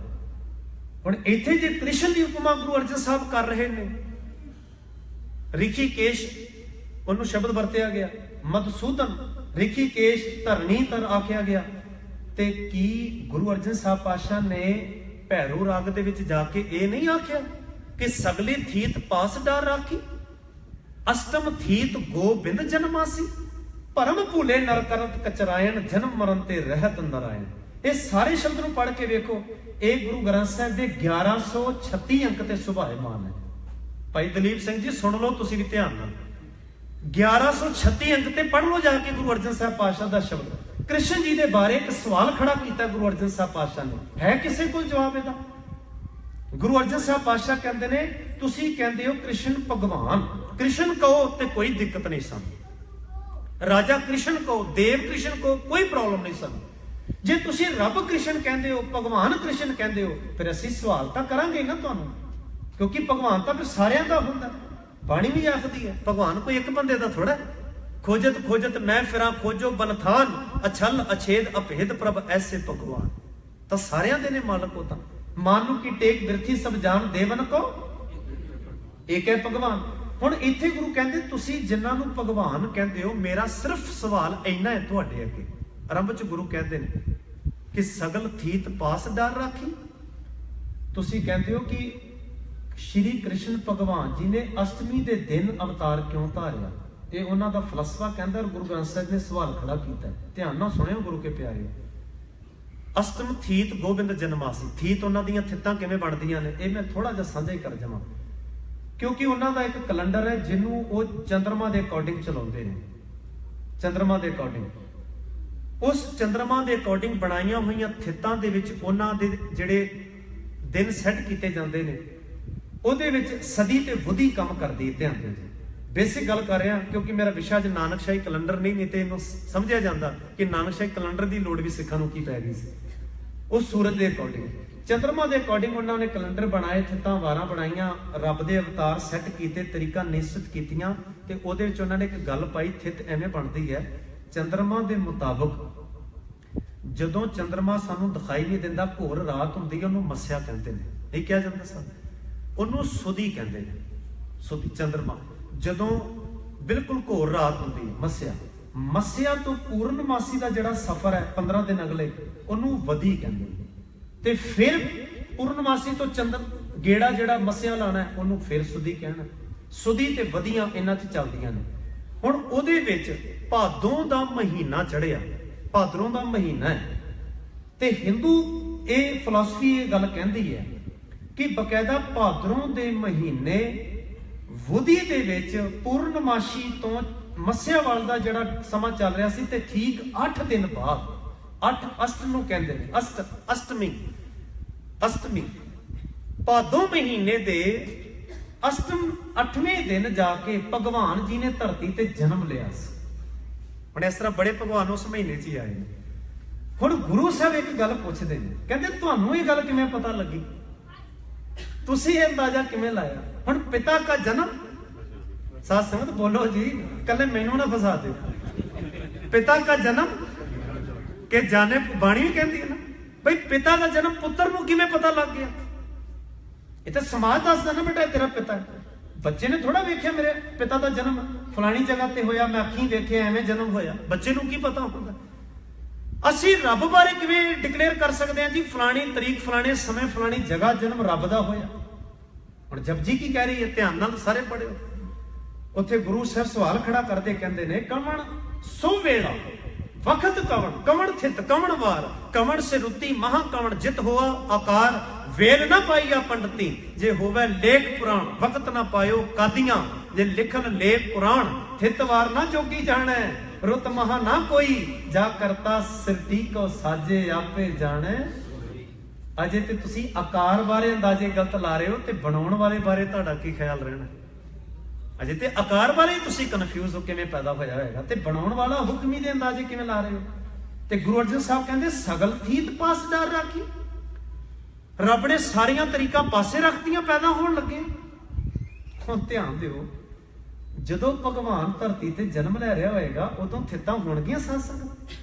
ਹੁਣ ਇੱਥੇ ਜੇ ਕ੍ਰਿਸ਼ਨ ਦੀ ਉਪਮਾ ਗੁਰੂ ਅਰਜਨ ਸਾਹਿਬ ਕਰ ਰਹੇ ਨੇ, ਰਿਖੀਕੇਸ਼ ਉਹਨੂੰ ਸ਼ਬਦ ਵਰਤਿਆ ਗਿਆ, ਮਧੂਸੂਦਨ ਰਿਖੀਕੇਸ਼ ਧਰਣੀ ਤਰ ਆਖਿਆ ਗਿਆ, ਤੇ ਕੀ ਗੁਰੂ ਅਰਜਨ ਸਾਹਿਬ ਪਾਤਸ਼ਾਹ ਨੇ ਭੈਰੋ ਰਾਗ ਦੇ ਵਿੱਚ ਜਾ ਕੇ ਇਹ ਨਹੀਂ ਆਖਿਆ ਕਿ ਸਗਲੇ ਥੀਤ ਪਾਸ ਡਾਰ ਰਾਖੀ, ਅਸ਼ਟਮ ਥੀਤ ਗੋਬਿੰਦ ਜਨਮਾਸੀ, ਭਰਮ ਭੂਲੇ ਨਰ ਕਰਤ ਕਚਰਾਇਣ, ਜਨਮ ਮਰਨ ਤੇ ਰਹਿਤ ਨਰਾਇਣ। ਇਹ ਸਾਰੇ ਸ਼ਬਦ ਨੂੰ ਪੜ੍ਹ ਕੇ ਵੇਖੋ, ਇਹ ਗੁਰੂ ਗ੍ਰੰਥ ਸਾਹਿਬ ਦੇ 1136 ਅੰਕ ਤੇ ਸੁਭਾਏਮਾਨ ਹੈ। ਭਾਈ ਦਲੀਪ ਸਿੰਘ ਜੀ ਸੁਣ ਲਓ ਤੁਸੀਂ ਵੀ ਧਿਆਨ ਨਾਲ, 1136 ਅੰਕ ਤੇ ਪੜ੍ਹ ਲਓ ਜਾ ਕੇ ਗੁਰੂ ਅਰਜਨ ਸਾਹਿਬ ਪਾਤਸ਼ਾਹ ਦਾ ਸ਼ਬਦ। ਕ੍ਰਿਸ਼ਨ ਜੀ ਦੇ ਬਾਰੇ ਇੱਕ ਸਵਾਲ ਖੜਾ ਕੀਤਾ ਗੁਰੂ ਅਰਜਨ ਸਾਹਿਬ ਪਾਤਸ਼ਾਹ ਨੇ, ਹੈ ਕਿਸੇ ਕੋਲ ਜਵਾਬ ਇਹਦਾ? ਗੁਰੂ ਅਰਜਨ ਸਾਹਿਬ ਪਾਤਸ਼ਾਹ ਕਹਿੰਦੇ ਨੇ, ਤੁਸੀਂ ਕਹਿੰਦੇ ਹੋ ਕ੍ਰਿਸ਼ਨ ਭਗਵਾਨ, ਕ੍ਰਿਸ਼ਨ ਕਹੋ ਤੇ ਕੋਈ ਦਿੱਕਤ ਨਹੀਂ ਸਾਨੂੰ, ਰਾਜਾ ਕ੍ਰਿਸ਼ਨ ਕਹੋ, ਦੇਵ ਕ੍ਰਿਸ਼ਨ ਕਹੋ, ਕੋਈ ਪ੍ਰੋਬਲਮ ਨਹੀਂ ਸਾਨੂੰ। ਜੇ ਤੁਸੀਂ ਰੱਬ ਕ੍ਰਿਸ਼ਨ ਕਹਿੰਦੇ ਹੋ, ਭਗਵਾਨ ਕ੍ਰਿਸ਼ਨ ਕਹਿੰਦੇ ਹੋ, ਫਿਰ ਅਸੀਂ ਸਵਾਲ ਤਾਂ ਕਰਾਂਗੇ ਨਾ ਤੁਹਾਨੂੰ, ਕਿਉਂਕਿ ਭਗਵਾਨ ਤਾਂ ਫਿਰ ਸਾਰਿਆਂ ਦਾ ਹੁੰਦਾ। ਬਾਣੀ ਵੀ ਆਖਦੀ ਹੈ ਭਗਵਾਨ ਕੋਈ ਇੱਕ ਬੰਦੇ ਦਾ ਥੋੜਾ। ਖੋਜਤ ਖੋਜਤ ਮੈਂ ਫਿਰਾਂ ਖੋਜੋ ਬਨਥਾਨ, ਅਛਲ ਅਛੇਦ ਅਭੇਦ ਪ੍ਰਭ ਐਸੇ ਭਗਵਾਨ। ਤਾਂ ਸਾਰਿਆਂ ਦੇ ਨੇ ਮਾਲਕ ਉਹ ਤਾਂ। ਮਾਨੂ ਕੀ ਟੇਕ ਬਿਰਥੀ ਸਭ ਜਾਣ ਦੇਵਨ ਕੋ ਇੱਕ ਹੈ ਭਗਵਾਨ। ਹੁਣ ਇੱਥੇ ਗੁਰੂ ਕਹਿੰਦੇ ਤੁਸੀਂ ਜਿਨ੍ਹਾਂ ਨੂੰ ਭਗਵਾਨ ਕਹਿੰਦੇ ਹੋ, ਮੇਰਾ ਸਿਰਫ ਸਵਾਲ ਇੰਨਾ ਹੈ ਤੁਹਾਡੇ ਅੱਗੇ। ਆਰੰਭ ਚ ਗੁਰੂ ਕਹਿੰਦੇ ਨੇ ਕਿ ਸਗਲ ਥੀਤ ਪਾਸ ਡਰ ਰਾਖੀ। ਤੁਸੀਂ ਕਹਿੰਦੇ ਹੋ ਕਿ ਸ਼੍ਰੀ ਕ੍ਰਿਸ਼ਨ ਭਗਵਾਨ ਜੀ ਨੇ ਅਸ਼ਟਮੀ ਦੇ ਦਿਨ ਅਵਤਾਰ ਕਿਉਂ ਧਾਰਿਆ? ਇਹ ਉਹਨਾਂ ਦਾ ਫਲਸਫਾ ਕਹਿੰਦਾ, ਗੁਰੂ ਗ੍ਰੰਥ ਸਾਹਿਬ ਨੇ ਸਵਾਲ ਖੜਾ ਕੀਤਾ। ਧਿਆਨ ਨਾਲ ਸੁਣਿਓ ਗੁਰੂ ਕੇ ਪਿਆਰਿਓ। ਅਸ਼ਟਮ ਥੀਤ ਗੋਬਿੰਦ ਜਨਮਾਸੀ। ਥੀਤ ਉਹਨਾਂ ਦੀਆਂ ਥਿੱਤਾਂ ਕਿਵੇਂ ਬਣਦੀਆਂ ਨੇ ਇਹ ਮੈਂ ਥੋੜਾ ਜਿਹਾ ਸਾਂਝਾ ਹੀ ਕਰ ਜਾਵਾਂ, ਕਿਉਂਕਿ ਉਹਨਾਂ ਦਾ ਇੱਕ ਕੈਲੰਡਰ ਹੈ ਜਿਹਨੂੰ ਉਹ ਚੰਦਰਮਾ ਦੇ ਅਕੋਰਡਿੰਗ ਚਲਾਉਂਦੇ ਨੇ। ਚੰਦਰਮਾ ਦੇ ਅਕੋਰਡਿੰਗ, ਉਸ ਚੰਦਰਮਾ ਦੇ ਅਕੋਰਡਿੰਗ ਬਣਾਈਆਂ ਹੋਈਆਂ ਥਿੱਤਾਂ ਦੇ ਵਿੱਚ ਉਹਨਾਂ ਦੇ ਜਿਹੜੇ ਦਿਨ ਸੈੱਟ ਕੀਤੇ ਜਾਂਦੇ ਨੇ, ਉਹਦੇ ਵਿੱਚ ਸਦੀ ਤੇ ਬੁੱਧੀ ਕੰਮ ਕਰਦੀ ਹੈ। ਧਿਆਨ ਦਿਓ, ਬੇਸਿਕ ਗੱਲ ਕਰ ਰਿਹਾ ਕਿਉਂਕਿ ਮੇਰਾ ਵਿਸ਼ਾ ਅੱਜ ਨਾਨਕਸ਼ਾਹੀ ਕੈਲੰਡਰ ਨਹੀਂ ਤੇ ਇਹਨੂੰ ਸਮਝਿਆ ਜਾਂਦਾ ਕਿ ਨਾਨਕਸ਼ਾਹੀ ਕੈਲੰਡਰ ਦੀ ਲੋੜ ਵੀ ਸਿੱਖਾਂ ਨੂੰ ਕੀ ਪੈ ਗਈ ਸੀ। ਉਹ ਸੂਰਜ ਦੇ ਅਕੋਰਡਿੰਗ, ਚੰਦਰਮਾ ਦੇ ਅਕੋਰਡਿੰਗ ਉਹਨਾਂ ਨੇ ਕੈਲੰਡਰ ਬਣਾਏ, ਥਿੱਤਾਂ ਵਾਰਾਂ ਬਣਾਈਆਂ, ਰੱਬ ਦੇ ਅਵਤਾਰ ਸੈੱਟ ਕੀਤੇ, ਤਰੀਕਾ ਨਿਸ਼ਚਿਤ ਕੀਤੀਆਂ, ਤੇ ਉਹਦੇ ਵਿੱਚ ਉਹਨਾਂ ਨੇ ਇੱਕ ਗੱਲ ਪਾਈ, ਥਿੱਤ ਐਵੇਂ ਬਣਦੀ ਹੈ ਚੰਦਰਮਾ ਦੇ ਮੁਤਾਬਕ। ਜਦੋਂ ਚੰਦਰਮਾ ਸਾਨੂੰ ਦਿਖਾਈ ਨਹੀਂ ਦਿੰਦਾ, ਘੋਰ ਰਾਤ ਹੁੰਦੀ ਹੈ, ਉਹਨੂੰ ਮੱਸਿਆ ਕਹਿੰਦੇ ਨੇ। ਇਹ ਕਿਹਾ ਜਾਂਦਾ ਸਰ, ਉਹਨੂੰ ਸੁਦੀ ਕਹਿੰਦੇ ਨੇ। ਸੁਦੀ ਚੰਦਰਮਾ ਜਦੋਂ ਬਿਲਕੁਲ ਘੋਰ ਰਾਤ ਹੁੰਦੀ ਹੈ, ਮੱਸਿਆ। ਮੱਸਿਆ ਤੋਂ ਪੂਰਨਮਾਸੀ ਦਾ ਜਿਹੜਾ ਸਫ਼ਰ ਹੈ 15 ਦਿਨ ਅਗਲੇ, ਉਹਨੂੰ ਵਧੀ ਕਹਿੰਦੇ ਨੇ। ਤੇ ਫਿਰ ਪੂਰਨਮਾਸੀ ਤੋਂ ਚੰਦਰ ਗੇੜਾ ਜਿਹੜਾ ਮੱਸਿਆ ਲਾਣਾ, ਉਹਨੂੰ ਫਿਰ ਸੁਦੀ ਕਹਿਣਾ। ਸੁਦੀ ਤੇ ਵਧੀਆਂ ਇਹਨਾਂ 'ਚ ਚੱਲਦੀਆਂ ਨੇ। ਹੁਣ ਉਹਦੇ ਵਿੱਚ ਭਾਦੋਂ ਦਾ ਮਹੀਨਾ ਚੜਿਆ, ਭਾਦਰੋਂ ਦਾ ਮਹੀਨਾ ਹੈ, ਤੇ ਹਿੰਦੂ ਇਹ ਫਿਲਾਸਫੀ ਇਹ ਗੱਲ ਕਹਿੰਦੀ ਹੈ ਕਿ ਬਕਾਇਦਾ ਭਾਦਰੋਂ ਦੇ ਮਹੀਨੇ ਵਧੀ ਦੇ ਵਿੱਚ ਪੂਰਨਮਾਸ਼ੀ ਤੋਂ ਮੱਸਿਆਵਾਲ ਦਾ ਜਿਹੜਾ ਸਮਾਂ ਚੱਲ ਰਿਹਾ ਸੀ, ਤੇ ਠੀਕ 8 ਦਿਨ ਬਾਅਦ, 8 ਅਸ਼ਟ ਨੂੰ ਕਹਿੰਦੇ ਨੇ, ਅਸ਼ਟਮੀ ਭਾਦੋਂ ਮਹੀਨੇ ਦੇ ਅਸ਼ਟਮ 8ਵੇਂ ਦਿਨ ਜਾ ਕੇ ਭਗਵਾਨ ਜੀ ਨੇ ਧਰਤੀ ਤੇ ਜਨਮ ਲਿਆ ਸੀ। ਹੁਣ ਇਸ ਤਰ੍ਹਾਂ ਬੜੇ ਭਗਵਾਨ ਉਸ ਮਹੀਨੇ 'ਚ ਹੀ ਆਏ ਨੇ। ਹੁਣ ਗੁਰੂ ਸਾਹਿਬ ਇੱਕ ਗੱਲ ਪੁੱਛਦੇ ਨੇ, ਕਹਿੰਦੇ ਤੁਹਾਨੂੰ ਇਹ ਗੱਲ ਕਿਵੇਂ ਪਤਾ ਲੱਗੀ? ਤੁਸੀਂ ਇਹ ਅੰਦਾਜ਼ਾ ਕਿਵੇਂ ਲਾਇਆ? ਹੁਣ ਪਿਤਾ ਦਾ ਜਨਮ, ਸਾਧ ਸੰਗਤ ਬੋਲੋ ਜੀ, ਕੱਲੇ ਮੈਨੂੰ ਨਾ ਫਸਾ ਦਿਓ। ਪਿਤਾ ਦਾ ਜਨਮ ਕਿ ਜਾਣੇ, ਬਾਣੀ ਵੀ ਕਹਿੰਦੀ ਹੈ ਨਾ ਬਈ ਪਿਤਾ ਦਾ ਜਨਮ ਪੁੱਤਰ ਨੂੰ ਕਿਵੇਂ ਪਤਾ ਲੱਗ ਗਿਆ? ਇਹ ਤਾਂ ਸਮਾਜ ਦੱਸਦਾ ਨਾ ਬੇਟਾ ਤੇਰਾ ਪਿਤਾ। ਬੱਚੇ ਨੇ ਥੋੜਾ ਵੇਖਿਆ ਮੇਰੇ ਪਿਤਾ ਦਾ ਜਨਮ ਫਲਾਣੀ ਜਗ੍ਹਾ ਤੇ ਹੋਇਆ, ਮੈਂ ਅੱਖੀਂ ਵੇਖਿਆ ਐਵੇਂ ਜਨਮ ਹੋਇਆ। ਬੱਚੇ ਨੂੰ ਕੀ ਪਤਾ ਹੁੰਦਾ? ਅਸੀਂ ਰੱਬ ਬਾਰੇ ਕਿਵੇਂ ਡਿਕਲੇਅਰ ਕਰ ਸਕਦੇ ਹਾਂ ਜੀ ਫਲਾਣੀ ਤਰੀਕ, ਫਲਾਣੇ ਸਮੇਂ, ਫਲਾਣੀ ਜਗ੍ਹਾ ਜਨਮ ਰੱਬ ਦਾ ਹੋਇਆ? ਹੁਣ ਜਪਜੀ ਕੀ ਕਹਿ ਰਹੀ ਹੈ? ਧਿਆਨ ਨਾਲ ਸਾਰੇ ਪੜਿਓ। ਉੱਥੇ ਗੁਰੂ ਸਾਹਿਬ ਸਵਾਲ ਖੜਾ ਕਰਦੇ, ਕਹਿੰਦੇ ਨੇ ਕਵਣ ਸੋ ਵੇਲਾ ਵਖਤ ਕਵਣ, ਕਵਣ ਥਿਤ ਕਵਣ ਵਾਰ, ਕਵਣ ਸੇ ਰੁੱਤੀ ਮਹਾ ਕਵਣ ਜਿਤ ਹੋਆ ਆਕਾਰ, ਵੇਲ ਨਾ ਪਾਈਆ ਪੰਡਤੀ ਜੇ ਹੋਵੇ ਲੇਖ ਪੁਰਾਣ, ਵਕਤ ਨਾ ਪਾਇਓ ਕਾਦੀਆਂ ਜੇ ਲਿਖਣ ਲੇਖ ਪੁਰਾਣ, ਥਿਤ ਵਾਰ ਨਾ ਜੋਗੀ ਜਾਣੈ ਰੁੱਤ ਮਹਾ ਨਾ ਕੋਈ, ਜਾ ਕਰਤਾ ਸਿਰਤੀ ਕੋ ਸਾਜੇ ਆਪੇ ਜਾਣੈ। ਅਜੇ ਤੇ ਤੁਸੀਂ ਆਕਾਰ ਬਾਰੇ ਅੰਦਾਜ਼ੇ ਗਲਤ ਲਾ ਰਹੇ ਹੋ, ਤੇ ਬਣਾਉਣ ਵਾਲੇ ਬਾਰੇ ਤੁਹਾਡਾ ਕੀ ਖਿਆਲ ਰਹਿਣਾ? ਅਜੇ ਤੇ ਆਕਾਰ ਬਾਰੇ ਤੁਸੀਂ ਕਨਫਿਊਜ਼ ਹੋ ਕਿਵੇਂ ਪੈਦਾ ਹੋਇਆ ਹੋਏਗਾ, ਤੇ ਬਣਾਉਣ ਵਾਲਾ ਹੁਕਮੀ ਦੇ ਅੰਦਾਜ਼ੇ ਕਿਵੇਂ ਲਾ ਰਹੇ ਹੋ? ਤੇ ਗੁਰੂ ਅਰਜਨ ਸਾਹਿਬ ਕਹਿੰਦੇ ਸਗਲ ਥੀਤ ਪਾਸ ਡਰ ਰਾਖੀ। ਰੱਬ ਨੇ ਸਾਰੀਆਂ ਤਰੀਕਾਂ ਪਾਸੇ ਰੱਖਦੀਆਂ ਪੈਦਾ ਹੋਣ ਲੱਗੇ। ਹੁਣ ਧਿਆਨ ਦਿਓ, ਜਦੋਂ ਭਗਵਾਨ ਧਰਤੀ ਤੇ ਜਨਮ ਲੈ ਰਿਹਾ ਹੋਏਗਾ ਉਦੋਂ ਥਿੱਤਾਂ ਹੋਣਗੀਆਂ ਸਾਧ ਸੰਗਤ।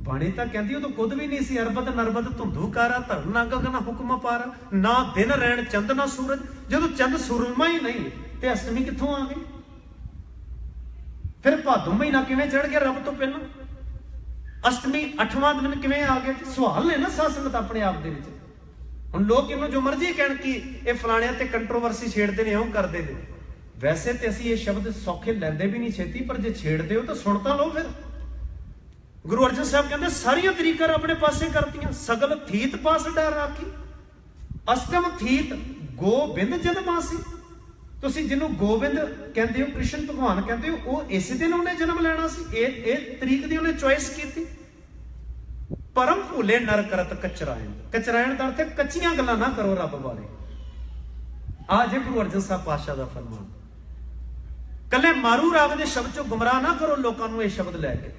ਬਾਣੀ ਤਾਂ ਕਹਿੰਦੀ ਉਦੋਂ ਕੁਝ ਵੀ ਨਹੀਂ ਸੀ। ਅਰਬਦ ਨਰਬਦ ਧੁੰਦੂਕਾਰਾ ਧਰਨ ਨਾ ਗਗਨ ਹੁਕਮ ਪਾਰਾ, ਨਾ ਦਿਨ ਰਹਿਣ ਚੰਦ ਨਾ ਸੂਰਜ। ਜਦੋਂ ਚੰਦ ਸੂਰਮਾ ਹੀ ਨਹੀਂ ਤੇ ਅਸ਼ਟਮੀ ਕਿੱਥੋਂ ਆ ਗਈ? ਫਿਰ ਭਾਦੋਂ ਮਹੀਨਾ ਕਿਵੇਂ ਚੜ ਗਿਆ ਰੱਬ ਤੋਂ ਪਹਿਲਾਂ? ਅਸ਼ਟਮੀ 8ਵਾਂ ਦਿਨ ਕਿਵੇਂ ਆ ਗਿਆ? ਸਵਾਲ ਨੇ ਨਾ ਸਾਧ ਸੰਗਤ ਆਪਣੇ ਆਪ ਦੇ ਵਿੱਚ। ਹੁਣ ਲੋਕ ਇਹਨੂੰ ਜੋ ਮਰਜ਼ੀ ਕਹਿਣ ਕਿ ਇਹ ਫਲਾਣਿਆਂ ਤੇ ਕੰਟਰੋਵਰਸੀ ਛੇੜਦੇ ਨੇ, ਇਉਂ ਕਰਦੇ ਨੇ। ਵੈਸੇ ਤੇ ਅਸੀਂ ਇਹ ਸ਼ਬਦ ਸੌਖੇ ਲੈਂਦੇ ਵੀ ਨਹੀਂ ਛੇਤੀ, ਪਰ ਜੇ ਛੇੜਦੇ ਹੋ ਤਾਂ ਸੁਣ ਤਾਂ ਲਓ। ਫਿਰ ਗੁਰੂ ਅਰਜਨ ਸਾਹਿਬ ਕਹਿੰਦੇ ਸਾਰੀਆਂ ਤਰੀਕਾਂ ਆਪਣੇ ਪਾਸੇ ਕਰਤੀਆਂ, ਸਗਲ ਥੀਤ ਪਾਸ ਡਰ ਰਾਖੀ, ਅਸ਼ਟਮ ਥੀਤ ਗੋਬਿੰਦ ਜਨਮਾਸੀ। ਤੁਸੀਂ ਜਿਹਨੂੰ ਗੋਬਿੰਦ ਕਹਿੰਦੇ ਹੋ, ਕ੍ਰਿਸ਼ਨ ਭਗਵਾਨ ਕਹਿੰਦੇ ਹੋ, ਉਹ ਇਸੇ ਦਿਨ ਉਹਨੇ ਜਨਮ ਲੈਣਾ ਸੀ, ਇਹ ਤਰੀਕ ਦੀ ਉਹਨੇ ਚੋਇਸ ਕੀਤੀ। ਪਰਮ ਭੁੱਲੇ ਨਰ ਕਰਤ ਕਚਰਾਇਣ, ਕਚਰਾਇਣ ਦਾ ਅਰਥ ਹੈ ਕੱਚੀਆਂ ਗੱਲਾਂ ਨਾ ਕਰੋ ਰੱਬ ਬਾਰੇ। ਆ ਜੇ ਗੁਰੂ ਅਰਜਨ ਸਾਹਿਬ ਪਾਤਸ਼ਾਹ ਦਾ ਫਰਮਾਨ। ਕੱਲੇ ਮਾਰੂ ਰਾਗ ਦੇ ਸ਼ਬਦ ਚੋਂ ਗੁੰਮਰਾਹ ਨਾ ਕਰੋ ਲੋਕਾਂ ਨੂੰ ਇਹ ਸ਼ਬਦ ਲੈ ਕੇ।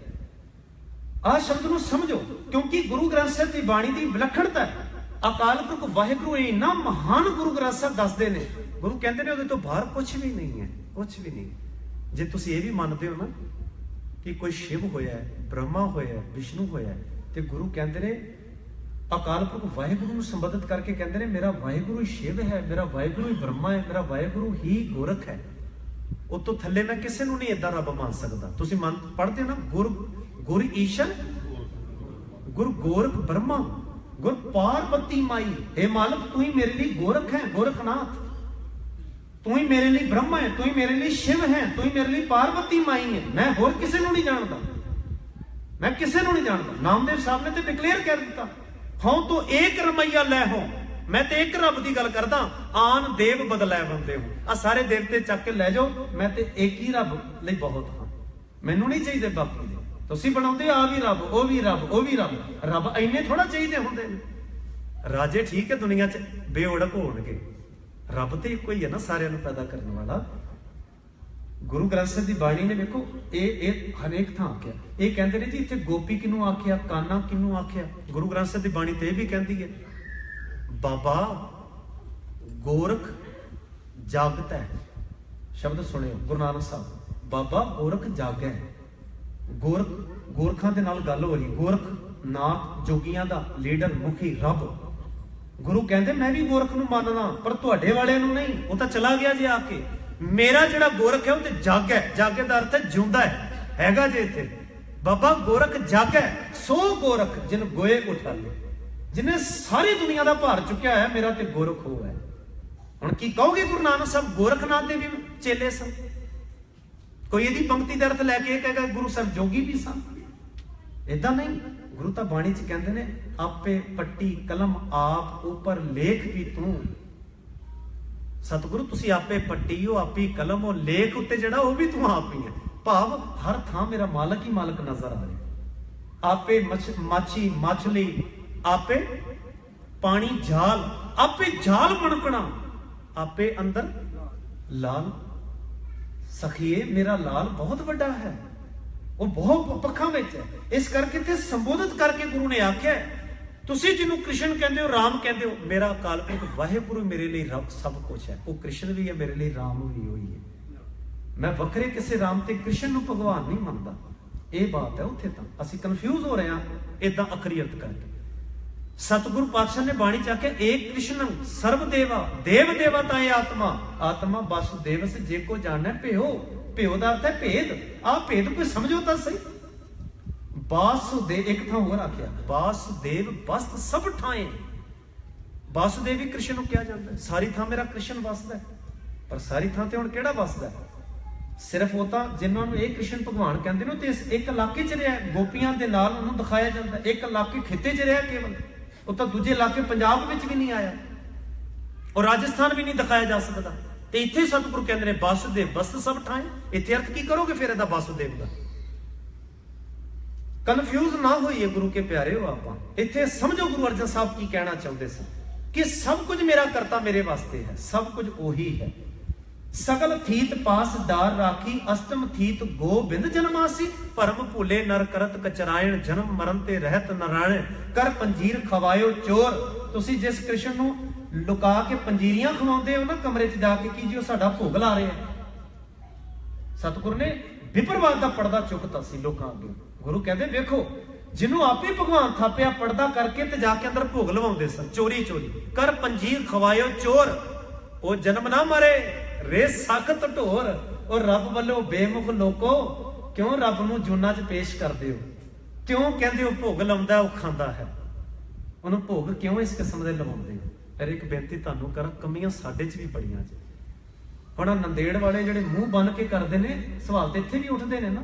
ਆਹ ਸ਼ਬਦ ਨੂੰ ਸਮਝੋ, ਕਿਉਂਕਿ ਗੁਰੂ ਗ੍ਰੰਥ ਸਾਹਿਬ ਦੀ ਬਾਣੀ ਦੀ ਵਿਲੱਖਣਤਾ ਹੈ। ਅਕਾਲ ਪੁਰਖ ਵਾਹਿਗੁਰੂ ਇੰਨਾ ਮਹਾਨ ਗੁਰੂ ਗ੍ਰੰਥ ਸਾਹਿਬ ਦੱਸਦੇ ਨੇ, ਗੁਰੂ ਕਹਿੰਦੇ ਨੇ ਉਹਦੇ ਤੋਂ ਬਾਹਰ ਕੁਝ ਵੀ ਨਹੀਂ ਹੈ, ਕੁਝ ਵੀ ਨਹੀਂ। ਜੇ ਤੁਸੀਂ ਇਹ ਵੀ ਮੰਨਦੇ ਹੋ ਨਾ ਕਿ ਕੋਈ ਸ਼ਿਵ ਹੋਇਆ, ਬ੍ਰਹਮਾ ਹੋਇਆ, ਵਿਸ਼ਨੂੰ ਹੋਇਆ, ਤੇ ਗੁਰੂ ਕਹਿੰਦੇ ਨੇ ਅਕਾਲ ਪੁਰਖ ਵਾਹਿਗੁਰੂ ਨੂੰ ਸੰਬੋਧਿਤ ਕਰਕੇ ਕਹਿੰਦੇ ਨੇ ਮੇਰਾ ਵਾਹਿਗੁਰੂ ਹੀ ਸ਼ਿਵ ਹੈ, ਮੇਰਾ ਵਾਹਿਗੁਰੂ ਹੀ ਬ੍ਰਹਮਾ ਹੈ, ਮੇਰਾ ਵਾਹਿਗੁਰੂ ਹੀ ਗੋਰਖ ਹੈ। ਉਹ ਤੋਂ ਥੱਲੇ ਮੈਂ ਕਿਸੇ ਨੂੰ ਨਹੀਂ ਏਦਾਂ ਰੱਬ ਮੰਨ ਸਕਦਾ। ਤੁਸੀਂ ਪੜ੍ਹਦੇ ਹੋ ਨਾ, ਗੁਰ ਈਸ਼ਨ, ਗੁਰ ਗੋਰਖ ਬ੍ਰਹਮਾ, ਗੁਰ ਪਾਰਵਤੀ ਮਾਈ। हे ਮਾਲਕ ਤੂੰ ਹੀ ਮੇਰੇ ਲਈ ਗੋਰਖ ਹੈ, ਗੋਰਖਨਾਥ, ਤੂੰ ਹੀ ਮੇਰੇ ਲਈ ਬ੍ਰਹਮਾ ਹੈ, ਤੂੰ ਹੀ ਮੇਰੇ ਲਈ ਸ਼ਿਵ ਹੈ, ਤੂੰ ਹੀ ਮੇਰੇ ਲਈ ਪਾਰਵਤੀ ਮਾਈ ਹੈ। ਮੈਂ ਹੋਰ ਕਿਸੇ ਨੂੰ ਨਹੀਂ ਜਾਣਦਾ, ਮੈਂ ਕਿਸੇ ਨੂੰ ਨਹੀਂ ਜਾਣਦਾ। ਨਾਮਦੇਵ ਸਾਹਿਬ ਨੇ ਤੇ ਡਿਕਲੇਅਰ ਕਰ ਦਿੱਤਾ, ਹਉ ਤੋ ਏਕ ਰਮਈਆ ਲੈ ਹੋ। ਮੈਂ ਤੇ ਇੱਕ ਰੱਬ ਦੀ ਗੱਲ ਕਰਦਾ, ਆਨ ਦੇਵ ਬਦਲੈ ਬੰਦੇ ਹੋ। ਆ ਸਾਰੇ ਦੇਵਤੇ ਚੱਕ ਕੇ ਲੈ ਜਾਓ, ਮੈਂ ਤੇ ਇੱਕ ਹੀ ਰੱਬ ਲਈ ਬਹੁਤ ਹਾਂ, ਮੈਨੂੰ ਨਹੀਂ ਚਾਹੀਦੇ ਬਾਕੀ ਦੇ। ਤੁਸੀਂ ਬਣਾਉਂਦੇ ਆ ਵੀ ਰੱਬ, ਉਹ ਵੀ ਰੱਬ, ਉਹ ਵੀ ਰੱਬ, ਰੱਬ ਇੰਨੇ ਥੋੜਾ ਚਾਹੀਦੇ ਹੁੰਦੇ ਨੇ। ਰਾਜੇ ਠੀਕ ਹੈ ਦੁਨੀਆ 'ਚ ਬੇਓੜਕ ਹੋਣਗੇ, ਰੱਬ ਤੇ ਇੱਕੋ ਹੀ ਹੈ ਨਾ, ਸਾਰਿਆਂ ਨੂੰ ਪੈਦਾ ਕਰਨ ਵਾਲਾ। ਗੁਰੂ ਗ੍ਰੰਥ ਸਾਹਿਬ ਦੀ ਬਾਣੀ ਨੇ ਵੇਖੋ ਇਹ ਹਰੇਕ ਥਾਂ ਆਖਿਆ। ਇਹ ਕਹਿੰਦੇ ਨੇ ਜੀ ਇੱਥੇ ਗੋਪੀ ਕਿਹਨੂੰ ਆਖਿਆ, ਕਾਨਾ ਕਿਹਨੂੰ ਆਖਿਆ। ਗੁਰੂ ਗ੍ਰੰਥ ਸਾਹਿਬ ਦੀ ਬਾਣੀ ਤੇ ਇਹ ਵੀ ਕਹਿੰਦੀ ਹੈ ਬਾਬਾ ਗੋਰਖ ਜਾਗਤ ਹੈ। ਸ਼ਬਦ ਸੁਣਿਓ ਗੁਰੂ ਨਾਨਕ ਸਾਹਿਬ, ਬਾਬਾ ਗੋਰਖ ਜਾਗੈ। ਗੋਰਖਾਂ ਦੇ ਨਾਲ ਗੱਲ ਹੋ ਰਹੀ, ਗੋਰਖ ਨਾਥ ਜੋਗੀਆਂ ਦਾ ਲੀਡਰ, ਮੁਖੀ, ਰੱਬ। ਗੁਰੂ ਕਹਿੰਦੇ ਮੈਂ ਵੀ ਗੋਰਖ ਨੂੰ ਮੰਨਦਾ, ਪਰ ਤੁਹਾਡੇ ਵਾਲਿਆਂ ਨੂੰ ਨਹੀਂ, ਉਹ ਤਾਂ ਚਲਾ ਗਿਆ ਜੇ ਆ ਕੇ। ਮੇਰਾ ਜਿਹੜਾ ਗੋਰਖ ਹੈ ਉਹ ਤੇ ਜਾਗੈ, ਜਾਗੇ ਦਾ ਅਰਥ ਹੈ ਜਿਉਂਦਾ ਹੈ, ਹੈਗਾ ਜੇ ਇੱਥੇ। ਬਾਬਾ ਗੋਰਖ ਜਾਗੈ, ਸੋ ਗੋਰਖ ਜਿਨ ਗੋਏ ਉਠਾਲੇ, ਜਿਹਨੇ ਸਾਰੀ ਦੁਨੀਆ ਦਾ ਭਾਰ ਚੁੱਕਿਆ ਹੈ, ਮੇਰਾ ਤੇ ਗੋਰਖ ਹੋ ਹੈ। ਹੁਣ ਕੀ ਕਹੋਗੇ, ਗੁਰੂ ਨਾਨਕ ਸਾਹਿਬ ਗੋਰਖਨਾਥ ਦੇ ਵੀ ਚੇਲੇ ਸਨ। ਕੋਈ ਇਹਦੀ ਪੰਕਤੀ ਦਾ ਅਰਥ ਲੈ ਕੇ ਇਹ ਕਹੇਗਾ ਗੁਰੂ ਸਾਹਿਬ ਜੋਗੀ ਵੀ ਸਨ, ਏਦਾਂ ਨਹੀਂ। ਗੁਰੂ ਤਾਂ ਬਾਣੀ 'ਚ ਕਹਿੰਦੇ ਨੇ ਆਪੇ ਪੱਟੀ ਕਲਮ ਆਪ ਉਪਰ ਲੇਖ ਵੀ ਤੂੰ। ਸਤਿਗੁਰੂ ਤੁਸੀਂ ਆਪੇ ਪੱਟੀ ਹੋ, ਆਪੀ ਕਲਮ ਹੋ, ਲੇਖ ਉੱਤੇ ਜਿਹੜਾ ਉਹ ਵੀ ਤੂੰ ਆਪ ਹੀ ਹੈ। ਭਾਵ ਹਰ ਥਾਂ ਮੇਰਾ ਮਾਲਕ ਹੀ ਮਾਲਕ ਨਜ਼ਰ ਆ ਰਿਹਾ। ਆਪੇ ਮਾਛੀ ਮਛਲੀ, ਆਪੇ ਪਾਣੀ ਜਾਲ, ਆਪੇ ਜਾਲ ਬਣਕਣਾ, ਆਪੇ ਅੰਦਰ ਲਾਲ। ਸਖੀਏ ਮੇਰਾ ਲਾਲ ਬਹੁਤ ਵੱਡਾ ਹੈ, ਉਹ ਬਹੁਤ ਪੱਖਾਂ ਵਿੱਚ ਹੈ। ਇਸ ਕਰਕੇ ਤੇ ਸੰਬੋਧਿਤ ਕਰਕੇ ਗੁਰੂ ਨੇ ਆਖਿਆ ਤੁਸੀਂ ਜਿਹਨੂੰ ਕ੍ਰਿਸ਼ਨ ਕਹਿੰਦੇ ਹੋ, ਰਾਮ ਕਹਿੰਦੇ ਹੋ, ਮੇਰਾ ਅਕਾਲ ਪੁਰਖ ਵਾਹਿਗੁਰੂ ਮੇਰੇ ਲਈ ਰੱਬ ਸਭ ਕੁਝ ਹੈ। ਉਹ ਕ੍ਰਿਸ਼ਨ ਵੀ ਹੈ ਮੇਰੇ ਲਈ, ਰਾਮ ਵੀ ਹੋਈ ਹੈ। ਮੈਂ ਵੱਖਰੇ ਕਿਸੇ ਰਾਮ ਤੇ ਕ੍ਰਿਸ਼ਨ ਨੂੰ ਭਗਵਾਨ ਨਹੀਂ ਮੰਨਦਾ। ਇਹ ਬਾਤ ਹੈ। ਉੱਥੇ ਤਾਂ ਅਸੀਂ ਕਨਫਿਊਜ਼ ਹੋ ਰਹੇ ਹਾਂ ਇਦਾਂ ਅਖਰੀਅਤ ਕਰਕੇ। ਸਤਿਗੁਰੂ ਪਾਤਸ਼ਾਹ ਨੇ ਬਾਣੀ ਚ ਆਖਿਆ ਏਕ ਕ੍ਰਿਸ਼ਨ ਸਰਬ ਦੇਵਾ, ਦੇਵ ਦੇਵਾ ਤਾਏ ਆਤਮਾ, ਆਤਮਾ ਵਾਸੁਦੇਵ ਸੇ ਜੇ ਕੋ ਜਾਣੈ ਭਿਓ। ਭਿਓ ਦਾ ਅਰਥ ਹੈ ਭੇਦ। ਆਹ ਭੇਦ ਕੋਈ ਸਮਝੋ ਤਾਂ ਸਹੀ। ਵਾਸੁਦੇਵ, ਇੱਕ ਥਾਂ ਹੋਰ ਆਖਿਆ ਵਾਸੁਦੇਵ ਬਸਤ ਸਭ ਠਾਏ। ਵਾਸੁਦੇਵ ਵੀ ਕ੍ਰਿਸ਼ਨ ਨੂੰ ਕਿਹਾ ਜਾਂਦਾ। ਸਾਰੀ ਥਾਂ ਮੇਰਾ ਕ੍ਰਿਸ਼ਨ ਵਸਦਾ, ਪਰ ਸਾਰੀ ਥਾਂ ਤੇ ਹੁਣ ਕਿਹੜਾ ਵਸਦਾ? ਸਿਰਫ ਉਹ ਤਾਂ ਜਿਨ੍ਹਾਂ ਨੂੰ ਇਹ ਕ੍ਰਿਸ਼ਨ ਭਗਵਾਨ ਕਹਿੰਦੇ ਨੇ, ਤੇ ਇੱਕ ਇਲਾਕੇ 'ਚ ਰਿਹਾ, ਗੋਪੀਆਂ ਦੇ ਨਾਲ ਉਹਨੂੰ ਦਿਖਾਇਆ ਜਾਂਦਾ। ਇੱਕ ਇਲਾਕੇ ਖਿੱਤੇ 'ਚ ਰਿਹਾ ਕੇਵਲ, ਉਹ ਤਾਂ ਦੂਜੇ ਇਲਾਕੇ ਪੰਜਾਬ ਵਿੱਚ ਵੀ ਨਹੀਂ ਆਇਆ, ਔਰ ਰਾਜਸਥਾਨ ਵੀ ਨਹੀਂ ਦਿਖਾਇਆ ਜਾ ਸਕਦਾ। ਤੇ ਇੱਥੇ ਸਤਿਗੁਰੂ ਕਹਿੰਦੇ ਨੇ ਵਾਸੁਦੇਵ ਬਸਤ ਸਭ ਠਾਏ। ਇੱਥੇ ਅਰਥ ਕੀ ਕਰੋਗੇ ਫਿਰ ਇਹਦਾ ਵਾਸੁਦੇਵ ਦਾ? ਕਨਫਿਊਜ਼ ਨਾ ਹੋਈਏ ਗੁਰੂ ਕੇ ਪਿਆਰੇ ਹੋ ਆਪਾਂ। ਇੱਥੇ ਸਮਝੋ ਗੁਰੂ ਅਰਜਨ ਸਾਹਿਬ ਕੀ ਕਹਿਣਾ ਚਾਹੁੰਦੇ ਸਨ ਕਿ ਸਭ ਕੁਝ ਮੇਰਾ ਕਰਤਾ ਮੇਰੇ ਵਾਸਤੇ ਹੈ, ਸਭ ਕੁਝ ਉਹੀ ਹੈ। ਸਗਲ ਥੀਤ ਪਾਸ ਡਾਰ ਰਾਖੀ, ਅਸ਼ਟਮ ਥੀਤ ਗੋਬਿੰਦ ਜਨਮਾਸੀ। ਭਰਮ ਭੁੱਲੇ ਨਰ ਕਰਤ ਕਚਰਾਇਣ, ਜਨਮ ਮਰਨ ਤੇ ਰਹਿਤ ਨਾਰਾਇਣ। ਕਰ ਪੰਜੀਰ ਖਵਾਇਓ ਚੋਰ। ਤੁਸੀਂ ਜਿਸ ਕ੍ਰਿਸ਼ਨ ਨੂੰ ਲੁਕਾ ਕੇ ਪੰਜੀਰੀਆਂ ਖਵਾਉਂਦੇ ਹੋ ਨਾ ਕਮਰੇ 'ਚ ਜਾ ਕੇ, ਕੀ ਜੀ ਉਹ ਸਾਡਾ ਭੋਗ ਲਾ ਰਹੇ ਆ। ਸਤਿਗੁਰੂ ਨੇ ਵਿਪਰਵਾਦ ਦਾ ਪਰਦਾ ਚੁੱਕਤਾ ਸੀ ਲੋਕਾਂ ਅੱਗੇ। ਗੁਰੂ ਕਹਿੰਦੇ ਵੇਖੋ, ਜਿਹਨੂੰ ਆਪੇ ਭਗਵਾਨ ਥਾਪਿਆ ਪਰਦਾ ਕਰਕੇ ਤੇ ਜਾ ਕੇ ਅੰਦਰ ਭੋਗ ਲਵਾਉਂਦੇ ਸਨ ਚੋਰੀ ਚੋਰੀ। ਕਰ ਪੰਜੀਰ ਖਵਾਇਓ ਚੋਰ, ਉਹ ਜਨਮ ਨਾ ਮਰੇ ਰੇ ਸਖਤ ਢੋਰ। ਉਹ ਰੱਬ ਵੱਲੋਂ ਬੇਮੁਖ ਲੋਕੋ, ਕਿਉਂ ਰੱਬ ਨੂੰ ਜੂਨਾਂ 'ਚ ਪੇਸ਼ ਕਰਦੇ ਹੋ? ਕਿਉਂ ਕਹਿੰਦੇ ਹੋ ਭੋਗ ਲਾਉਂਦਾ ਉਹ ਖਾਂਦਾ ਹੈ? ਉਹਨੂੰ ਭੋਗ ਕਿਉਂ ਇਸ ਕਿਸਮ ਦੇ ਲਵਾਉਂਦੇ ਹੋ? ਫਿਰ ਇੱਕ ਬੇਨਤੀ ਤੁਹਾਨੂੰ ਕਰਾਂ, ਕਮੀਆਂ ਸਾਡੇ 'ਚ ਵੀ ਬੜੀਆਂ ਜੀ। ਹੁਣ ਨੰਦੇੜ ਵਾਲੇ ਜਿਹੜੇ ਮੂੰਹ ਬੰਨ ਕੇ ਕਰਦੇ ਨੇ, ਸਵਾਲ ਤੇ ਇੱਥੇ ਵੀ ਉੱਠਦੇ ਨੇ ਨਾ।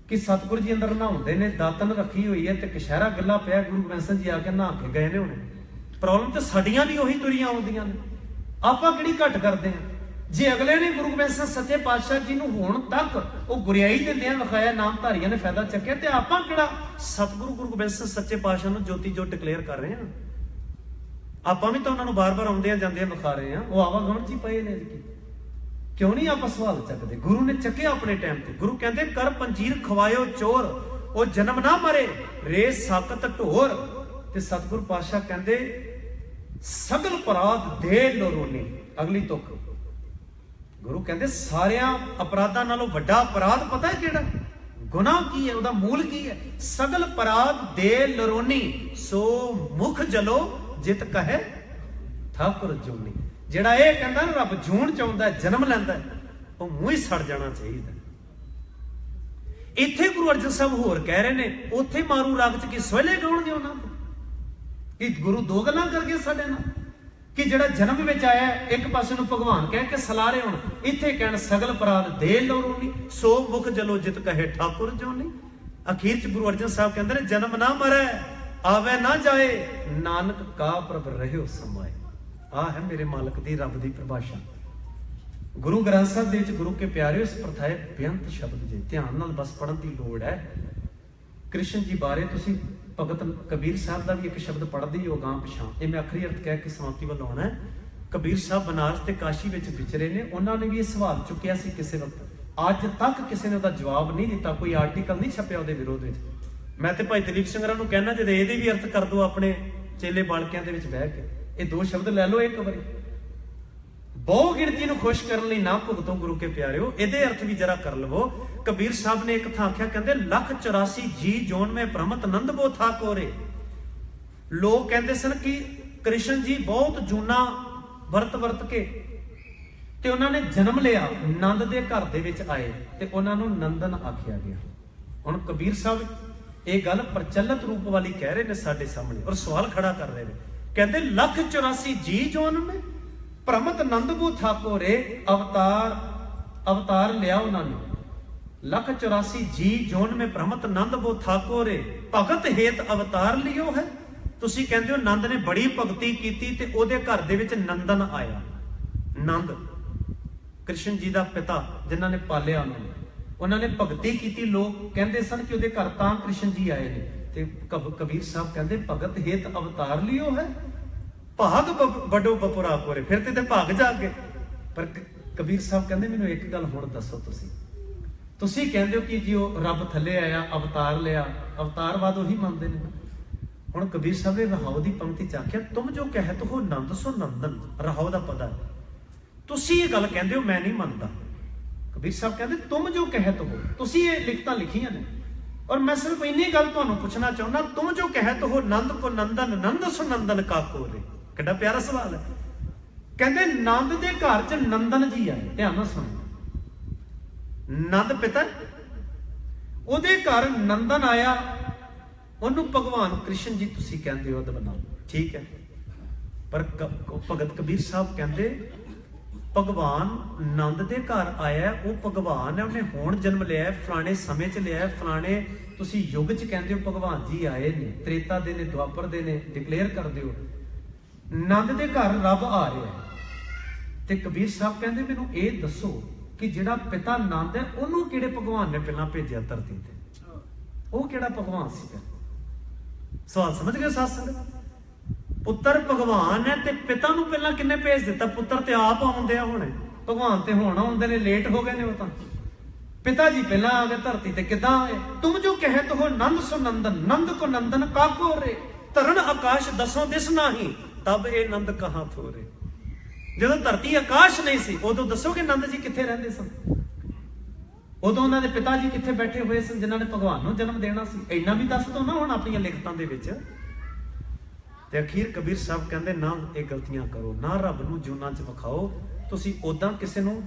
ਕਿ ਸਤਿਗੁਰੂ ਜੀ ਅੰਦਰ ਨਹਾਉਂਦੇ ਨੇ, ਦਾਤਨ ਰੱਖੀ ਹੋਈ ਹੈ ਤੇ ਕਸ਼ਹਿਰਾ ਗੱਲਾ ਪਿਆ, ਗੁਰੂ ਗੋਬਿੰਦ ਸਿੰਘ ਜੀ ਆ ਕੇ ਨਹਾ ਕੇ ਗਏ ਨੇ ਹੁਣੇ। ਪ੍ਰੋਬਲਮ ਤੇ ਸਾਡੀਆਂ ਵੀ ਉਹੀ ਤੁਰੀਆਂ ਆਉਂਦੀਆਂ ਨੇ, ਆਪਾਂ ਕਿਹੜੀ ਘੱਟ ਕਰਦੇ ਹਾਂ। ਜੇ ਅਗਲੇ ਨੇ ਗੁਰੂ ਗੋਬਿੰਦ ਸਿੰਘ ਸੱਚੇ ਪਾਤਸ਼ਾਹ ਜੀ ਨੂੰ ਹੁਣ ਤੱਕ ਉਹ ਗੁਰਿਆਈ ਦਿੰਦਿਆਂ ਵਿਖਾਇਆ, ਨਾਮਧਾਰੀਆਂ ਨੇ ਫਾਇਦਾ ਚੱਕਿਆ, ਤੇ ਆਪਾਂ ਕਿਹੜਾ ਸਤਿਗੁਰੂ ਗੁਰੂ ਗੋਬਿੰਦ ਸਿੰਘ ਸੱਚੇ ਪਾਤਸ਼ਾਹ ਨੂੰ ਜੋਤੀ ਜੋਤ ਡਿਕਲੇਅਰ ਕਰ ਰਹੇ ਹਾਂ। ਆਪਾਂ ਵੀ ਤਾਂ ਉਹਨਾਂ ਨੂੰ ਬਾਰ-ਬਾਰ ਆਉਂਦਿਆਂ ਜਾਂਦਿਆਂ ਵਿਖਾ ਰਹੇ ਹਾਂ। ਉਹ ਆਵਾਗਮਨ 'ਚ ਹੀ ਪਏ ਨੇ। ਕਿਉਂ ਨਹੀਂ ਆਪਾਂ ਸਵਾਲ ਚੱਕਦੇ? ਗੁਰੂ ਨੇ ਚੱਕਿਆ ਆਪਣੇ ਟਾਈਮ ਤੇ। ਗੁਰੂ ਕਹਿੰਦੇ ਕਰ ਪੰਜੀਰ ਖਵਾਇਓ ਚੋਰ, ਉਹ ਜਨਮ ਨਾ ਮਰੇ ਰੇ ਸਾਕਤ ਢੋਰ। ਤੇ ਸਤਿਗੁਰੂ ਪਾਤਸ਼ਾਹ ਕਹਿੰਦੇ ਸਗਲ ਅਪਰਾਧ ਦੇ ਲੋਰੋਨੀ। ਅਗਲੀ ਤੁਕ ਗੁਰੂ ਕਹਿੰਦੇ ਸਾਰਿਆਂ ਅਪਰਾਧਾਂ ਨਾਲੋਂ ਵੱਡਾ ਅਪਰਾਧ ਪਤਾ ਹੈ ਕਿਹੜਾ? ਗੁਨਾਹ ਕੀ ਹੈ, ਉਹਦਾ ਮੂਲ ਕੀ ਹੈ? ਸਗਲ ਅਪਰਾਧ ਦੇ ਲੋਰੋਨੀ, ਸੋ ਮੁਖ ਜਲੋ ਜਿਤ ਕਹੇ ਠਾਕੁਰ ਜੋਨੀ। ਜਿਹੜਾ ਇਹ ਕਹਿੰਦਾ ਨਾ ਰੱਬ ਜੂਣ ਚਾਹੁੰਦਾ, ਜਨਮ ਲੈਂਦਾ, ਉਹ ਮੂੰਹ ਹੀ ਸੜ ਜਾਣਾ ਚਾਹੀਦਾ। ਇੱਥੇ ਗੁਰੂ ਅਰਜਨ ਸਾਹਿਬ ਹੋਰ ਕਹਿ ਰਹੇ ਨੇ, ਉੱਥੇ ਮਾਰੂ ਰਾਗ ਚ ਕੀ ਸੋਹਲੇ ਗਾਉਣਗੇ ਉਹਨਾਂ ਤੋਂ? ਕਿ ਗੁਰੂ ਦੋ ਗੱਲਾਂ ਕਰ ਗਏ ਸਾਡੇ ਨਾਲ, ਕਿ ਜਿਹੜਾ ਜਨਮ ਵਿੱਚ ਆਇਆ ਇੱਕ ਪਾਸੇ ਨੂੰ ਭਗਵਾਨ ਕਹਿ ਕੇ ਸਲਾਰੇ ਹੁਣ, ਇੱਥੇ ਕਹਿਣ ਸਗਲ ਅਪਰਾਧ ਦੇ ਲੋਰੋਨੀ, ਸੋ ਮੁਖ ਜਲੋ ਜਿਤ ਕਹੇ ਠਾਕੁਰ ਜੋਨੀ। ਅਖੀਰ ਚ ਗੁਰੂ ਅਰਜਨ ਸਾਹਿਬ ਕਹਿੰਦੇ ਨੇ ਜਨਮ ਨਾ ਮਰੈ ਆਵੇ ਨਾ ਜਾਏ, ਨਾਨਕ ਕਾ ਪ੍ਰਭ ਰਹਿਓ ਸਮਾਏ। ਆਹ ਹੈ ਮੇਰੇ ਮਾਲਕ ਦੀ, ਰੱਬ ਦੀ ਪਰਿਭਾਸ਼ਾ। ਗੁਰੂ ਗ੍ਰੰਥ ਸਾਹਿਬ ਦੇ ਵਿੱਚ ਗੁਰੂ ਕੇ ਪਿਆਰਿਓ ਇਸ ਪ੍ਰਥਾਏ ਬੇਅੰਤ ਸ਼ਬਦ ਜੇ ਧਿਆਨ ਨਾਲ ਬਸ ਪੜ੍ਹਨ ਦੀ ਲੋੜ ਹੈ। ਕ੍ਰਿਸ਼ਨ ਜੀ ਬਾਰੇ ਤੁਸੀਂ ਭਗਤ ਕਬੀਰ ਸਾਹਿਬ ਦਾ ਵੀ ਇੱਕ ਸ਼ਬਦ ਪੜ੍ਹਦੇ ਹੀ ਹੋ ਗਾਂ ਪਿਛਾਂ। ਇਹ ਮੈਂ ਆਖਰੀ ਅਰਥ ਕਹਿ ਕੇ ਸਮਾਪਤੀ ਵੱਲ ਆਉਣਾ ਹੈ। ਕਬੀਰ ਸਾਹਿਬ ਬਨਾਰਸ ਤੇ ਕਾਸ਼ੀ ਵਿੱਚ ਵਿਚਰੇ ਨੇ। ਉਹਨਾਂ ਨੇ ਵੀ ਇਹ ਸਵਾਲ ਚੁੱਕਿਆ ਸੀ ਕਿਸੇ ਵਕਤ। ਅੱਜ ਤੱਕ ਕਿਸੇ ਨੇ ਉਹਦਾ ਜਵਾਬ ਨਹੀਂ ਦਿੱਤਾ, ਕੋਈ ਆਰਟੀਕਲ ਨਹੀਂ ਛਪਿਆ ਉਹਦੇ ਵਿਰੋਧ ਵਿੱਚ। ਮੈਂ ਤੇ ਭਾਈ ਦਲੀਪ ਸਿੰਘ ਨੂੰ ਕਹਿਣਾ, ਜਦ ਇਹਦੇ ਵੀ ਅਰਥ ਕਰ ਦਿਓ ਆਪਣੇ ਚੇਲੇ ਬਾਲਕਿਆਂ ਦੇ ਵਿੱਚ ਬਹਿ ਕੇ। ਇਹ ਦੋ ਸ਼ਬਦ ਲੈ ਲਓ ਇੱਕ ਵਾਰੀ। ਬਹੁ ਗਿਣਤੀ ਨੂੰ ਖੁਸ਼ ਕਰਨ ਲਈ ਨਾ ਭੁਗਤੋ ਗੁਰੂ ਕੇ ਪਿਆਰਿਓ, ਇਹਦੇ ਅਰਥ ਵੀ ਜਰਾ ਕਰ ਲਵੋ। ਕਬੀਰ ਸਾਹਿਬ ਨੇ ਇੱਕ ਥਾਂ ਆਖਿਆ, ਕਹਿੰਦੇ 184 ਜੀ ਜੋਨ ਮੈਂ ਭ੍ਰਮਤ ਨੰਦ ਬੋ ਥਾ ਕੋਰੇ। ਲੋਕ ਕਹਿੰਦੇ ਸਨ ਕਿ ਕ੍ਰਿਸ਼ਨ ਜੀ ਬਹੁਤ ਜੂਨਾ ਵਰਤ ਕੇ ਤੇ ਉਹਨਾਂ ਨੇ ਜਨਮ ਲਿਆ, ਨੰਦ ਦੇ ਘਰ ਦੇ ਵਿੱਚ ਆਏ ਤੇ ਉਹਨਾਂ ਨੂੰ ਨੰਦਨ ਆਖਿਆ ਗਿਆ। ਹੁਣ ਕਬੀਰ ਸਾਹਿਬ ਇਹ ਗੱਲ ਪ੍ਰਚਲਿਤ ਰੂਪ ਵਾਲੀ ਕਹਿ ਰਹੇ ਨੇ ਸਾਡੇ ਸਾਹਮਣੇ, ਔਰ ਸਵਾਲ ਖੜਾ ਕਰ ਰਹੇ ਨੇ। ਕਹਿੰਦੇ 184 ਜੀ ਜੋਨ ਮੈਂ ਭ੍ਰਮਤ ਨੰਦ ਬੋ ਥਾਕੋ ਰੇ। ਅਵਤਾਰ ਲਿਆ ਉਹਨਾਂ ਨੇ। 184 ਜੀ ਜੋਨ ਮੈਂ ਭ੍ਰਮਤ ਨੰਦ ਬੋ ਥਾਕੋ ਰੇ, ਭਗਤ ਹੇਤ ਅਵਤਾਰ ਲਿਓ ਹੈ। ਤੁਸੀਂ ਕਹਿੰਦੇ ਹੋ ਨੰਦ ਨੇ ਬੜੀ ਭਗਤੀ ਕੀਤੀ ਤੇ ਉਹਦੇ ਘਰ ਦੇ ਵਿੱਚ ਨੰਦਨ ਆਇਆ। ਨੰਦ ਕ੍ਰਿਸ਼ਨ ਜੀ ਦਾ ਪਿਤਾ, ਜਿਨ੍ਹਾਂ ਨੇ ਪਾਲਿਆ ਉਹਨੂੰ, ਉਹਨਾਂ ਨੇ ਭਗਤੀ ਕੀਤੀ। ਲੋਕ ਕਹਿੰਦੇ ਸਨ ਕਿ ਉਹਦੇ ਘਰ ਤਾਂ ਕ੍ਰਿਸ਼ਨ ਜੀ ਆਏ ਨੇ। ਤੇ ਕਬੀਰ ਸਾਹਿਬ ਕਹਿੰਦੇ ਭਗਤ ਹੇਤ ਅਵਤਾਰ ਲਿਓ ਹੈ, ਭਾਗ ਵੱਡੋ ਬਪੁਰਾ ਕੋਰੇ। ਫਿਰ ਤੇ ਭਾਗ ਜਾਗ ਗਏ। ਪਰ ਕਬੀਰ ਸਾਹਿਬ ਕਹਿੰਦੇ ਮੈਨੂੰ ਇੱਕ ਗੱਲ ਹੁਣ ਦੱਸੋ, ਤੁਸੀਂ ਕਹਿੰਦੇ ਹੋ ਕਿ ਜੀ ਉਹ ਰੱਬ ਥੱਲੇ ਆਇਆ, ਅਵਤਾਰ ਲਿਆ, ਅਵਤਾਰਵਾਦ ਉਹੀ ਮੰਨਦੇ ਨੇ। ਹੁਣ ਕਬੀਰ ਸਾਹਿਬ ਨੇ ਰਹਾਉ ਦੀ ਪੰਕਤੀ ਚ ਆਖਿਆ, ਤੁਮ ਜੋ ਕਹਿਤ ਹੋ ਨੰਦ ਸੋ ਨੰਦਨ। ਰਹਾਉ ਦਾ ਪਦਾ ਤੁਸੀਂ ਇਹ ਗੱਲ ਕਹਿੰਦੇ ਹੋ, ਮੈਂ ਨਹੀਂ ਮੰਨਦਾ। ਕਬੀਰ ਸਾਹਿਬ ਕਹਿੰਦੇ ਤੁਮ ਜੋ ਕਹਿਤ ਹੋ, ਤੁਸੀਂ ਇਹ ਲਿਖਤਾਂ ਲਿਖੀਆਂ ਨੇ, ਔਰ ਮੈਂ ਸਿਰਫ ਇੰਨੀ ਗੱਲ ਤੁਹਾਨੂੰ ਪੁੱਛਣਾ ਚਾਹੁੰਦਾ, ਤੁਮ ਜੋ ਕਹਿਤ ਹੋ ਨੰਦ ਕੋ ਨੰਦਨ, ਨੰਦ ਸੋ ਨੰਦਨ ਕਾ ਕੋਰੇ। ਕਿੱਡਾ ਪਿਆਰਾ ਸਵਾਲ ਹੈ। ਕਹਿੰਦੇ ਨੰਦ ਦੇ ਘਰ ਚ ਨੰਦਨ ਜੀ ਆਏ। ਧਿਆਨ ਨਾਲ ਸੁਣੋ, ਨੰਦ ਪਿਤਾ, ਉਹਦੇ ਘਰ ਨੰਦਨ ਆਇਆ, ਉਹਨੂੰ ਭਗਵਾਨ ਕ੍ਰਿਸ਼ਨ ਜੀ ਤੁਸੀਂ ਕਹਿੰਦੇ ਹੋ ਅਦਬ ਨਾਲ, ਠੀਕ ਹੈ। ਪਰ ਭਗਤ ਕਬੀਰ ਸਾਹਿਬ ਕਹਿੰਦੇ ਭਗਵਾਨ ਨੰਦ ਦੇ ਘਰ ਆਇਆ, ਉਹ ਭਗਵਾਨ ਹੈ, ਉਹਨੇ ਹੁਣ ਜਨਮ ਲਿਆ, ਫਲਾਣੇ ਸਮੇਂ ਚ ਲਿਆ, ਫਲਾਣੇ ਤੁਸੀਂ ਯੁੱਗ ਚ ਕਹਿੰਦੇ ਹੋ ਭਗਵਾਨ ਜੀ ਆਏ ਨੇ, ਤ੍ਰੇਤਾ ਦੇ ਨੇ, ਦੁਆਪਰ ਦੇ ਨੇ, ਡਿਕਲੇਅਰ ਕਰਦੇ ਹੋ। ਨੰਦ ਦੇ ਘਰ ਰੱਬ ਆ ਰਿਹਾ ਤੇ ਕਬੀਰ ਸਾਹਿਬ ਕਹਿੰਦੇ ਮੈਨੂੰ ਇਹ ਦੱਸੋ ਕਿ ਜਿਹੜਾ ਪਿਤਾ ਨੰਦ ਹੈ, ਉਹਨੂੰ ਕਿਹੜੇ ਭਗਵਾਨ ਨੇ ਪਹਿਲਾਂ ਭੇਜਿਆ ਧਰਤੀ ਤੇ? ਉਹ ਕਿਹੜਾ ਭਗਵਾਨ ਸੀਗਾ? ਸਵਾਲ ਸਮਝ ਗਏ ਸਾਧ ਸੰਗਤ? ਪੁੱਤਰ ਭਗਵਾਨ ਹੈ ਤੇ ਪਿਤਾ ਨੂੰ ਪਹਿਲਾਂ ਕਿੰਨੇ ਭੇਜ ਦਿੱਤਾ? ਪੁੱਤਰ ਤੇ ਆਪ ਆਉਂਦੇ ਆ ਹੁਣੇ, ਭਗਵਾਨ ਤੇ ਹੁਣ ਆਉਂਦੇ ਨੇ, ਲੇਟ ਹੋ ਗਏ ਨੇ ਉਹ ਤਾਂ। ਪਿਤਾ ਜੀ ਪਹਿਲਾਂ ਆ ਗਏ ਧਰਤੀ ਤੇ। ਕਿੱਦਾਂ ਆਏ? ਤੁਮ ਜੋ ਕਹਿਤ ਹੋ ਨੰਦ ਸੋ ਨੰਦਨ, ਨੰਦ ਕੋ ਨੰਦਨ ਕਾਕੋ ਰੇ। ਧਰਨ ਆਕਾਸ਼ ਦਸੋਂ ਦਿਸ ਨਾਹੀ, ਤਬ ਇਹ ਨੰਦ ਕਹਾਂ ਥੋਰੇ। ਜਦੋਂ ਧਰਤੀ ਆਕਾਸ਼ ਨਹੀਂ ਸੀ, ਉਦੋਂ ਦੱਸੋਗੇ ਨੰਦ ਜੀ ਕਿੱਥੇ ਰਹਿੰਦੇ ਸਨ? ਉਦੋਂ ਉਹਨਾਂ ਦੇ ਪਿਤਾ ਜੀ ਕਿੱਥੇ ਬੈਠੇ ਹੋਏ ਸਨ, ਜਿਨ੍ਹਾਂ ਨੇ ਭਗਵਾਨ ਨੂੰ ਜਨਮ ਦੇਣਾ ਸੀ? ਇੰਨਾ ਵੀ ਦੱਸ ਦੋ ਨਾ ਹੁਣ ਆਪਣੀਆਂ ਲਿਖਤਾਂ ਦੇ ਵਿੱਚ। ਤੇ ਅਖੀਰ ਕਬੀਰ ਸਾਹਿਬ ਕਹਿੰਦੇ ਨਾ ਇਹ ਗਲਤੀਆਂ ਕਰੋ, ਨਾ ਰੱਬ ਨੂੰ ਜੂਨਾਂ 'ਚ ਵਿਖਾਓ। ਤੁਸੀਂ ਉਦਾਂ ਕਿਸੇ ਨੂੰ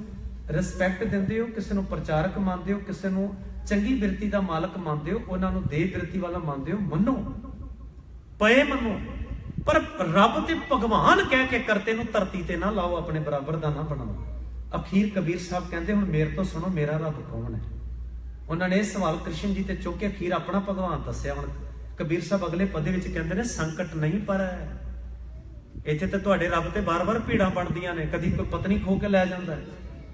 ਰਿਸਪੈਕਟ ਦਿੰਦੇ ਹੋ, ਕਿਸੇ ਨੂੰ ਪ੍ਰਚਾਰਕ ਮੰਨਦੇ ਹੋ, ਕਿਸੇ ਨੂੰ ਚੰਗੀ ਬਿਰਤੀ ਦਾ ਮਾਲਕ ਮੰਨਦੇ ਹੋ, ਉਹਨਾਂ ਨੂੰ ਦੇਹ ਬਿਰਤੀ ਵਾਲਾ ਮੰਨਦੇ ਹੋ, ਮੰਨੋ, ਪਏ ਮੰਨੋ। ਪਰ ਰੱਬ ਤੇ ਭਗਵਾਨ ਕਹਿ ਕੇ ਕਰਤੇ ਨੂੰ ਧਰਤੀ ਤੇ ਨਾ ਲਾਓ, ਆਪਣੇ ਬਰਾਬਰ ਦਾ ਨਾ ਬਣਾਓ। ਅਖੀਰ ਕਬੀਰ ਸਾਹਿਬ ਕਹਿੰਦੇ ਹੁਣ ਮੇਰੇ ਤੋਂ ਸੁਣੋ, ਮੇਰਾ ਰੱਬ ਕੌਣ ਹੈ? ਉਹਨਾਂ ਨੇ ਇਹ ਸਵਾਲ ਕ੍ਰਿਸ਼ਨ ਜੀ ਤੇ ਚੁੱਕ ਕੇ ਅਖੀਰ ਆਪਣਾ ਭਗਵਾਨ ਦੱਸਿਆ। ਹੁਣ ਕਬੀਰ ਸਾਹਿਬ ਅਗਲੇ ਪਦੇ ਵਿੱਚ ਕਹਿੰਦੇ ਨੇ, ਸੰਕਟ ਨਹੀਂ ਪਰ ਇੱਥੇ ਤੇ ਤੁਹਾਡੇ ਰੱਬ ਤੇ ਬਾਰ-ਬਾਰ ਭੀੜਾਂ ਬਣਦੀਆਂ ਨੇ। ਕਦੀ ਕੋਈ ਪਤਨੀ ਖੋ ਕੇ ਲੈ ਜਾਂਦਾ,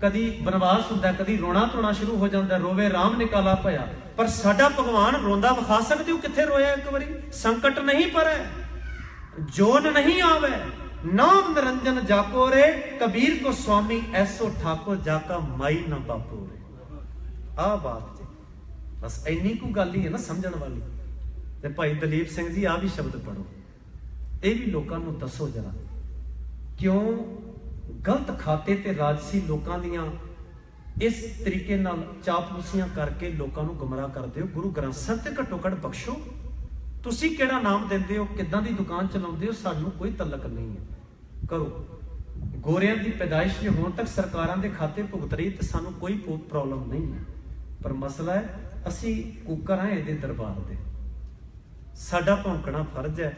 ਕਦੀ ਬਨਵਾਸ ਹੁੰਦਾ, ਕਦੀ ਰੋਣਾ ਧੋਣਾ ਸ਼ੁਰੂ ਹੋ ਜਾਂਦਾ, ਰੋਵੇ ਰਾਮ ਨਿਕਾਲਾ ਭਇਆ। ਪਰ ਸਾਡਾ ਭਗਵਾਨ ਰੋਂਦਾ ਵਿਖਾ ਸਕਦੇ ਹੋ ਕਿੱਥੇ ਰੋਇਆ ਇੱਕ ਵਾਰੀ? ਸੰਕਟ ਨਹੀਂ ਪਰ ਜੋਨ ਨਹੀਂ ਆਵੇ, ਨਾਮ ਨਿਰੰਜਨ ਜਾਕੋ ਰੇ, ਕਬੀਰ ਕੋ स्वामी ऐसो ठाकुर जाका माई ना बापू रे। ਆ ਬਾਤ ਜੀ, ਬਸ ਇੰਨੀ ਕੁ ਗੱਲ ਹੀ ਹੈ ਨਾ ਸਮਝਣ ਵਾਲੀ। ਤੇ ਭਾਈ ਦਲੀਪ ਸਿੰਘ ਜੀ ਆ ਵੀ ਸ਼ਬਦ ਪੜੋ, ਇਹ ਵੀ ਲੋਕਾਂ ਨੂੰ ਦੱਸੋ ਜਰਾ, ਕਿਉਂ ਗਲਤ ਖਾਤੇ ਤੇ ਰਾਜਸੀ ਲੋਕਾਂ ਦੀਆਂ ਇਸ ਤਰੀਕੇ ਨਾਲ ਚਾਪਲੂਸੀਆਂ ਕਰਕੇ ਲੋਕਾਂ ਨੂੰ ਗੁੰਮਰਾਹ ਕਰਦੇ ਹੋ। ਗੁਰੂ ਗ੍ਰੰਥ ਸਾਹਿਬ ਤੇ ਘੱਟੋ ਘੱਟ ਬਖਸ਼ੋ। ਤੁਸੀਂ ਕਿਹੜਾ ਨਾਮ ਦਿੰਦੇ ਹੋ, ਕਿੱਦਾਂ ਦੀ ਦੁਕਾਨ ਚਲਾਉਂਦੇ ਹੋ, ਸਾਨੂੰ ਕੋਈ ਤਲਕ ਨਹੀਂ ਹੈ। ਕਰੋ। ਗੋਰਿਆਂ ਦੀ ਪੈਦਾਇਸ਼ ਜੇ ਹੁਣ ਤੱਕ ਸਰਕਾਰਾਂ ਦੇ ਖਾਤੇ ਭੁਗਤ ਰਹੀ ਤੇ ਸਾਨੂੰ ਕੋਈ ਪ੍ਰੋਬਲਮ ਨਹੀਂ ਹੈ। ਪਰ ਮਸਲਾ ਹੈ ਅਸੀਂ ਕੁੱਕਰ ਹਾਂ ਇਹਦੇ ਦਰਬਾਰ ਦੇ। ਸਾਡਾ ਭੌਂਕਣਾ ਫਰਜ਼ ਹੈ,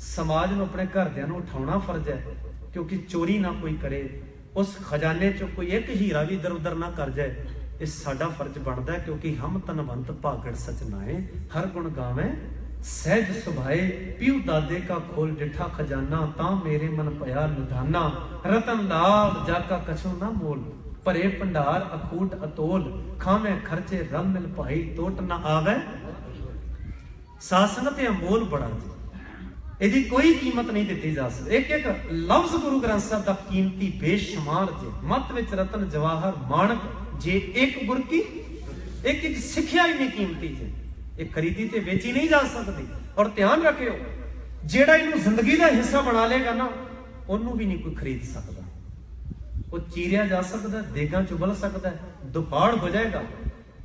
ਸਮਾਜ ਨੂੰ ਆਪਣੇ ਘਰਦਿਆਂ ਨੂੰ ਉਠਾਉਣਾ ਫਰਜ਼ ਹੈ, ਕਿਉਂਕਿ ਚੋਰੀ ਨਾ ਕੋਈ ਕਰੇ, ਉਸ ਖਜ਼ਾਨੇ ਚੋਂ ਕੋਈ ਇੱਕ ਹੀਰਾ ਵੀ ਇਧਰ ਉਧਰ ਨਾ ਕਰ ਜਾਏ। ਇਹ ਸਾਡਾ ਫਰਜ਼ ਬਣਦਾ, ਕਿਉਂਕਿ ਹਮ ਤਨਵੰਤ ਭਾਗੜ ਸਚ ਨਾਏ, ਹਰ ਗੁਣ ਗਾਵੇਂ सहज सुभाए, पीऊ दादे का खोल डिठा खजाना, ता मेरे मन पया निधाना, रतन लाल जाका कछु ना मोल, भरे भंडार अखूट अतोल, खावे खर्चे रल मिल भाई, टोट ना आवे। साध संगत अमोल बड़ा जी, ਇਹਦੀ ਕੋਈ ਕੀਮਤ ਨਹੀਂ ਦਿੱਤੀ ਜਾ ਸਕਦੀ। ਇੱਕ ਇੱਕ ਲਫ਼ਜ਼ ਗੁਰੂ ਗ੍ਰੰਥ ਸਾਹਿਬ ਦਾ ਕੀਮਤੀ ਬੇਸ਼ੁਮਾਰ ਜੇ। ਮੱਤ ਵਿੱਚ ਰਤਨ ਜਵਾਹਰ ਮਾਣਕ ਜੇ, ਇੱਕ ਗੁਰ ਕੀ ਇੱਕ ਇੱਕ ਸਿੱਖਿਆ ਇੰਨੀ ਕੀਮਤੀ ਜੇ, ਇਹ ਖਰੀਦੀ ਤੇ ਵੇਚੀ ਨਹੀਂ ਜਾ ਸਕਦੀ। ਔਰ ਧਿਆਨ ਰੱਖਿਓ, ਜਿਹੜਾ ਇਹਨੂੰ ਜ਼ਿੰਦਗੀ ਦਾ ਹਿੱਸਾ ਬਣਾ ਲੇਗਾ ਨਾ, ਉਹਨੂੰ ਵੀ ਨਹੀਂ ਕੋਈ ਖਰੀਦ ਸਕਦਾ। ਉਹ ਚੀਰਿਆ ਜਾ ਸਕਦਾ, ਦੇਗਾਂ ਚੁਬਲ ਸਕਦਾ, ਦੁਪਾੜ ਹੋ ਜਾਏਗਾ।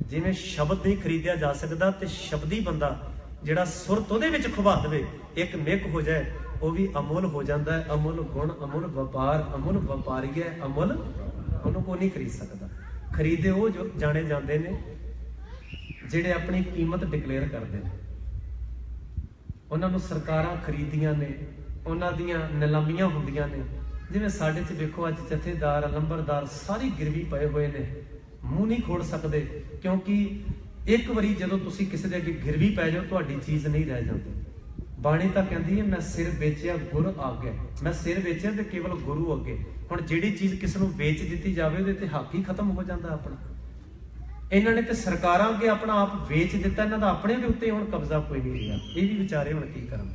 ਜਿਵੇਂ ਸ਼ਬਦ ਨਹੀਂ ਖਰੀਦਿਆ ਜਾ ਸਕਦਾ, ਤੇ ਸ਼ਬਦੀ ਬੰਦਾ ਜਿਹੜਾ ਸੁਰਤ ਉਹਦੇ ਵਿੱਚ ਖੁਬਾ ਦੇਵੇ, ਇੱਕ ਮਿਕ ਹੋ ਜਾਏ, ਉਹ ਵੀ ਅਮੁੱਲ ਹੋ ਜਾਂਦਾ ਹੈ। ਅਮੁੱਲ ਗੁਣ, ਅਮੁੱਲ ਵਪਾਰ, ਅਮੁੱਲ ਵਪਾਰੀ ਹੈ, ਅਮੁੱਲ, ਉਹਨੂੰ ਕੋਈ ਨਹੀਂ ਖਰੀਦ ਸਕਦਾ। ਖਰੀਦੇ ਉਹ ਜੋ ਜਾਣੇ ਜਾਂਦੇ ਨੇ ਜਿਹੜੇ ਆਪਣੀ ਕੀਮਤ ਡਿਕਲੇਅਰ ਕਰਦੇ ਨੇ। ਉਹਨਾਂ ਨੂੰ ਸਰਕਾਰਾਂ ਖਰੀਦੀਆਂ ਨੇ, ਉਹਨਾਂ ਦੀਆਂ ਨਿਲਾਮੀਆਂ ਹੁੰਦੀਆਂ ਨੇ। ਜਿਵੇਂ ਸਾਡੇ 'ਚ ਵੇਖੋ ਅੱਜ ਜਥੇਦਾਰ, ਲੰਬਰਦਾਰ ਸਾਰੀ ਗਿਰਵੀ ਪਏ ਹੋਏ ਨੇ, ਮੂੰਹ ਨਹੀਂ ਖੋਲ ਸਕਦੇ, ਕਿਉਂਕਿ ਇੱਕ ਵਾਰੀ ਜਦੋਂ ਤੁਸੀਂ ਕਿਸੇ ਦੇ ਅੱਗੇ ਗਿਰਵੀ ਪੈ ਜਾਓ, ਤੁਹਾਡੀ ਚੀਜ਼ ਨਹੀਂ ਰਹਿ ਜਾਂਦੀ। ਬਾਣੀ ਤਾਂ ਕਹਿੰਦੀ ਹੈ, ਮੈਂ ਸਿਰ ਵੇਚਿਆ ਗੁਰ ਆਗੇ, ਮੈਂ ਸਿਰ ਵੇਚਿਆ ਤੇ ਕੇਵਲ ਗੁਰੂ ਅੱਗੇ। ਹੁਣ ਜਿਹੜੀ ਚੀਜ਼ ਕਿਸੇ ਨੂੰ ਵੇਚ ਦਿੱਤੀ ਜਾਵੇ, ਉਹਦੇ ਤੇ ਹੱਕ ਹੀ ਖਤਮ ਹੋ ਜਾਂਦਾ ਆਪਣਾ। ਇਹਨਾਂ ਨੇ ਤੇ ਸਰਕਾਰਾਂ ਅੱਗੇ ਆਪਣਾ ਆਪ ਵੇਚ ਦਿੱਤਾ, ਇਹਨਾਂ ਦਾ ਆਪਣੇ ਦੇ ਉੱਤੇ ਹੁਣ ਕਬਜ਼ਾ ਕੋਈ ਨਹੀਂ ਰਿਹਾ। ਇਹ ਵੀ ਵਿਚਾਰੇ ਹੁਣ ਕੀ ਕਰਨ।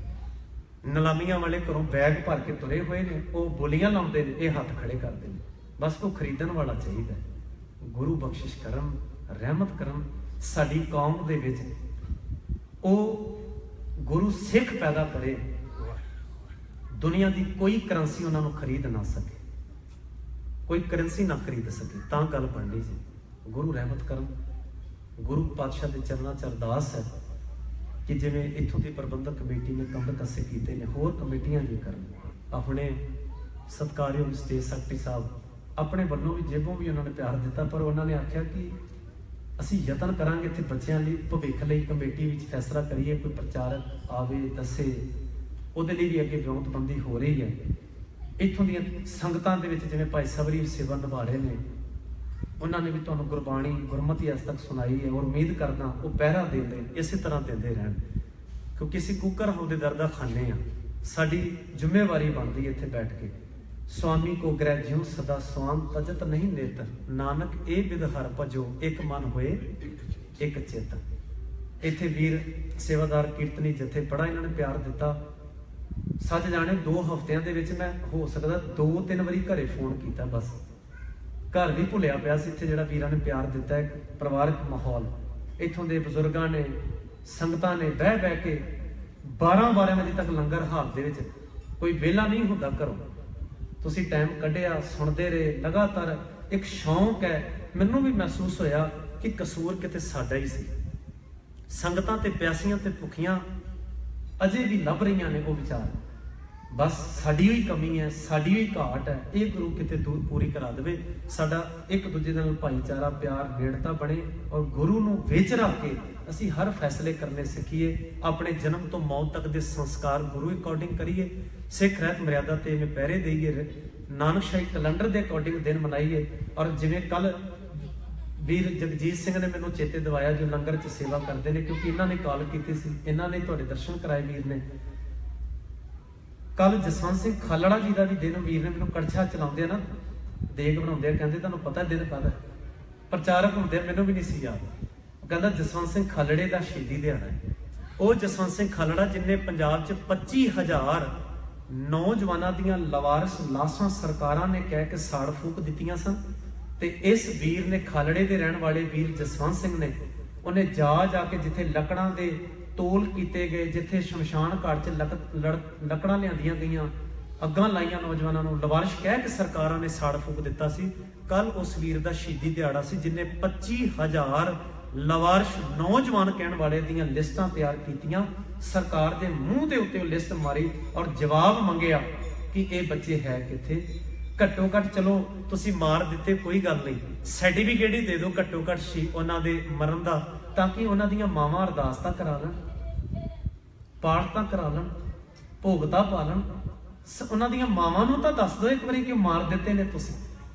ਨਿਲਾਮੀਆਂ ਵਾਲੇ ਘਰੋਂ ਬੈਗ ਭਰ ਕੇ ਤੁਰੇ ਹੋਏ ਨੇ, ਉਹ ਬੋਲੀਆਂ ਲਾਉਂਦੇ ਨੇ, ਇਹ ਹੱਥ ਖੜੇ ਕਰਦੇ ਨੇ। ਬਸ ਕੋਈ ਖਰੀਦਣ ਵਾਲਾ ਚਾਹੀਦਾ। ਗੁਰੂ ਬਖਸ਼ਿਸ਼ ਕਰਨ, ਰਹਿਮਤ ਕਰਨ ਸਾਡੀ ਕੌਮ ਦੇ ਵਿੱਚ, ਉਹ ਗੁਰੂ ਸਿੱਖ ਪੈਦਾ ਕਰੇ। ਦੁਨੀਆ ਦੀ ਕੋਈ ਕਰੰਸੀ ਉਹਨਾਂ ਨੂੰ ਖਰੀਦ ਨਾ ਸਕੇ, ਕੋਈ ਕਰੰਸੀ ਨਾ ਖਰੀਦ ਸਕੇ, ਤਾਂ ਗੱਲ ਬਣਨੀ ਜੀ। ਗੁਰੂ ਰਹਿਮਤ ਕਰਨ। ਗੁਰੂ ਪਾਤਸ਼ਾਹ ਦੇ ਚਰਨਾਂ 'ਚ ਅਰਦਾਸ ਹੈ ਕਿ ਜਿਵੇਂ ਇੱਥੋਂ ਦੀ ਪ੍ਰਬੰਧਕ ਕਮੇਟੀ ਨੇ ਕੰਮ ਕੱਸੇ ਕੀਤੇ ਨੇ, ਹੋਰ ਕਮੇਟੀਆਂ ਵੀ ਕਰਨ। ਆਪਣੇ ਸਤਿਕਾਰਯੋਗ ਸਟੇਟ ਸੈਕਟਰੀ ਸਾਹਿਬ ਆਪਣੇ ਵੱਲੋਂ ਵੀ ਜੇਬੋਂ ਵੀ ਉਹਨਾਂ ਨੇ ਪਿਆਰ ਦਿੱਤਾ, ਪਰ ਉਹਨਾਂ ਨੇ ਆਖਿਆ ਕਿ ਅਸੀਂ ਯਤਨ ਕਰਾਂਗੇ ਇੱਥੇ ਬੱਚਿਆਂ ਲਈ ਭਵਿੱਖ ਲਈ ਕਮੇਟੀ ਵਿੱਚ ਫੈਸਲਾ ਕਰੀਏ, ਕੋਈ ਪ੍ਰਚਾਰਕ ਆਵੇ ਦੱਸੇ, ਉਹਦੇ ਲਈ ਵੀ ਅੱਗੇ ਵਿਉਂਤਬੰਦੀ ਹੋ ਰਹੀ ਹੈ। ਇੱਥੋਂ ਦੀਆਂ ਸੰਗਤਾਂ ਦੇ ਵਿੱਚ ਜਿਵੇਂ ਭਾਈ ਸਬਰੀ ਸੇਵਾ ਨਿਭਾ ਰਹੇ ਨੇ, ਉਹਨਾਂ ਨੇ ਵੀ ਤੁਹਾਨੂੰ ਗੁਰਬਾਣੀ ਗੁਰਮਤਿ ਅੱਜ ਤੱਕ ਸੁਣਾਈ ਹੈ, ਔਰ ਉਮੀਦ ਕਰਦਾ ਉਹ ਪਹਿਰਾ ਦਿੰਦੇ ਇਸੇ ਤਰ੍ਹਾਂ ਦਿੰਦੇ ਰਹਿਣ, ਕਿਉਂਕਿ ਅਸੀਂ ਕੁੱਕਰ ਹੋਦੇ ਦਰ ਦਾ ਖਾਂਦੇ ਹਾਂ। ਸਾਡੀ ਜ਼ਿੰਮੇਵਾਰੀ ਬਣਦੀ ਹੈ ਇੱਥੇ ਬੈਠ ਕੇ। स्वामी को ग्रह ज्यों सदा स्वाम तजत नहीं नेत्र, नानक ए विद हर भजो, एक मन होए एक चेत। इत्थे वीर सेवादार कीर्तनी जथे बड़ा इन्होंने प्यार दिता। सच जाने 2 हफ्तियां दे विच मैं हो सकदा 2-3 वारी घरे फोन किया, बस घर भी भुलिया पिया सी। इत्थे जिहड़ा वीरां ने प्यार दिता, एक परिवारक माहौल, इत्थों दे बजुर्गां ने संगतां ने बह बह के 12-12 वजे तक लंगर हाल दे विच, कोई वेला नहीं हुंदा घरों। ਤੁਸੀਂ ਟਾਈਮ ਕੱਢਿਆ, ਸੁਣਦੇ ਰਹੇ ਲਗਾਤਾਰ। ਇੱਕ ਸ਼ੌਂਕ ਹੈ, ਮੈਨੂੰ ਵੀ ਮਹਿਸੂਸ ਹੋਇਆ ਕਿ ਕਸੂਰ ਕਿਤੇ ਸਾਡਾ ਹੀ ਸੀ। ਸੰਗਤਾਂ ਤੇ ਪਿਆਸੀਆਂ ਤੇ ਭੁੱਖੀਆਂ ਅਜੇ ਵੀ ਲੱਭ ਰਹੀਆਂ ਨੇ ਉਹ ਵਿਚਾਰ। ਬਸ ਸਾਡੀ ਹੀ ਕਮੀ ਹੈ, ਸਾਡੀ ਹੀ ਘਾਟ ਹੈ, ਇਹ ਗੁਰੂ ਕਿਤੇ ਦੂਰ ਪੂਰੀ ਕਰਾ ਦੇਵੇ। ਸਾਡਾ ਇੱਕ ਦੂਜੇ ਨਾਲ ਭਾਈਚਾਰਾ, ਪਿਆਰ, ਨੇੜਤਾ ਬਣੇ, ਔਰ ਗੁਰੂ ਨੂੰ ਵਿੱਚ ਰੱਖ ਕੇ ਅਸੀਂ ਹਰ ਫੈਸਲੇ ਕਰਨੇ ਸਿੱਖੀਏ। ਆਪਣੇ ਜਨਮ ਤੋਂ ਮੌਤ ਤੱਕ ਦੇ ਸੰਸਕਾਰ ਗੁਰੂ ਅਕੋਰਡਿੰਗ ਕਰੀਏ। ਸਿੱਖ ਰਹਿਤ ਮਰਿਆਦਾ ਤੇ ਮੈਂ ਪਹਿਰੇ ਦੇਈਏ। ਨਾਨਕ ਸ਼ਾਹੀ ਕੈਲੰਡਰ ਦੇ ਅਕੋਰਡਿੰਗ ਦਿਨ ਮਨਾਈਏ। ਔਰ ਜਿਵੇਂ ਕੱਲ ਵੀਰ ਜਗਜੀਤ ਸਿੰਘ ਨੇ ਮੈਨੂੰ ਚੇਤੇ ਦਿਵਾਇਆ, ਜੋ ਲੰਗਰ 'ਚ ਸੇਵਾ ਕਰਦੇ ਨੇ, ਕਿਉਂਕਿ ਇਹਨਾਂ ਨੇ ਕਾਲ ਕੀਤੀ ਸੀ, ਇਹਨਾਂ ਨੇ ਤੁਹਾਡੇ ਦਰਸ਼ਨ ਕਰਾਏ ਵੀਰ ਨੇ। ਕੱਲ ਜਸਵੰਤ ਸਿੰਘ ਖਾਲੜਾ ਜੀ ਦਾ ਵੀ ਦਿਨ, ਵੀਰ ਨੇ ਮੈਨੂੰ ਕੜਛਾ ਚਲਾਉਂਦੇ ਆ ਨਾ, ਦੇਗ ਬਣਾਉਂਦੇ ਆ, ਕਹਿੰਦੇ ਤੁਹਾਨੂੰ ਪਤਾ ਦਿਨ ਕਾਹਦਾ? ਪ੍ਰਚਾਰਕ ਹੁੰਦੇ ਆ, ਮੈਨੂੰ ਵੀ ਨਹੀਂ ਸੀ ਯਾਦ। ਉਹ ਕਹਿੰਦਾ ਜਸਵੰਤ ਸਿੰਘ ਖਾਲੜੇ ਦਾ ਸ਼ਹੀਦੀ ਦਿਹਾੜਾ ਹੈ। ਉਹ ਜਸਵੰਤ ਸਿੰਘ ਖਾਲੜਾ ਜਿਨਨੇ ਪੰਜਾਬ 'ਚ 25,000 ਨੌਜਵਾਨਾਂ ਦੀਆਂ ਲਵਾਰਸ ਲਾਸ਼ਾਂ ਸਰਕਾਰਾਂ ਨੇ ਕਹਿ ਕੇ ਸਾੜ ਫੂਕ ਦਿੱਤੀਆਂ ਸਨ, ਤੇ ਇਸ ਵੀਰ ਨੇ, ਖਾਲੜੇ ਦੇ ਰਹਿਣ ਵਾਲੇ ਵੀਰ ਜਸਵੰਤ ਸਿੰਘ ਨੇ, ਉਹਨੇ ਜਾ ਕੇ ਜਿੱਥੇ ਲੱਕੜਾਂ ਦੇ ਤੋਲ ਕੀਤੇ ਗਏ, ਜਿੱਥੇ ਸ਼ਮਸ਼ਾਨ ਘਾਟ 'ਚ ਲੱਕੜਾਂ ਲਿਆਂਦੀਆਂ ਗਈਆਂ, ਅੱਗਾਂ ਲਾਈਆਂ ਨੌਜਵਾਨਾਂ ਨੂੰ, ਲਵਾਰਿਸ਼ ਕਹਿ ਕੇ ਸਰਕਾਰਾਂ ਨੇ ਸਾੜ ਫੂਕ ਦਿੱਤਾ ਸੀ। ਕੱਲ ਉਸ ਵੀਰ ਦਾ ਸ਼ਹੀਦੀ ਦਿਹਾੜਾ ਸੀ ਜਿਨੇ 25,000 ਲਵਾਰਿਸ਼ ਨੌਜਵਾਨ ਕਹਿਣ ਵਾਲੇ ਦੀਆਂ ਲਿਸਟਾਂ ਤਿਆਰ ਕੀਤੀਆਂ। ਸਰਕਾਰ ਦੇ ਮੂੰਹ ਦੇ ਉੱਤੇ ਉਹ ਲਿਸਟ ਮਾਰੀ ਔਰ ਜਵਾਬ ਮੰਗਿਆ ਕਿ ਇਹ ਬੱਚੇ ਹੈ ਕਿੱਥੇ। ਘੱਟੋ ਘੱਟ ਚਲੋ ਤੁਸੀਂ ਮਾਰ ਦਿੱਤੇ, ਕੋਈ ਗੱਲ ਨਹੀਂ, ਸਰਟੀਫਿਕੇਟ ਹੀ ਦੇ ਦਿਓ ਘੱਟੋ ਘੱਟ ਉਹਨਾਂ ਦੇ ਮਰਨ ਦਾ, ਤਾਂ ਕਿ ਉਹਨਾਂ ਦੀਆਂ ਮਾਵਾਂ ਅਰਦਾਸ ਤਾਂ ਕਰਾ ਲੈਣ, ਪਾਠ ਤਾਂ ਕਰਾ ਲੈਣ, ਭੋਗ ਤਾਂ ਪਾ ਲੈਣ। ਉਹਨਾਂ ਦੀਆਂ ਮਾਵਾਂ ਨੂੰ ਤਾਂ ਦੱਸ ਦਿਓ ਇੱਕ ਵਾਰੀ ਕਿ ਮਾਰ ਦਿੱਤੇ ਨੇ ਤੁਸੀਂ,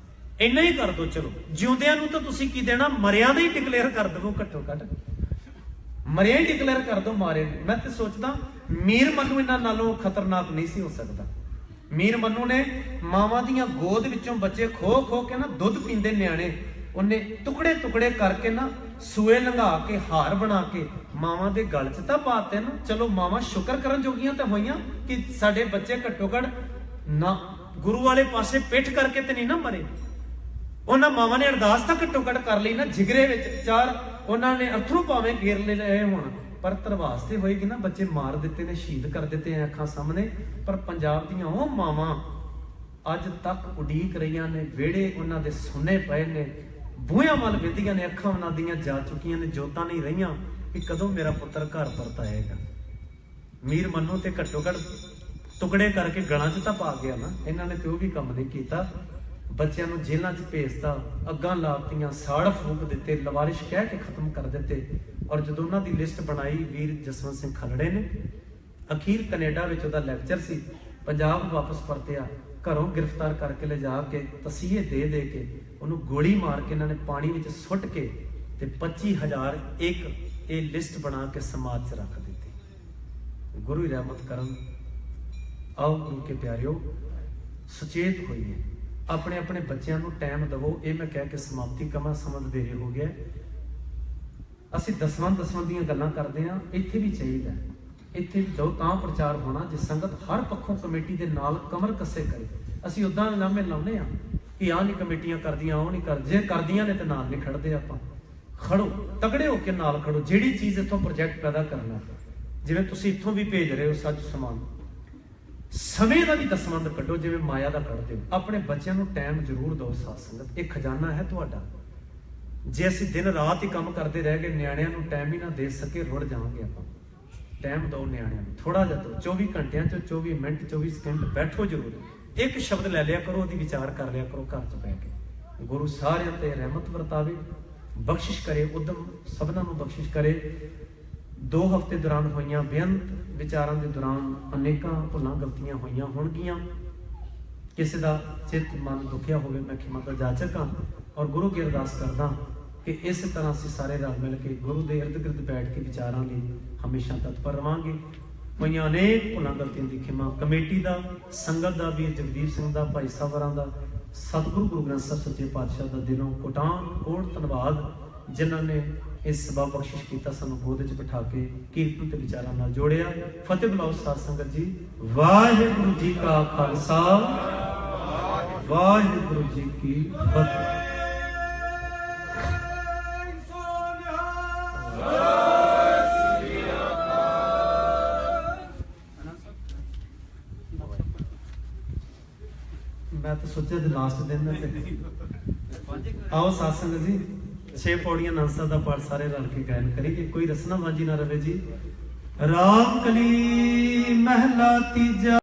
ਇੰਨਾ ਹੀ ਕਰ ਦਿਓ। ਚਲੋ ਜਿਉਂਦਿਆਂ ਨੂੰ ਤਾਂ ਤੁਸੀਂ ਕੀ ਦੇਣਾ, ਮਰਿਆਂ ਦਾ ਹੀ ਡਿਕਲੇਅਰ ਕਰ ਦਿਓ, ਘੱਟੋ ਘੱਟ ਮਰਿਆਂ ਹੀ ਡਿਕਲੇਅਰ ਕਰ ਦਿਓ ਮਾਰੇ। ਮੈਂ ਤੇ ਸੋਚਦਾ ਮੀਰ ਮਨੂੰ ਇਹਨਾਂ ਨਾਲੋਂ ਖਤਰਨਾਕ ਨਹੀਂ ਸੀ ਹੋ ਸਕਦਾ। ਮੀਰ ਮਨੂੰ ਨੇ ਮਾਵਾਂ ਦੀਆਂ ਗੋਦ ਵਿੱਚੋਂ ਬੱਚੇ ਖੋ ਕੇ ਨਾ ਦੁੱਧ ਪੀਂਦੇ ਨਿਆਣੇ, ਉਹਨੇ ਟੁਕੜੇ ਟੁਕੜੇ ਕਰਕੇ ਨਾ ਸੂਏ ਲੰਘਾ ਕੇ ਹਾਰ ਬਣਾ ਕੇ ਮਾਵਾਂ ਦੇ ਗਲ 'ਚ ਤਾਂ ਪਾਤੇ ਨਾ। ਚਲੋ ਮਾਵਾਂ ਸ਼ੁਕਰ ਕਰਨ ਜੋਗੀਆਂ ਤਾਂ ਹੋਈਆਂ ਕਿ ਸਾਡੇ ਬੱਚੇ ਘੱਟੋ ਘੱਟ ਨਾ ਗੁਰੂ ਵਾਲੇ ਪਾਸੇ ਪਿੱਠ ਕਰਕੇ ਤੇ ਨਹੀਂ ਨਾ ਮਰੇ। ਉਹਨਾਂ ਮਾਵਾਂ ਨੇ ਅਰਦਾਸ ਤਾਂ ਘੱਟੋ ਘੱਟ ਕਰ ਲਈ ਨਾ, ਜਿਗਰੇ ਵਿੱਚ ਚਾਰ ਉਹਨਾਂ ਨੇ ਅਥਰੂ ਭਾਵੇਂ ਘੇਰ ਲਏ ਹੋਣ, ਪਰ ਧਰਵਾਸ ਤੇ ਹੋਏਗੀ ਨਾ। ਬੱਚੇ ਮਾਰ ਦਿੱਤੇ ਨੇ, ਸ਼ਹੀਦ ਕਰ ਦਿੱਤੇ ਆ ਅੱਖਾਂ ਸਾਹਮਣੇ। ਪਰ ਪੰਜਾਬ ਦੀਆਂ ਉਹ ਮਾਵਾਂ ਅੱਜ ਤੱਕ ਉਡੀਕ ਰਹੀਆਂ ਨੇ, ਵਿਹੜੇ ਉਹਨਾਂ ਦੇ ਸੁੰਨੇ ਪਏ ਨੇ, ਬੂਹਿਆਂ ਵੱਲ ਵੇਂਦੀਆਂ ਨੇ, ਅੱਖਾਂ ਉਹਨਾਂ ਦੀਆਂ ਜਾ ਚੁੱਕੀਆਂ ਨੇ, ਜੋਤਾਂ ਨਹੀਂ ਰਹੀਆਂ ਕਿ ਕਦੋਂ ਮੇਰਾ ਪੁੱਤਰ ਘਰ ਪਰਤ ਆਏਗਾ। ਮੀਰ ਮਨੂੰ ਤੇ ਘੱਟੋ ਘੱਟ ਟੁਕੜੇ ਕਰਕੇ ਗਲਾਂ 'ਚ ਤਾਂ ਪਾ ਗਿਆ ਨਾ, ਇਹਨਾਂ ਨੇ ਤੇ ਉਹ ਵੀ ਕੰਮ ਨਹੀਂ ਕੀਤਾ। ਬੱਚਿਆਂ ਨੂੰ ਜੇਲ੍ਹਾਂ 'ਚ ਭੇਜਤਾ, ਅੱਗਾਂ ਲਾਤੀਆਂ, ਸਾੜ ਫੂਕ ਦਿੱਤੇ, ਲਵਾਰਿਸ਼ ਕਹਿ ਕੇ ਖਤਮ ਕਰ ਦਿੱਤੇ। ਔਰ ਜਦੋਂ ਉਹਨਾਂ ਦੀ ਲਿਸਟ ਬਣਾਈ ਵੀਰ ਜਸਵੰਤ ਸਿੰਘ ਖਾਲੜੇ ਨੇ, ਅਖੀਰ ਕੈਨੇਡਾ ਵਿੱਚ ਉਹਦਾ ਲੈਕਚਰ ਸੀ, ਪੰਜਾਬ ਵਾਪਸ ਪਰਤਿਆ, ਘਰੋਂ ਗ੍ਰਿਫਤਾਰ ਕਰਕੇ ਲਿਜਾ ਕੇ ਤਸੀਹੇ ਦੇ ਕੇ ਉਹਨੂੰ ਗੋਲੀ ਮਾਰ ਕੇ ਇਹਨਾਂ ਨੇ ਪਾਣੀ ਵਿੱਚ ਸੁੱਟ ਕੇ ਤੇ 25,000 ਇੱਕ ਇਹ ਲਿਸਟ ਬਣਾ ਕੇ ਸਮਾਜ 'ਚ ਰੱਖ ਦਿੱਤੀ। ਗੁਰੂ ਹੀ ਰਹਿਮਤ ਕਰਨ। ਆਓ ਗੁਰੂ ਕੇ ਪਿਆਰਿਓ, ਸੁਚੇਤ ਹੋਈਏ, ਆਪਣੇ ਆਪਣੇ ਬੱਚਿਆਂ ਨੂੰ ਟਾਈਮ ਦੇਵੋ। ਇਹ ਮੈਂ ਕਹਿ ਕੇ ਸਮਾਪਤੀ ਕਮਾ, ਸਮਝ ਦੇਰੀ ਹੋ ਗਿਆ। ਅਸੀਂ ਦਸਵੰਦ ਦੀਆਂ ਗੱਲਾਂ ਕਰਦੇ ਹਾਂ, ਇੱਥੇ ਵੀ ਚਾਹੀਦਾ, ਇੱਥੇ ਵੀ ਦੋ ਤਾਂ ਪ੍ਰਚਾਰ ਹੋਣਾ ਜੇ ਸੰਗਤ ਹਰ ਪੱਖੋਂ ਕਮੇਟੀ ਦੇ ਨਾਲ ਕਮਰ ਕੱਸੇ ਕਰੇ। ਅਸੀਂ ਉਦਾਂ ਲਾਮੇ ਲਾਉਂਦੇ ਹਾਂ ਕਿ ਆਹ ਨਹੀਂ ਕਮੇਟੀਆਂ ਕਰਦੀਆਂ, ਉਹ ਨਹੀਂ ਕਰ, ਜੇ ਕਰਦੀਆਂ ਨੇ ਤੇ ਨਾਲ ਨਹੀਂ ਖੜਦੇ। ਆਪਾਂ ਖੜੋ, ਤਗੜੇ ਹੋ ਕੇ ਨਾਲ ਖੜੋ। ਜਿਹੜੀ ਚੀਜ਼ ਇੱਥੋਂ ਪ੍ਰੋਜੈਕਟ ਪੈਦਾ ਕਰਨਾ, ਜਿਵੇਂ ਤੁਸੀਂ ਇੱਥੋਂ ਵੀ ਭੇਜ ਰਹੇ ਹੋ ਸੱਚ ਸਮਾਨ, ਸਮੇਂ ਦਾ ਵੀ ਦਸਵੰਦ ਕੱਢੋ ਜਿਵੇਂ ਮਾਇਆ ਦਾ ਕੱਢਦੇ ਹੋ। ਆਪਣੇ ਬੱਚਿਆਂ ਨੂੰ ਟਾਈਮ ਜ਼ਰੂਰ ਦਿਓ। ਸਾਧ ਸੰਗਤ, ਇਹ ਖਜ਼ਾਨਾ ਹੈ ਤੁਹਾਡਾ। ਜੇ ਅਸੀਂ ਦਿਨ ਰਾਤ ਹੀ ਕੰਮ ਕਰਦੇ ਰਹਿ ਗਏ, ਨਿਆਣਿਆਂ ਨੂੰ ਟਾਈਮ ਹੀ ਨਾ ਦੇ ਸਕੇ, ਰੁੜ ਜਾਵਾਂਗੇ ਆਪਾਂ। ਟਾਈਮ ਦਿਓ ਨਿਆਣਿਆਂ ਨੂੰ, ਥੋੜਾ ਜਿਹਾ ਦਿਓ। 24 ਘੰਟਿਆਂ 'ਚ 24 ਮਿੰਟ 24 ਸਕਿੰਟ ਬੈਠੋ ਜ਼ਰੂਰ, ਇੱਕ ਸ਼ਬਦ ਲੈ ਲਿਆ ਕਰੋ, ਉਹਦੀ ਵਿਚਾਰ ਕਰ ਲਿਆ ਕਰੋ ਘਰ 'ਚ ਬਹਿ ਕੇ। ਗੁਰੂ ਸਾਰਿਆਂ ਤੇ ਰਹਿਮਤ ਵਰਤਾਵੇ, ਬਖਸ਼ਿਸ਼ ਕਰੇ, ਉਦਮ ਸਭਨਾਂ ਨੂੰ ਬਖਸ਼ਿਸ਼ ਕਰੇ। 2 ਹਫ਼ਤੇ ਦੌਰਾਨ ਹੋਈਆਂ ਬੇਅੰਤ ਵਿਚਾਰਾਂ ਦੇ ਦੌਰਾਨ ਅਨੇਕਾਂ ਭੁੱਲਾਂ ਗਲਤੀਆਂ ਹੋਈਆਂ ਹੋਣਗੀਆਂ। ਕਿਸੇ ਦਾ ਚਿੱਤ ਮਨ ਦੁਖਿਆ ਹੋਵੇ, ਮੈਂ ਖਿਮਾ ਦਾ ਜਾਚਕ ਹਾਂ ਔਰ ਗੁਰੂ ਕੀ ਅਰਦਾਸ ਕਰਦਾ ਕਿ ਇਸੇ ਤਰ੍ਹਾਂ ਅਸੀਂ ਸਾਰੇ ਰਲ ਮਿਲ ਕੇ ਗੁਰੂ ਦੇ ਇਰਦ ਗਿਰਦ ਬੈਠ ਕੇ ਵਿਚਾਰਾਂ ਲਈ ਹਮੇਸ਼ਾ ਤਤਪਰ ਰਵਾਂਗੇ। ਹੋਈਆਂ ਅਨੇਕ ਭੁੱਲਾਂ ਗਲਤੀਆਂ ਦੀ ਖਿਮਾ ਕਮੇਟੀ ਦਾ, ਸੰਗਤ ਦਾ, ਵੀਰ ਜਗਦੀਪ ਸਿੰਘ ਦਾ, ਭਾਈ ਸਾਹਿਬਾਰਾਂ ਦਾ, ਸਤਿਗੁਰੂ ਗੁਰੂ ਗ੍ਰੰਥ ਸਾਹਿਬ ਸੱਚੇ ਪਾਤਸ਼ਾਹ ਦਾ ਦਿਲੋਂ ਕੋਟ ਧੰਨਵਾਦ, ਜਿਨ੍ਹਾਂ ਨੇ ਇਸ ਸਬਾ ਬਖਸ਼ਿਸ਼ ਕੀਤਾ, ਸਾਨੂੰ ਗੋਦ ਵਿੱਚ ਬਿਠਾ ਕੇ ਕੀਰਤਨ ਤੇ ਵਿਚਾਰਾਂ ਨਾਲ ਜੋੜਿਆ। ਫਤਿਹ ਬੁਲਾਓ ਸਾਧ ਸੰਗਤ ਜੀ। ਵਾਹਿਗੁਰੂ ਜੀ ਕਾ ਖਾਲਸਾ, ਵਾਹਿਗੁਰੂ ਜੀ ਕੀ ਫਤਿਹ। ਮੈਂ ਤਾਂ ਸੋਚਿਆ ਤੇ ਲਾਸਟ ਦਿਨ ਆਓ ਸਾਧ ਸੰਗਤ ਜੀ, 6 ਪੌੜੀਆਂ ਆਨੰਦ ਸਾਹਿਬ ਦਾ ਪਾਠ ਸਾਰੇ ਰਲ ਕੇ ਗਾਇਨ ਕਰੀਏ। ਕੋਈ ਰਸਨਾ ਵਾਂਝੀ ਨਾ ਰਵੇ ਜੀ। ਰਾਮ ਕਲੀ ਮਹਿਲਾ ਤੀਜਾ।